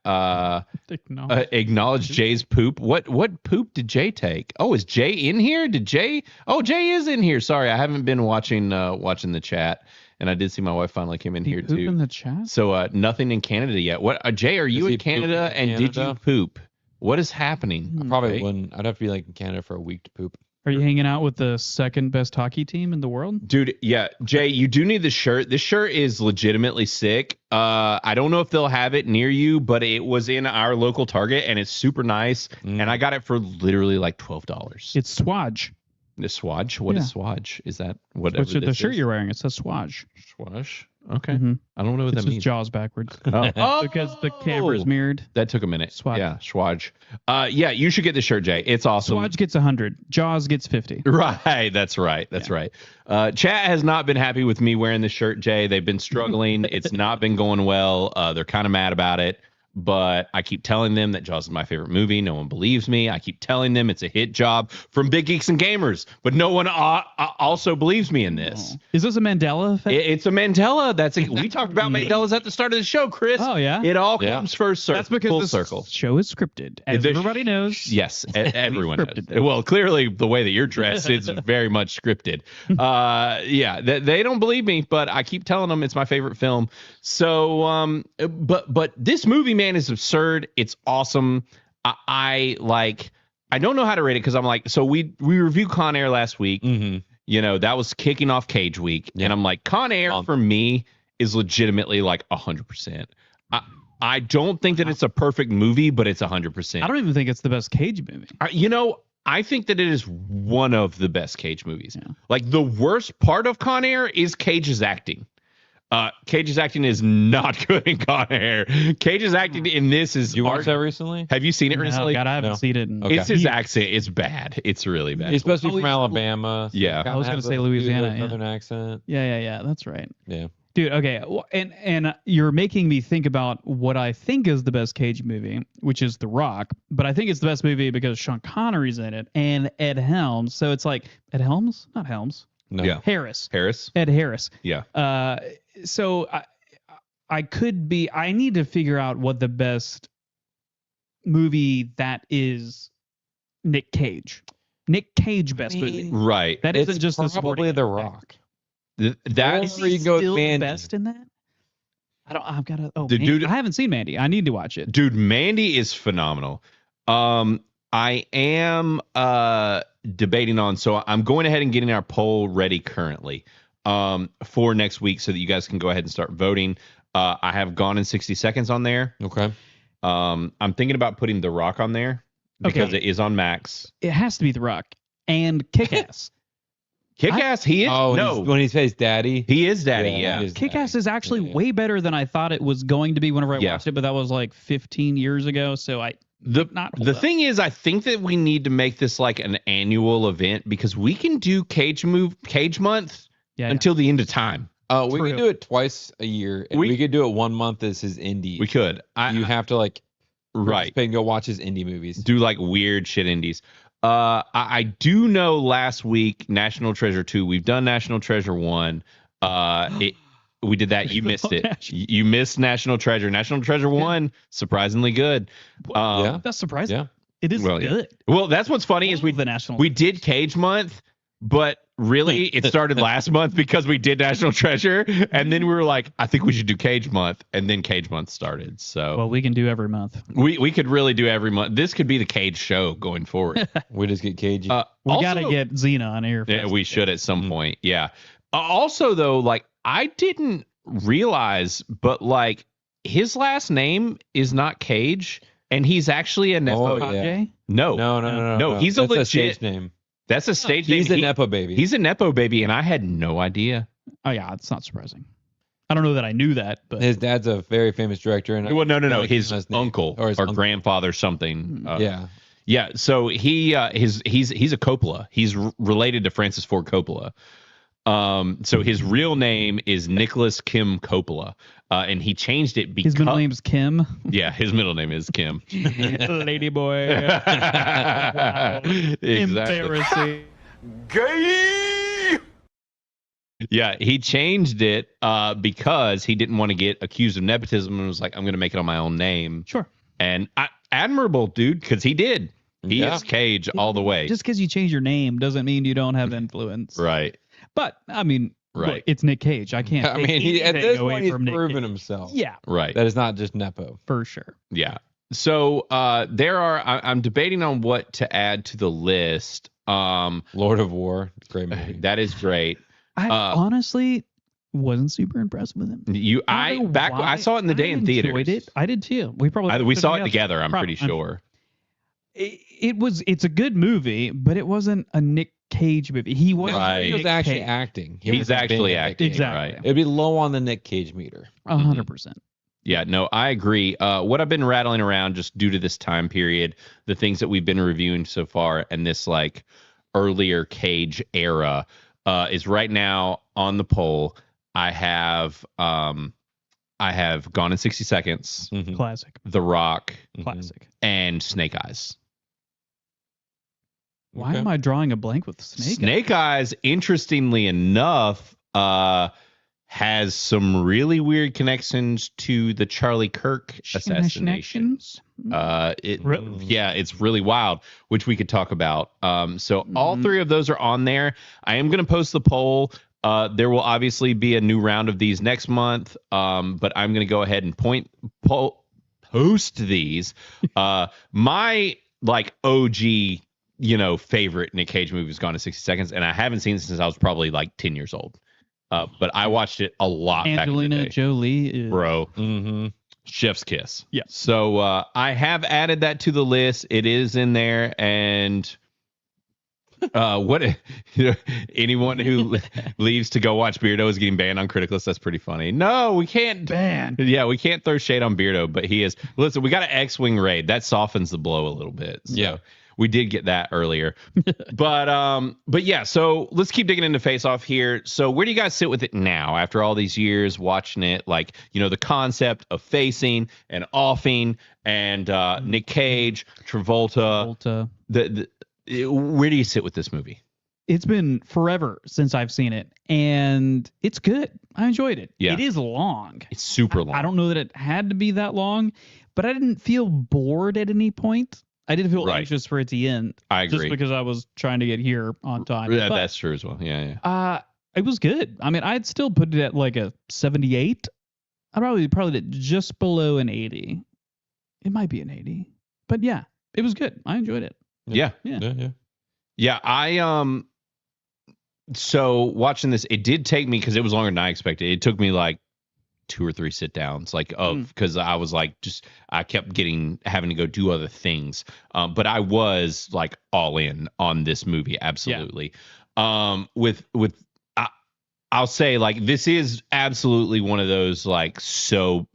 acknowledge Jay's poop. What poop did Jay take? Oh, is Jay in here? Jay is in here. Sorry, I haven't been watching the chat, and I did see my wife finally came in here too. In the chat? So nothing in Canada yet. What Jay, are you in Canada, and did you poop? What is happening? I probably wouldn't. I'd have to be like in Canada for a week to poop. Are you hanging out with the second best hockey team in the world? Dude, yeah. Jay, you do need the shirt. This shirt is legitimately sick. I don't know if they'll have it near you, but it was in our local Target, and it's super nice. And I got it for literally like $12. It's Swatch. The Swatch? What is Swatch? Is that whatever What's the shirt you're wearing? It says Swatch. Swatch? Okay. I don't know what that means. It's Jaws backwards. Oh. Because the camera's mirrored. That took a minute. Swatch. Yeah, Swatch. Yeah, you should get the shirt, Jay. It's awesome. Swatch gets 100. Jaws gets 50. Right. That's right. Chat has not been happy with me wearing this shirt, Jay. They've been struggling. It's not been going well. They're kind of mad about it. but I keep telling them that Jaws is my favorite movie. No one believes me. I keep telling them it's a hit job from Big Geeks and Gamers, but no one also believes me in this. Is this a Mandela effect? It's a Mandela. We talked about Mandelas at the start of the show, Chris. Oh, yeah? It all comes first circle. That's because full this circle. show is scripted, as everybody knows. Yes, everyone knows. Well, clearly the way that you're dressed is very much scripted. They don't believe me, but I keep telling them it's my favorite film. So, but this movie, man, is absurd. It's awesome. I don't know how to rate it because I'm like, so we reviewed Con Air last week. You know, that was kicking off Cage Week, and I'm like, Con Air for me is legitimately like 100%. I don't think that it's a perfect movie, but it's 100%. I don't even think it's the best Cage movie. I think that it is one of the best Cage movies. Yeah. Like, the worst part of Con Air is Cage's acting. Cage's acting is not good in Con Air. Cage's acting in this is... You watched that recently? Have you seen it recently? God, I haven't seen it. It's his accent. It's bad. It's really bad. He's supposed to be from Alabama. So yeah. I was going to say Louisiana. Southern accent. Yeah. That's right. Yeah. Dude, okay. And you're making me think about what I think is the best Cage movie, which is The Rock. But I think it's the best movie because Sean Connery's in it and Ed Helms. So it's like... Ed Helms? Not Helms. No. Yeah. Harris. Ed Harris. Yeah. So I need to figure out what the best movie that is Nick Cage. Nick Cage best movie. Right. That isn't just probably The Rock. That's where you go with Mandy. Best in that? I've got to. Oh, dude, I haven't seen Mandy. I need to watch it. Dude, Mandy is phenomenal. I am debating on, so I'm going ahead and getting our poll ready currently for next week so that you guys can go ahead and start voting. I have Gone in 60 Seconds on there. Okay. I'm thinking about putting The Rock on there because it is on Max. It has to be The Rock and Kick-Ass. Kick-Ass, he is. When he says daddy. He is daddy, yeah. Kick-Ass is actually way better than I thought it was going to be whenever I watched it, but that was like 15 years ago, so The thing is, I think that we need to make this like an annual event because we can do Cage Month until the end of time. We could do it twice a year. And we could do it 1 month as his indie. We could. You have to right and go watch his indie movies. Do like weird shit indies. I do know last week National Treasure 2. We've done National Treasure 1. We did that. You missed it. You missed National Treasure. National Treasure 1, surprisingly good. That's surprising. Yeah. It is good. Yeah. Well, that's what's funny is we did Cage Month, but really it started last month because we did National Treasure, and then we were like, I think we should do Cage Month, and then Cage Month started. So well, we can do every month. We could really do every month. This could be the Cage show going forward. We just get cagey. We got to get Xena on here. Yeah, we should at some point. Yeah. Also, though, like I didn't realize, but like his last name is not Cage, and he's actually a Nepo. No. He's a legit stage name. That's a stage name. He's a Nepo baby. He's a Nepo baby, and I had no idea. Oh yeah, it's not surprising. I don't know that I knew that, but his dad's a very famous director. And no. His uncle or grandfather something. Yeah. So he's a Coppola. He's related to Francis Ford Coppola. So his real name is Nicholas Kim Coppola, and he changed it because his middle name's Kim. Yeah, his middle name is Kim. Lady boy. Wow. Exactly. Embarrassing. Gay. Yeah, he changed it because he didn't want to get accused of nepotism and was like, I'm going to make it on my own name. Sure. And admirable, dude, because he did. He is Cage all the way. Just because you change your name doesn't mean you don't have influence. Right. But, I mean, right. Look, it's Nick Cage. I can't. I mean, at this point, he's proven himself. Yeah. Right. That is not just Nepo. For sure. Yeah. So I'm debating on what to add to the list. Lord of War. Great movie. That is great. I honestly wasn't super impressed with him. I saw it in the day in theaters. Enjoyed it. I did too. We saw it together. I'm pretty sure. It's a good movie, but it wasn't a Nick Cage movie. He was actually acting. He's actually acting. Exactly. Right. It'd be low on the Nick Cage meter. 100%. Yeah, no, I agree. What I've been rattling around just due to this time period, the things that we've been reviewing so far, and this like earlier Cage era, is right now on the poll. I have I have Gone in 60 Seconds, Classic, The Rock, classic, and Snake Eyes. Why am I drawing a blank with Snake Eyes, interestingly enough, has some really weird connections to the Charlie Kirk assassinations. It's really wild, which we could talk about. So all three of those are on there. I am going to post the poll. There will obviously be a new round of these next month, but I'm going to go ahead and post these. My like OG, favorite Nick Cage movie is Gone in 60 Seconds, and I haven't seen it since I was probably like 10 years old. But I watched it a lot. Angelina back in the day. Jolie is... Bro. Chef's kiss. Yeah. So I have added that to the list. It is in there, and anyone who leaves to go watch Beardo is getting banned on Criticless. That's pretty funny. No, we can't ban. Yeah, we can't throw shade on Beardo, but he is. Listen, we got an X-wing raid that softens the blow a little bit. So. Yeah. We did get that earlier. but yeah, so let's keep digging into Face Off here. So where do you guys sit with it now after all these years watching it? Like, the concept of facing and offing and Nick Cage, Travolta. Where do you sit with this movie? It's been forever since I've seen it, and it's good. I enjoyed it. Yeah. It is long. It's super long. I don't know that it had to be that long, but I didn't feel bored at any point. I did feel anxious for it to end. I agree. Just because I was trying to get here on time. Yeah, that's true as well. Yeah. It was good. I mean, I'd still put it at like a 78. I'd probably did just below an 80. It might be an 80. But yeah, it was good. I enjoyed it. Yeah. So watching this, it did take me, because it was longer than I expected. It took me like 2 or 3 sit downs, because I was like, I kept having to go do other things. But I was like all in on this movie. Absolutely. Yeah. I'll say, like, this is absolutely one of those, like, so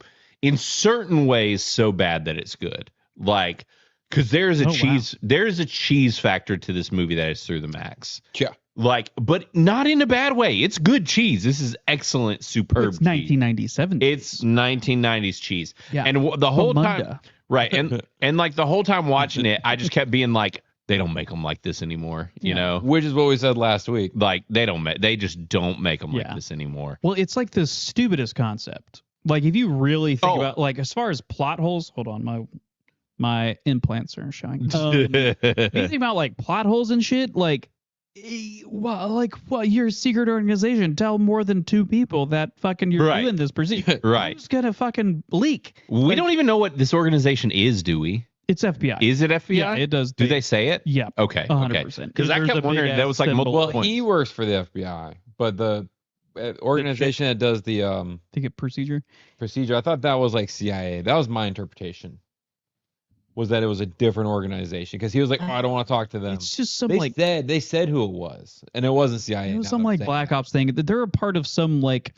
in certain ways, so bad that it's good. Like, because there's a cheese factor to this movie that is through the max. Yeah. Like, but not in a bad way. It's good cheese. This is excellent, superb. It's 1997. It's 1990s cheese. Yeah. And the whole time, right? And like the whole time watching it, I just kept being like, they don't make them like this anymore. You know, which is what we said last week. Like they just don't make them like this anymore. Well, it's like the stupidest concept. Like if you really think about, like, as far as plot holes. Hold on, my implants are showing. If you think about like plot holes and shit, like. You're a secret organization. Tell more than 2 people that fucking you're doing this procedure. Right. It's gonna fucking leak. We don't even know what this organization is, do we? It's FBI. Is it FBI? Yeah, it does. Do they say it? Yeah. Okay. 100%. Because I kept wondering, that was like multiple points. He works for the FBI, but the organization that does the procedure. I thought that was like CIA. That was my interpretation. Was that it was a different organization, because he was like, I don't want to talk to them. It's just some they said who it was, and it wasn't CIA. It was some like Black Ops thing. They're a part of some like,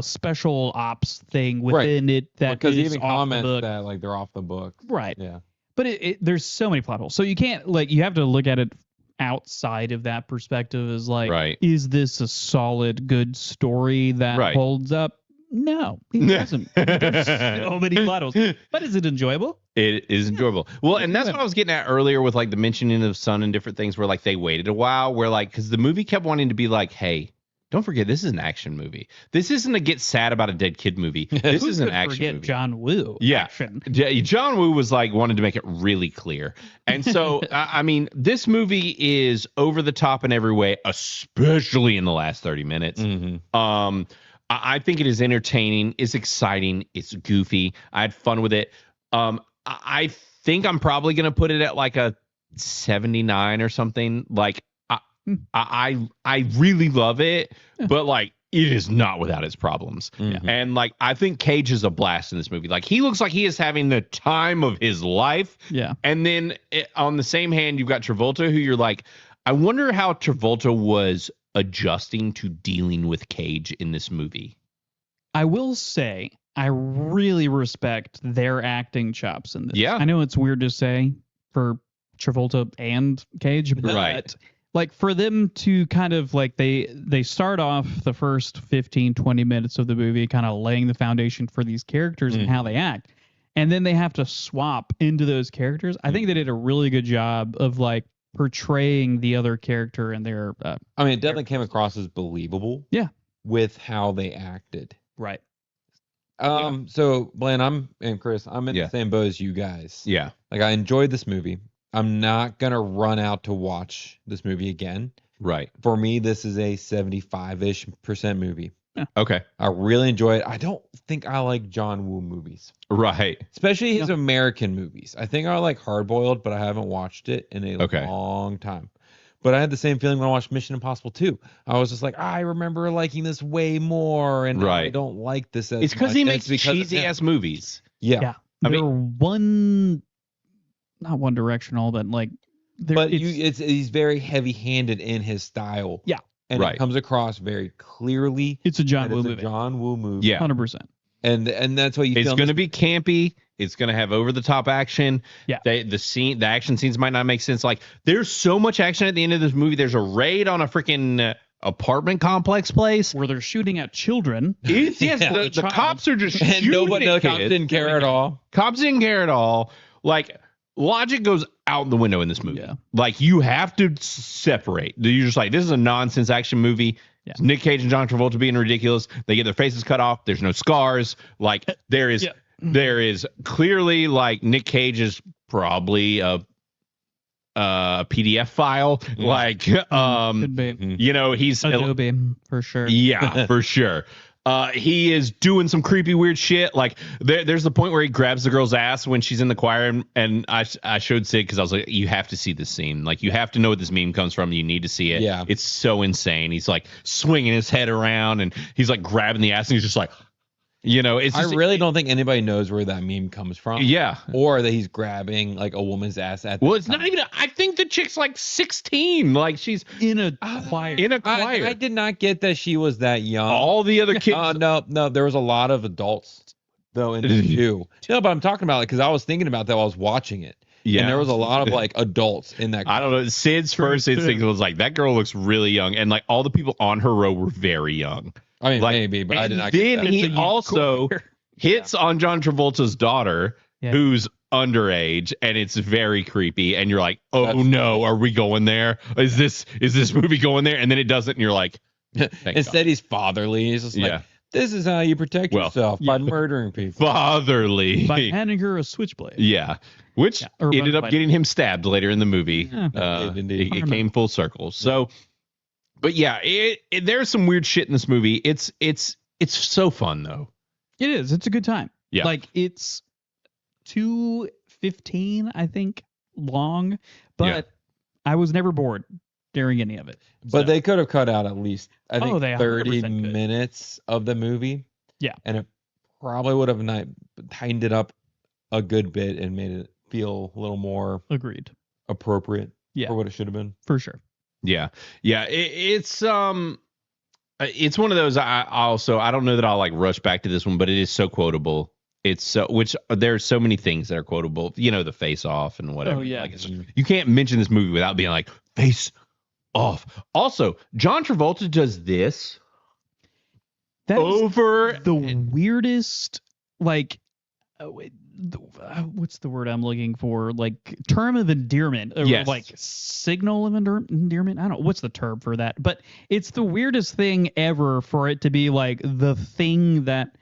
special ops thing within it that because is even off comments the book. that like they're off the book. Right. Yeah. But there's so many plot holes, so you can't you have to look at it outside of that perspective as like, is this a solid good story that holds up? No, it doesn't. There's so many plot holes. But is it enjoyable? It is enjoyable. Well, and that's what I was getting at earlier with like the mentioning of Sun and different things where like they waited a while, where like, because the movie kept wanting to be like, hey, don't forget, this is an action movie. This isn't a get sad about a dead kid movie. This is an action movie. John Woo. Yeah. Action. John Woo was like wanted to make it really clear. And so, I mean, this movie is over the top in every way, especially in the last 30 minutes. Mm-hmm. I think it is entertaining. It's exciting. It's goofy. I had fun with it. I think I'm probably going to put it at like a 79 or something. Like I really love it, but like it is not without its problems. Mm-hmm. And like I think Cage is a blast in this movie. Like he looks like he is having the time of his life. Yeah. And then on the same hand, you've got Travolta, who you're like, I wonder how Travolta was adjusting to dealing with Cage in this movie. I will say I really respect their acting chops in this. Yeah. I know it's weird to say for Travolta and Cage, but like for them to kind of like they start off the first 15, 20 minutes of the movie kind of laying the foundation for these characters and how they act. And then they have to swap into those characters. I think they did a really good job of like portraying the other character and their I mean, it definitely came across as believable. Yeah. With how they acted. Right. So Blaine, and Chris, I'm in the same boat as you guys. Yeah. Like I enjoyed this movie. I'm not gonna run out to watch this movie again. Right. For me, this is a 75-ish% movie. Yeah. Okay. I really enjoy it. I don't think I like John Woo movies. Right. Especially his American movies. I think I like Hard Boiled, but I haven't watched it in a Okay. long time. But I had the same feeling when I watched Mission Impossible 2. I was just like, I remember liking this way more, and I don't like this as It's because much. he And makes cheesy ass movies. Yeah. I mean, not one directional, but like, But he's very heavy-handed in his style. Yeah. And it comes across very clearly. It's a John that Woo it's a movie. John Woo movie. Yeah. 100%. And that's what you feel. It's going to be campy. It's going to have over the top action. Yeah. The action scenes might not make sense. Like there's so much action at the end of this movie. There's a raid on a freaking apartment complex place where they're shooting at children. The cops are just and shooting the at cops kids. didn't care at all. Cops didn't care at all. Like logic goes out the window in this movie. Yeah. Like you have to separate. You're just like, this is a nonsense action movie. Yeah. It's Nick Cage and John Travolta being ridiculous. They get their faces cut off. There's no scars. Like there is clearly like Nick Cage is probably a PDF file. Like Could be. you know, he's Adobe for sure. yeah, for sure. He is doing some creepy weird shit. Like there's the point where he grabs the girl's ass when she's in the choir, and I showed Sid because I was like, you have to see this scene. Like you have to know what this meme comes from. You need to see it. Yeah, it's so insane. He's like swinging his head around, and he's like grabbing the ass, and he's just like, you know, it's. Just, I really don't think anybody knows where that meme comes from. Yeah, or that he's grabbing like a woman's ass at. Well, it's not even. I think the chick's like 16. Like she's in a choir. In a choir. I did not get that she was that young. All the other kids. No. There was a lot of adults though in it too. No, but I'm talking about it because I was thinking about that while I was watching it. Yeah, and there was a lot of like adults in that. I don't know. Sid's first instinct was like, that girl looks really young, and like all the people on her row were very young. I mean, like, maybe, but I did not. Then get that. he also hits on John Travolta's daughter, who's underage, and it's very creepy. And you're like, oh no, are we going there? Is this movie going there? And then it doesn't, and you're like, instead he's fatherly. He's just like, this is how you protect yourself by murdering people. Fatherly. By handing her a switchblade. Yeah. Which ended up getting him stabbed later in the movie. It came full circle. So, but yeah, there's some weird shit in this movie. It's so fun though. It is. It's a good time. Yeah. Like it's 2:15, I think, long, but I was never bored during any of it. But they could have cut out at least, I think, they 30 100% could. minutes of the movie. Yeah. And it probably would have tightened it up a good bit and made it feel a little more agreed appropriate for what it should have been. For sure. Yeah. It's one of those. I don't know that I'll like rush back to this one, but it is so quotable. It's so, which there's so many things that are quotable. You know, the Face Off and whatever. Oh, yeah. Like you can't mention this movie without being like Face Off. Also, John Travolta does this over the weirdest, like, what's the word I'm looking for? Like term of endearment, or like signal of endearment. I don't know what's the term for that, but it's the weirdest thing ever for it to be like the thing that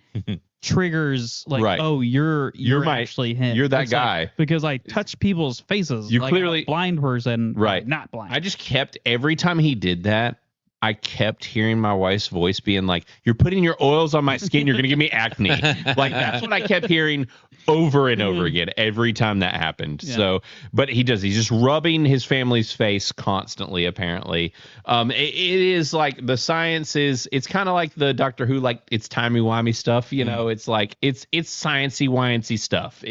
triggers like, oh, you're actually him. You're that it's guy. Like, because I touch people's faces. You like clearly a blind person, right? Not blind. I just kept every time he did that. I kept hearing my wife's voice being like, you're putting your oils on my skin. You're going to give me acne. Like, that's what I kept hearing over and over again every time that happened. Yeah. So, but he's just rubbing his family's face constantly, apparently. It is like the science it's kind of like the Doctor Who, like it's timey-wimey stuff. You know, it's like, it's sciencey-wincy stuff.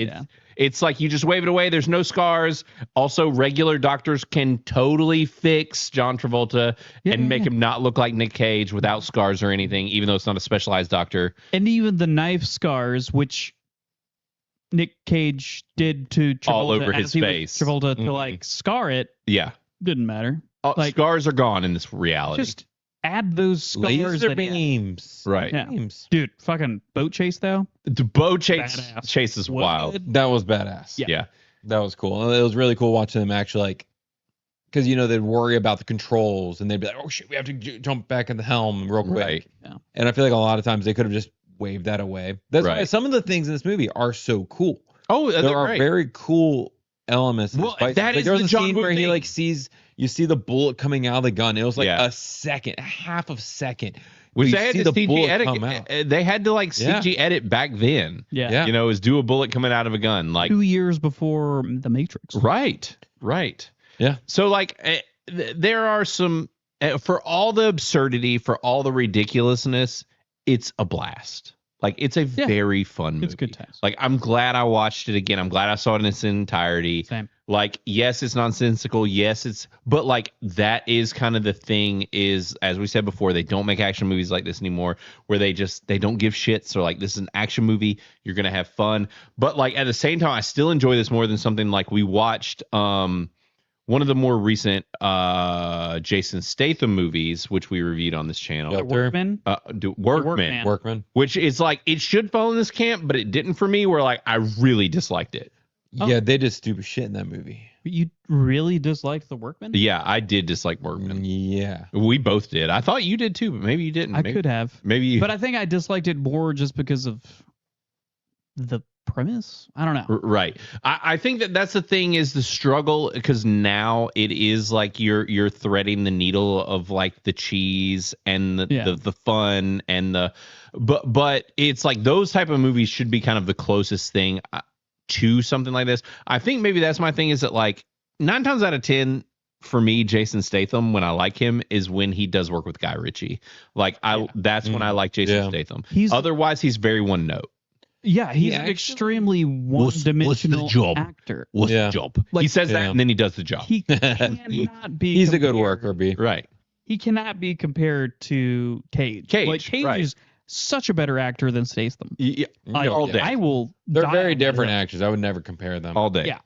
It's like you just wave it away. There's no scars. Also, regular doctors can totally fix John Travolta and make him not look like Nick Cage without scars or anything, even though it's not a specialized doctor. And even the knife scars, which Nick Cage did to Travolta all over as his he was face. Travolta to like scar it. Yeah. Didn't matter. scars are gone in this reality. Just add those scars. Laser beams. Right. Yeah. Dude, fucking boat chase though. The boat chase is wild. That was badass. Yeah. That was cool. It was really cool watching them actually like, because they'd worry about the controls and they'd be like, oh shit, we have to jump back in the helm real quick. Right. Yeah. And I feel like a lot of times they could have just waved that away. That's why some of the things in this movie are so cool. Oh, there are great. very cool elements. In Well, this fight. that like, is there was the a John scene Woo where he thing. like you see the bullet coming out of the gun. It was like Yeah. a second, half of a second. Which You they had see to the CG bullet edit. come out. They had to like CG edit back then. Yeah. You know, is do a bullet coming out of a gun. Like 2 years before The Matrix. Right. Yeah. So like there are some for all the absurdity, for all the ridiculousness, it's a blast. Like it's a very fun movie. It's a good time. Like I'm glad I watched it again. I'm glad I saw it in its entirety. Same. Like yes, it's nonsensical. Yes, but like that is kind of the thing is, as we said before, they don't make action movies like this anymore where they don't give shit. So like this is an action movie. You're going to have fun. But like at the same time, I still enjoy this more than something like we watched one of the more recent Jason Statham movies, which we reviewed on this channel. Workman? Workman. Which is like, it should fall in this camp, but it didn't for me, where like I really disliked it. Yeah, they did stupid shit in that movie. You really disliked The Workman? Yeah, I did dislike Workman. Yeah. We both did. I thought you did too, but maybe you didn't. I could have. Maybe. But I think I disliked it more just because of the premise. I don't know. Right. I think that's the thing is the struggle, because now it is like you're threading the needle of like the cheese and the fun and but it's like those type of movies should be kind of the closest thing to something like this. I think maybe that's my thing, is that like 9 times out of 10 for me, Jason Statham, when I like him, is when he does work with Guy Ritchie. Like that's when I like Jason Statham. Otherwise, he's very one note. Yeah, he's an extremely one-dimensional actor. What's the job? Like, he says that and then he does the job. He cannot be. He's a good worker, B. Right. He cannot be compared to Cage. Like Cage is such a better actor than Statham. Yeah, all day. I will. They're very different actors. I would never compare them all day. Yeah.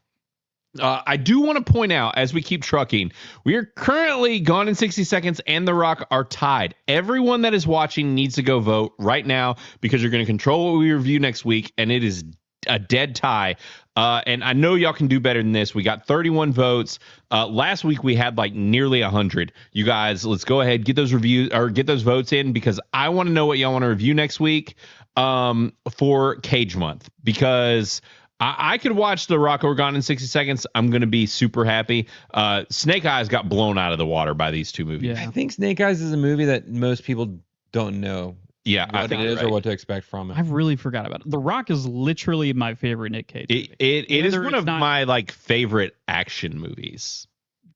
I do want to point out, as we keep trucking, we are currently Gone in 60 Seconds and The Rock are tied. Everyone that is watching needs to go vote right now, because you're going to control what we review next week, and it is a dead tie. And I know y'all can do better than this. We got 31 votes. Last week we had like nearly 100. You guys, let's go ahead, get those reviews or get those votes in, because I want to know what y'all want to review next week for Cage Month, because I could watch The Rock or Gone in 60 Seconds. I'm going to be super happy. Snake Eyes got blown out of the water by these two movies. I think Snake Eyes is a movie that most people don't know. Yeah, I think it is, or what to expect from it. I've really forgot about it. The Rock is literally my favorite Nick Cage movie. It is one of my like favorite action movies.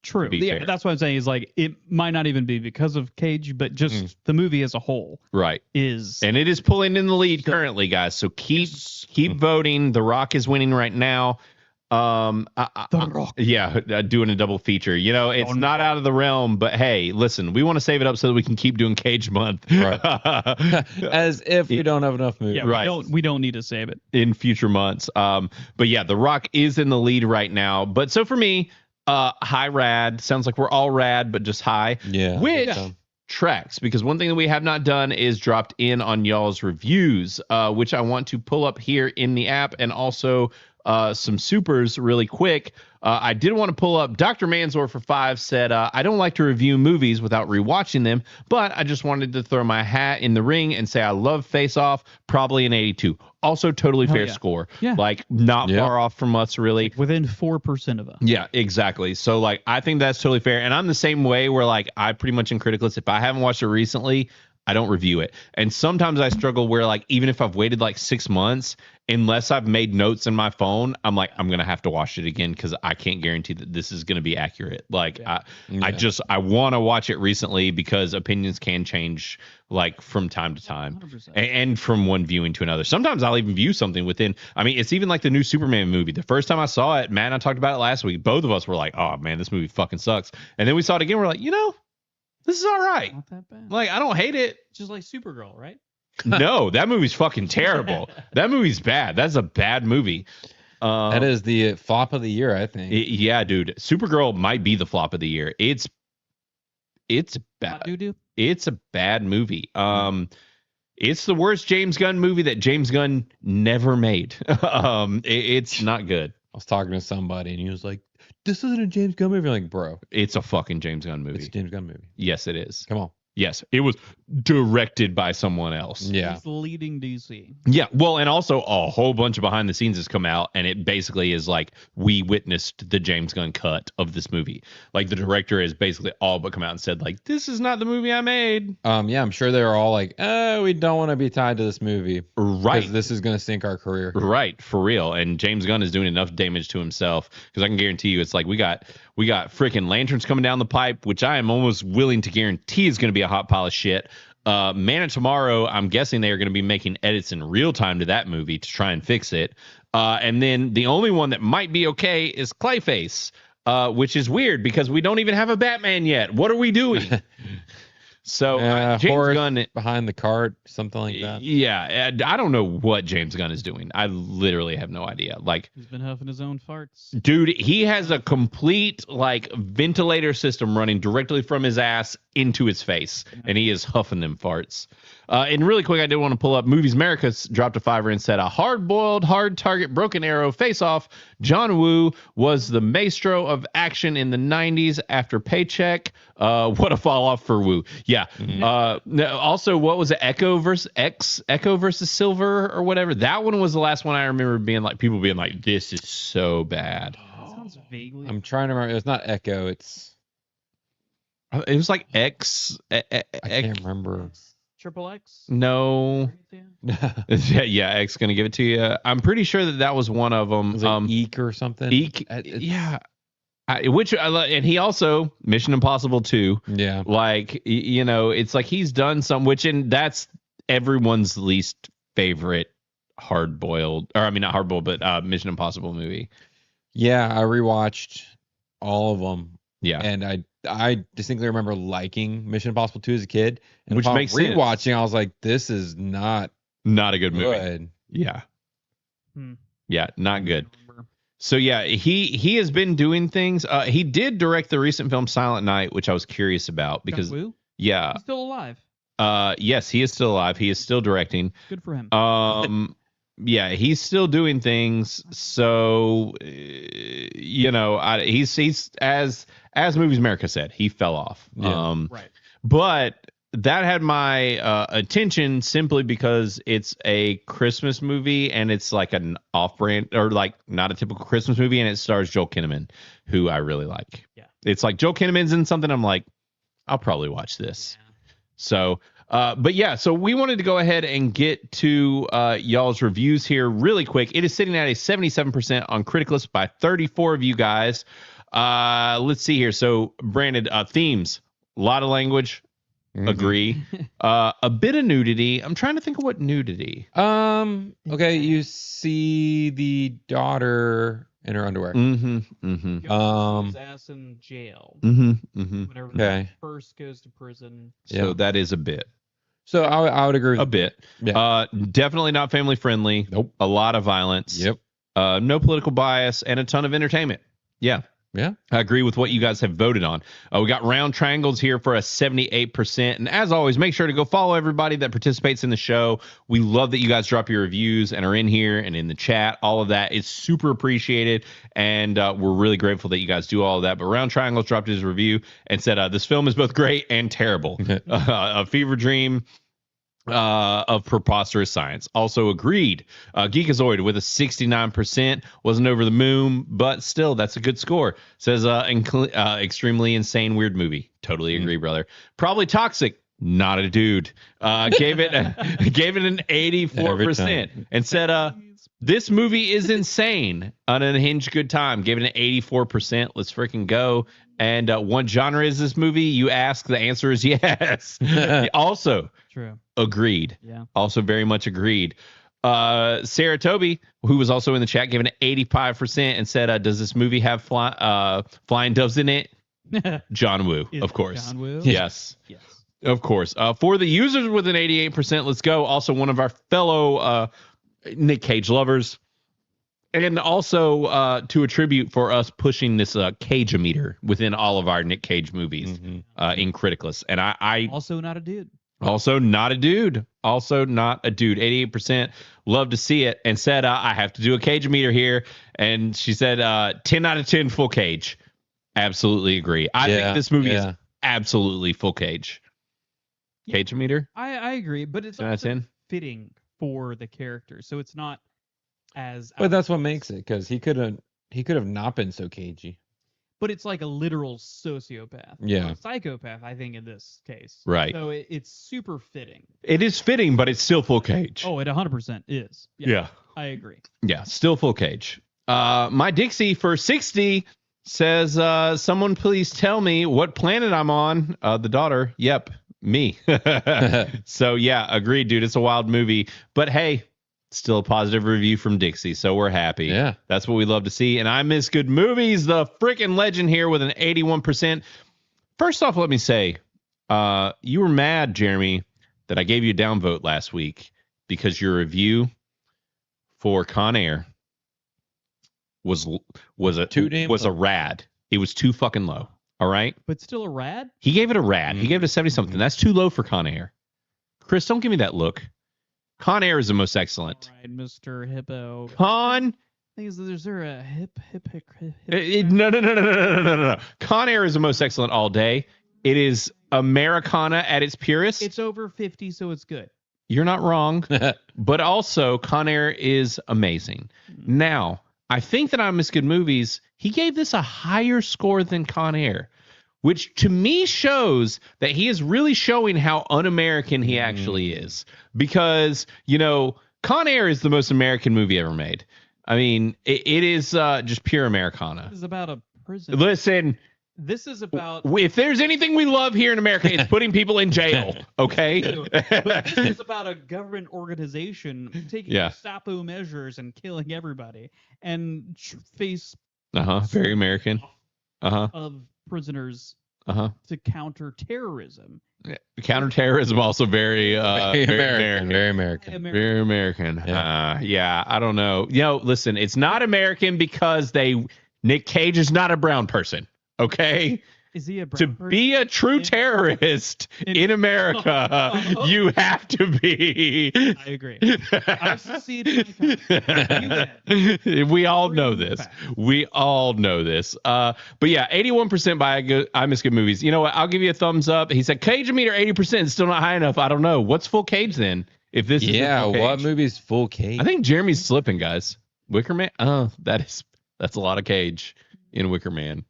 True. Yeah, that's what I'm saying. Is like it might not even be because of Cage, but just the movie as a whole. Right. And it is pulling in the lead currently, guys. So keep voting. The Rock is winning right now. The Rock. Yeah, doing a double feature. You know, it's not out of the realm, but hey, listen, we want to save it up so that we can keep doing Cage Month. Right. As if we don't have enough movies. Yeah, right. We don't need to save it in future months. But yeah, The Rock is in the lead right now. But so for me, high rad. Sounds like we're all rad, but just high. Yeah. Which tracks, because one thing that we have not done is dropped in on y'all's reviews, which I want to pull up here in the app, and also some supers really quick. I did want to pull up Dr. Manzor for 5 said, I don't like to review movies without rewatching them, but I just wanted to throw my hat in the ring and say I love Face Off, probably an 82. Also totally fair score. Yeah. Like not far off from us, really. Within 4% of us. Yeah, exactly. So like I think that's totally fair. And I'm the same way, where like I pretty much in Criticless, if I haven't watched it recently, I don't review it. And sometimes I struggle where like even if I've waited like 6 months, unless I've made notes in my phone, I'm like, I'm going to have to watch it again, because I can't guarantee that this is going to be accurate. Like I want to watch it recently, because opinions can change like from time to time and from one viewing to another. Sometimes I'll even view something within, I mean, it's even like the new Superman movie. The first time I saw it, Matt and I talked about it last week. Both of us were like, oh man, this movie fucking sucks. And then we saw it again. We're like, you know, this is all right. Not that bad. Like, I don't hate it. Just like Supergirl, right? No, that movie's fucking terrible. That movie's bad. That's a bad movie. That is the flop of the year, I think. Yeah, dude. Supergirl might be the flop of the year. It's It's bad. Doo-doo. It's a bad movie. It's the worst James Gunn movie that James Gunn never made. It's not good. I was talking to somebody and he was like, "This isn't a James Gunn movie." I'm like, bro, it's a fucking James Gunn movie. It's a James Gunn movie. Yes, it is. Come on. Yes, it was directed by someone else. Yeah. He's leading DC. Yeah, well, and also a whole bunch of behind the scenes has come out, and it basically is like we witnessed the James Gunn cut of this movie. Like the director has basically all but come out and said like, "This is not the movie I made." Yeah, I'm sure they're all like, we don't want to be tied to this movie, right? Because this is going to sink our career, right? For real. And James Gunn is doing enough damage to himself because I can guarantee you, it's like we got freaking lanterns coming down the pipe, which I am almost willing to guarantee is going to be a hot pile of shit. Man of Tomorrow, I'm guessing they are going to be making edits in real time to that movie to try and fix it. And then the only one that might be okay is Clayface, which is weird because we don't even have a Batman yet. What are we doing? So James Gunn behind the cart, something like that. Yeah, I don't know what James Gunn is doing. I literally have no idea. Like, he's been huffing his own farts. Dude, he has a complete like ventilator system running directly from his ass into his face, and he is huffing them farts. And really quick, I did want to pull up Movies America dropped a $5 and said a hard-boiled, hard target, broken arrow face-off. John Woo was the maestro of action in the 90s after Paycheck. What a fall off for Woo. Yeah. Also, what was it? Echo versus Silver or whatever. That one was the last one I remember being like, people being like, this is so bad. Sounds vaguely. I'm trying to remember. It's not Echo. It was like X. I can't remember. Triple X? No. Yeah, X gonna give it to you. I'm pretty sure that was one of them. Was it Eek or something? Eek. Yeah. And he also Mission Impossible 2. Yeah. Like, you know, it's like he's done some, and that's everyone's least favorite not hard boiled, but Mission Impossible movie. Yeah, I rewatched all of them. Yeah. And I distinctly remember liking Mission Impossible 2 as a kid. And which makes sense. Rewatching, I was like, this is not a good movie. Yeah. Yeah, not good. So yeah, he has been doing things. He did direct the recent film Silent Night, which I was curious about because yeah, he's still alive. Yes, he is still alive. He is still directing. Good for him. Yeah, he's still doing things. So you know, he's as Movies America said, he fell off. Yeah. Right. But that had my attention simply because it's a Christmas movie and it's like an off-brand or like not a typical Christmas movie, and it stars Joel Kinnaman, who I really like. Yeah. It's like Joel Kinnaman's in something I'm like, I'll probably watch this. Yeah. So, but yeah, so we wanted to go ahead and get to y'all's reviews here really quick. It is sitting at a 77% on Criticless by 34 of you guys. Let's see here. So, Brandon, themes, a lot of language. Agree. A bit of nudity. I'm trying to think of what nudity. Okay, you see the daughter in her underwear. His ass in jail. Whenever okay. First goes to prison. So that is a bit. So I would agree with a bit. Yeah. Definitely not family friendly. Nope. A lot of violence. Yep. No political bias and a ton of entertainment. Yeah. Yeah, I agree with what you guys have voted on. We got Round Triangles here for a 78%. And as always, make sure to go follow everybody that participates in the show. We love that you guys drop your reviews and are in here and in the chat. All of that is super appreciated. And we're really grateful that you guys do all of that. But Round Triangles dropped his review and said, this film is both great and terrible. A fever dream of preposterous science. Also agreed. Geekazoid with a 69%, wasn't over the moon, but still that's a good score. Says extremely insane weird movie. Totally agree, brother. Probably toxic. Not a dude. Gave it an 84% and said this movie is insane. An unhinged good time. Gave it an 84%. Let's freaking go. And what genre is this movie? You ask. The answer is yes. Also true. Agreed. Yeah. Also very much agreed. Sarah Toby, who was also in the chat, gave it an 85% and said, does this movie have flying doves in it? John Woo, of course. John Woo? Yes. Yes. Of course. For the users with an 88%, let's go. Also one of our fellow Nick Cage lovers, And also to attribute for us pushing this Cage-o-meter within all of our Nick Cage movies in Criticless. And I also not a dude. Also not a dude. 88% love to see it, and said, I have to do a Cage-o-meter here. And she said 10 out of 10 full Cage. Absolutely agree. I think this movie is absolutely full Cage. Cage-o-meter? I agree, but it's also fitting for the character. So it's not as... But that's what makes it, because he could have not been so cagey. But it's like a literal sociopath. Yeah. Or a psychopath, I think, in this case. Right. So it's super fitting. It is fitting, but it's still full Cage. Oh, it 100% is. Yeah. I agree. Yeah, still full Cage. My Dixie for 60 says, someone please tell me what planet I'm on. The daughter, yep, me. So, yeah, agreed, dude. It's a wild movie. But, hey, still a positive review from Dixie, so we're happy. Yeah. That's what we love to see. And I miss good movies. The freaking legend here with an 81%. First off, let me say, you were mad, Jeremy, that I gave you a downvote last week because your review for Con Air was a rad. It was too fucking low. All right? But still a rad? He gave it a rad. He gave it a 70-something. That's too low for Con Air. Chris, don't give me that look. Con Air is the most excellent. All right, Mr. Hippo. Is there a hip? No. Con Air is the most excellent all day. It is Americana at its purest. It's over 50, so it's good. You're not wrong. But also, Con Air is amazing. Now, I think that on Miss Good Movies, he gave this a higher score than Con Air, which to me shows that he is really showing how un-American he actually is. Because, Con Air is the most American movie ever made. I mean, it is just pure Americana. This is about a prison. Listen, this is about... If there's anything we love here in America, it's putting people in jail, okay? But this is about a government organization taking Gestapo measures and killing everybody and face... very American. Of prisoners to counter terrorism. Counterterrorism also very American. Very American. Very American. Yeah. I don't know. Listen, it's not American because Nick Cage is not a brown person. Okay? Is he a brown person? Be a true terrorist in America, you have to be. I agree. I succeeded. We all know this. We all know this. But yeah, 81% by I Miss Good Movies. You know what? I'll give you a thumbs up. He said Cage-o-meter 80% is still not high enough. I don't know. What's full Cage then? If this is what movie's full Cage? I think Jeremy's slipping, guys. Wicker Man. Oh, that's a lot of Cage in Wicker Man.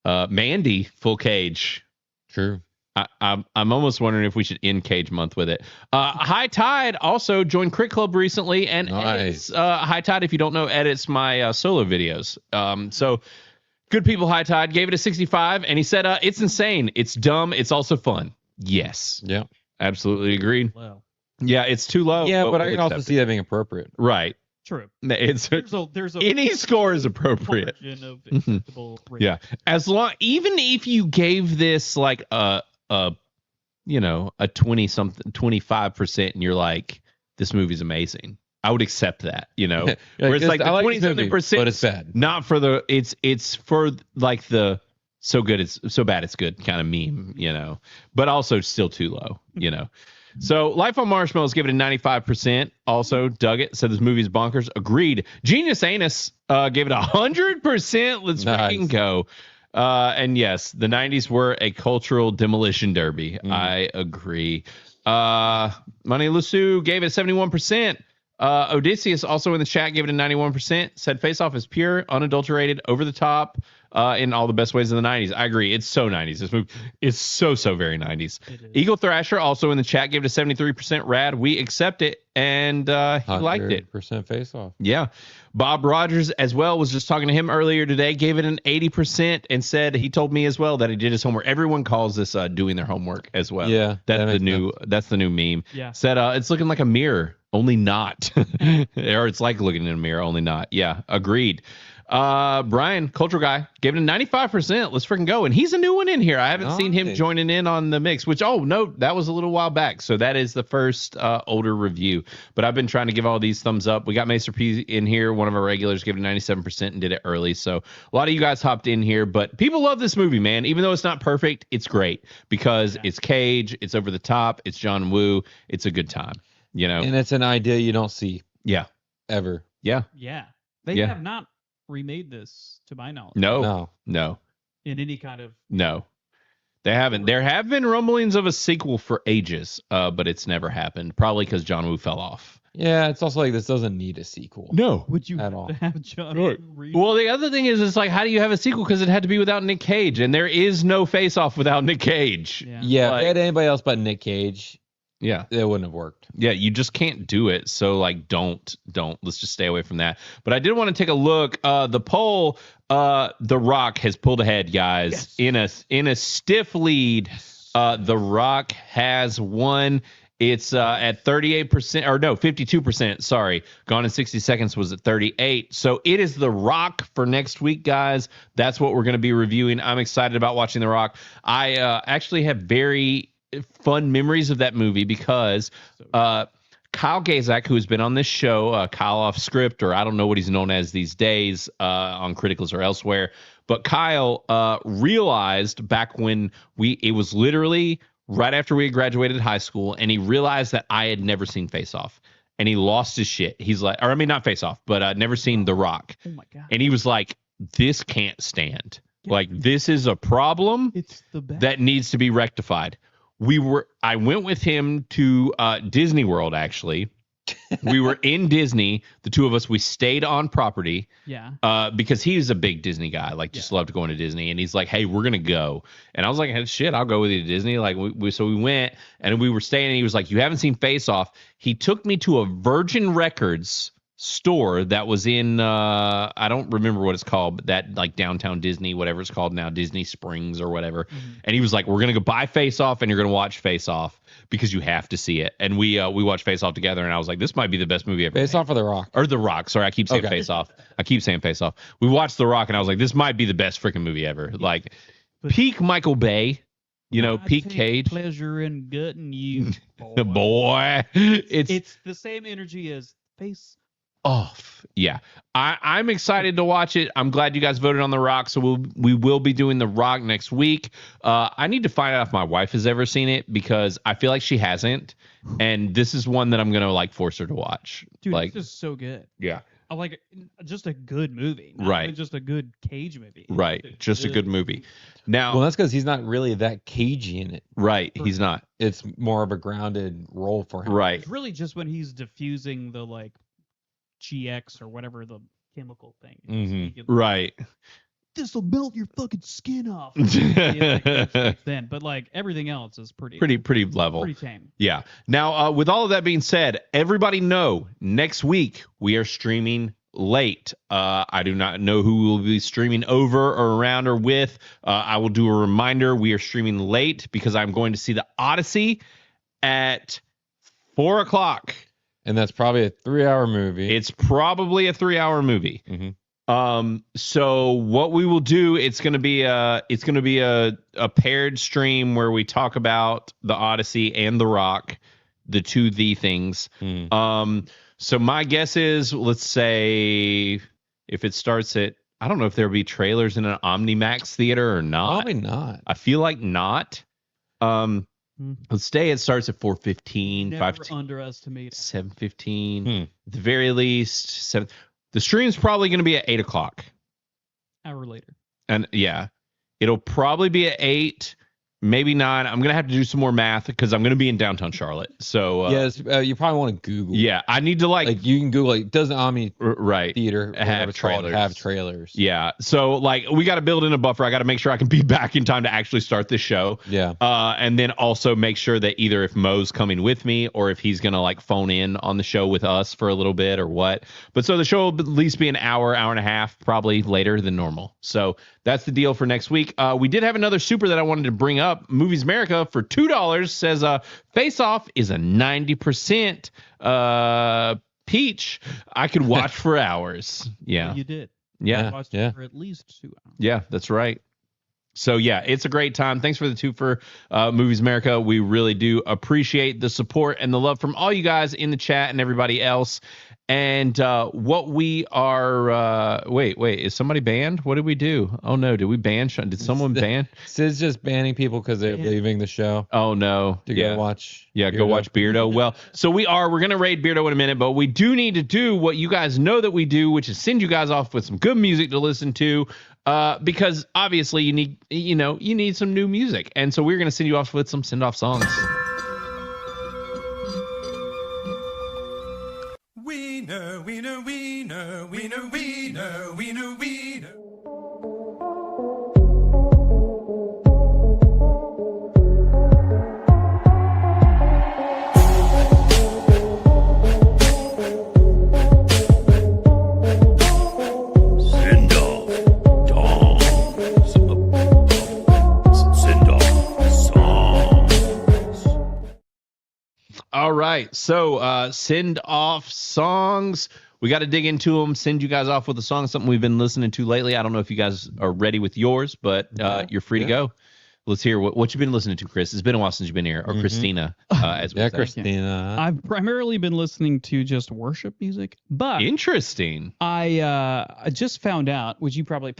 Mandy, full Cage. True. I'm almost wondering if we should end Cage Month with it. High Tide also joined Crit Club recently, and edits, High Tide, if you don't know, edits my solo videos. So good people. High Tide gave it a 65, and he said it's insane, it's dumb, it's also fun. Yes. Yeah. Absolutely agreed. Low. Yeah, it's too low. Yeah, but I can also see that being appropriate. Right. True. There's a any score is appropriate. Of acceptable Yeah, as long, even if you gave this like a 20-something, 25%, and you're like, this movie's amazing, I would accept that. Where it's like the 20-something%, but it's bad. Not for the it's for like the so good it's so bad it's good kind of meme, but also still too low, So, Life on Marshmallows gave it a 95%. Also, dug it. Said this movie's bonkers. Agreed. Genius Anus gave it 100%. Let's freaking go. And yes, the 90s were a cultural demolition derby. I agree. Money Lusu gave it 71%. Odysseus, also in the chat, gave it a 91%. Said Face Off is pure, unadulterated, over the top, in all the best ways of the 90s. I agree. It's so 90s. This movie is so very 90s. Eagle Thrasher, also in the chat, gave it a 73% rad. We accept it, and he liked it. 100% Face Off. Yeah. Bob Rogers, as well, was just talking to him earlier today, gave it an 80%, and said he told me as well that he did his homework. Everyone calls this doing their homework as well. Yeah. That's the new meme. Yeah. Said it's looking like a mirror, only not. Or it's like looking in a mirror, only not. Yeah, agreed. Brian, cultural guy, gave it a 95%. Let's freaking go. And he's a new one in here. I haven't seen him joining in on the mix, which, no, that was a little while back. So that is the first older review. But I've been trying to give all these thumbs up. We got Maester P in here. One of our regulars gave it 97% and did it early. So a lot of you guys hopped in here. But people love this movie, man. Even though it's not perfect, it's great because it's Cage, it's over the top, it's John Woo. It's a good time, you know? And it's an idea you don't see. Yeah. Ever. Yeah. Yeah. They have not remade this, to my knowledge. No. In any kind of... No. They haven't. There have been rumblings of a sequel for ages, but it's never happened. Probably because John Woo fell off. Yeah, it's also like this doesn't need a sequel. No. Would you at all have John Woo Well, the other thing is, it's like, how do you have a sequel? Because it had to be without Nick Cage, and there is no face-off without Nick Cage. Yeah, like, if they had anybody else but Nick Cage, yeah, it wouldn't have worked. Yeah, you just can't do it. So, like, don't. Let's just stay away from that. But I did want to take a look. The poll, The Rock has pulled ahead, guys, in a stiff lead. The Rock has won. It's at 38%, or no, 52%. Sorry. Gone in 60 Seconds was at 38. So it is The Rock for next week, guys. That's what we're going to be reviewing. I'm excited about watching The Rock. I actually have very fun memories of that movie because Kyle Gazak, who has been on this show, Kyle Off Script, or I don't know what he's known as these days on Criticless or elsewhere, but Kyle realized back when it was literally right after we had graduated high school, and he realized that I had never seen Face Off, and he lost his shit. He's like, or I mean, not Face Off, but never seen The Rock. Oh my God. And he was like, this can't stand. Like, this is a problem that needs to be rectified. I went with him to Disney World, actually. We were in Disney, the two of us. We stayed on property. Yeah. Because he's a big Disney guy, like just loved going to Disney. And he's like, hey, we're going to go. And I was like, hey, shit, I'll go with you to Disney. Like, so we went and we were staying. And he was like, you haven't seen Face Off. He took me to a Virgin Records store that was in I don't remember what it's called, but that like downtown Disney, whatever it's called now, Disney Springs or whatever. And he was like, we're gonna go buy Face Off and you're gonna watch Face Off because you have to see it. And we watched Face Off together, and I was like, this might be the best movie ever. Face Off or The Rock? Or The Rock. Sorry, I keep saying Face Off. We watched The Rock, and I was like, this might be the best freaking movie ever. Like, peak Michael Bay, peak Cage. Pleasure in gutting you, boy. It's the same energy as Face Off. Yeah, I'm excited to watch it. I'm glad you guys voted on The Rock, so we will be doing The Rock next week. I need to find out if my wife has ever seen it, because I feel like she hasn't, and this is one that I'm gonna like force her to watch. Dude, like, it's just so good. Yeah, I like just a good movie, not right? even just a good Cage movie, right? Just a good movie. Now, well, that's because he's not really that cagey in it, right? He's not. It's more of a grounded role for him, right? It's really just when he's diffusing the like GX or whatever the chemical thing is. Right. This'll melt your fucking skin off. Then, but like everything else is pretty level, pretty tame. Yeah. Now, with all of that being said, everybody know next week we are streaming late. I do not know who will be streaming over or around or with. I will do a reminder. We are streaming late because I'm going to see the Odyssey at 4:00. And that's probably a 3-hour movie. It's probably a 3-hour movie. So what we will do, it's going to be a paired stream where we talk about the Odyssey and The Rock, the two things. So my guess is, let's say if it starts at, I don't know if there'll be trailers in an OmniMax theater or not. Probably not. I feel like not. Let's say it starts at 4:15, Never 5:15, underestimate 7:15, at the very least. 7. The stream's probably going to be at 8:00. Hour later. And yeah, it'll probably be at 8, maybe 9. I'm going to have to do some more math because I'm going to be in downtown Charlotte. So yes, you probably want to Google. Yeah, I need to like you can Google, like, does Omni right theater have trailers? Yeah, so like we got to build in a buffer. I got to make sure I can be back in time to actually start this show. Yeah. And then also make sure that either if Mo's coming with me or if he's going to like phone in on the show with us for a little bit or what. But so the show will at least be an hour and a half, probably later than normal. So that's the deal for next week. We did have another super that I wanted to bring up. Movies America for $2 says Face Off is a 90% peach I could watch for hours. Yeah. You did. Yeah. Watched it for at least 2 hours. Yeah, that's right. So yeah, it's a great time. Thanks for the 2 for Movies America. We really do appreciate the support and the love from all you guys in the chat and everybody else. And what we are wait, is somebody banned? What did we do? Oh no, did we ban Sean? Did someone ban? Sid's just banning people because they're leaving the show. Oh no. To go watch. Yeah, go watch Beardo. Well, so we're gonna raid Beardo in a minute, but we do need to do what you guys know that we do, which is send you guys off with some good music to listen to. Because obviously you need some new music. And so we're gonna send you off with some send off songs. Wiener, wiener, wiener, wiener, wiener, wiener, wiener. Send off songs. Send off songs. All right, so send off songs. We got to dig into them. Send you guys off with a song, something we've been listening to lately. I don't know if you guys are ready with yours, but you're free to go. Let's hear what you've been listening to, Chris. It's been a while since you've been here, or Christina, as we say. Christina. I've primarily been listening to just worship music, but interesting. I just found out, which you probably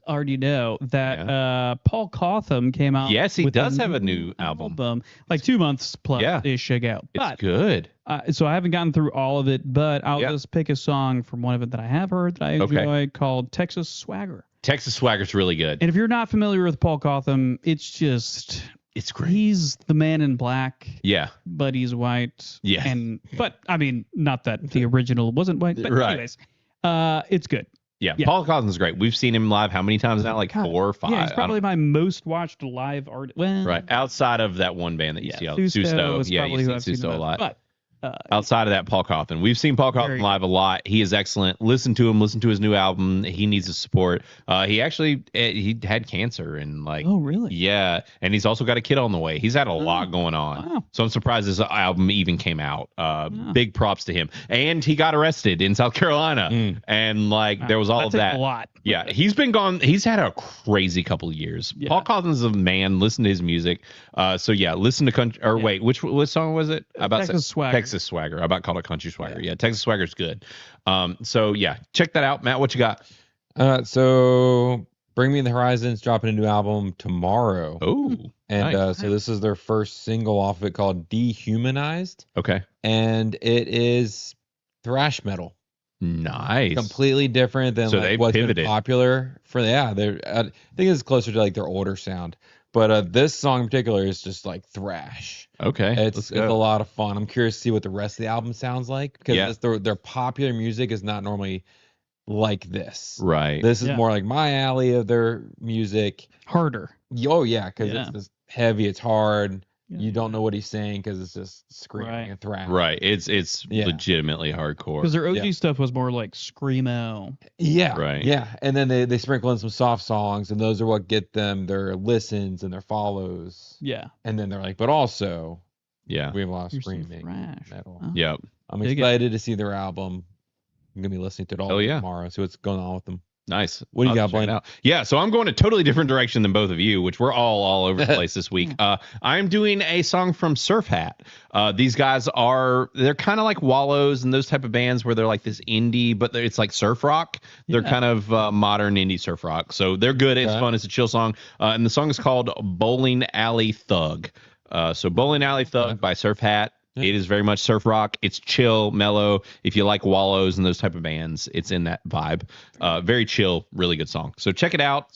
already know, that Paul Cotham came out. Yes, he does have a new album, like 2 months plus ish ago. It's good. So I haven't gotten through all of it, but I'll just pick a song from one of it that I have heard that I enjoy called Texas Swagger. Texas Swagger's really good. And if you're not familiar with Paul Cotham, it's great. He's the Man in Black. Yeah. But he's white. Yeah. But I mean, not that the original wasn't white, but anyways, it's good. Yeah, Paul Cotham's great. We've seen him live how many times now? Like 4 or 5. Yeah, he's probably my most watched live art. Well, right. Outside of that one band that you see out, Susto. Yeah, you see Susto a lot. But outside of that, Paul Cotham. We've seen Paul Cotham live a lot. He is excellent. Listen to him. Listen to his new album. He needs the support. He actually he had cancer and oh really? Yeah, and he's also got a kid on the way. He's had a lot going on. Wow. So I'm surprised his album even came out. Big props to him. And he got arrested in South Carolina, and there was all of that. A lot. Yeah, he's been gone. He's had a crazy couple of years. Yeah. Paul Cotham's a man. Listen to his music. So yeah, listen to country. Or wait, what song was it? Texas Swagger. Texas Swagger. I about called it Country Swagger. Yeah, Texas Swagger's good. So yeah, check that out, Matt. What you got? So Bring Me the Horizon's dropping a new album tomorrow. Oh, and nice. So this is their first single off of it called Dehumanized. Okay, and it is thrash metal. Nice. Completely different than what's been popular for. Yeah, I think it's closer to like their older sound. But this song in particular is just like thrash. Okay, it's a lot of fun. I'm curious to see what the rest of the album sounds like because their popular music is not normally like this. Right. This is more like my alley of their music. Harder. Oh yeah, because it's just heavy. It's hard. You don't know what he's saying because it's just screaming and thrash. Right. It's legitimately hardcore. Because their OG stuff was more like screamo. Yeah. Right. Yeah. And then they sprinkle in some soft songs, and those are what get them their listens and their follows. Yeah. And then they're like, but also, we have a lot of You're screaming metal. Huh? Yep. I'm excited to see their album. I'm gonna be listening to it all tomorrow. See what's going on with them. Nice. What do you got, Blaine? Yeah, so I'm going a totally different direction than both of you, which we're all over the place this week. I'm doing a song from Surf Hat. These guys they're kind of like Wallows and those type of bands where they're like this indie, but it's like surf rock. They're kind of modern indie surf rock. So they're good. It's fun. It's a chill song. And the song is called Bowling Alley Thug. So Bowling Alley Thug by Surf Hat. It is very much surf rock. It's chill, mellow. If you like Wallows and those type of bands, it's in that vibe. Very chill, really good song. So check it out.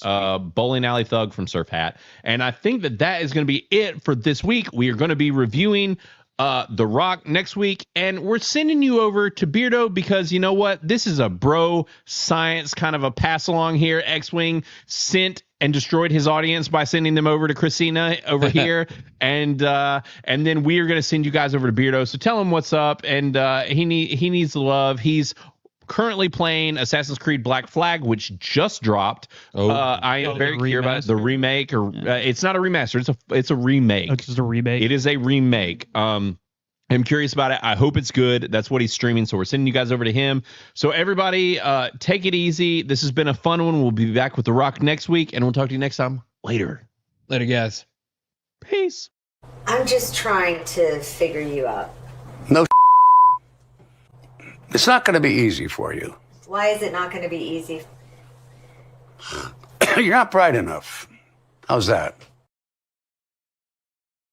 Bowling Alley Thug from Surf Hat. And I think that is going to be it for this week. We are going to be reviewing The Rock next week, and we're sending you over to Beardo because you know what? This is a bro science kind of a pass along here. X-Wing sent and destroyed his audience by sending them over to Christina over here, and then we are going to send you guys over to Beardo. So tell him what's up, and he needs the love. He's currently playing Assassin's Creed Black Flag, which just dropped. I am very curious about the remake, or it's not a remaster. It's a remake. It's just a remake. It is a remake. I'm curious about it. I hope it's good. That's what he's streaming. So we're sending you guys over to him. So everybody, take it easy. This has been a fun one. We'll be back with The Rock next week, and we'll talk to you next time. Later. Later, guys. Peace. I'm just trying to figure you out. No, it's not going to be easy for you. Why is it not going to be easy? You're not bright enough. How's that?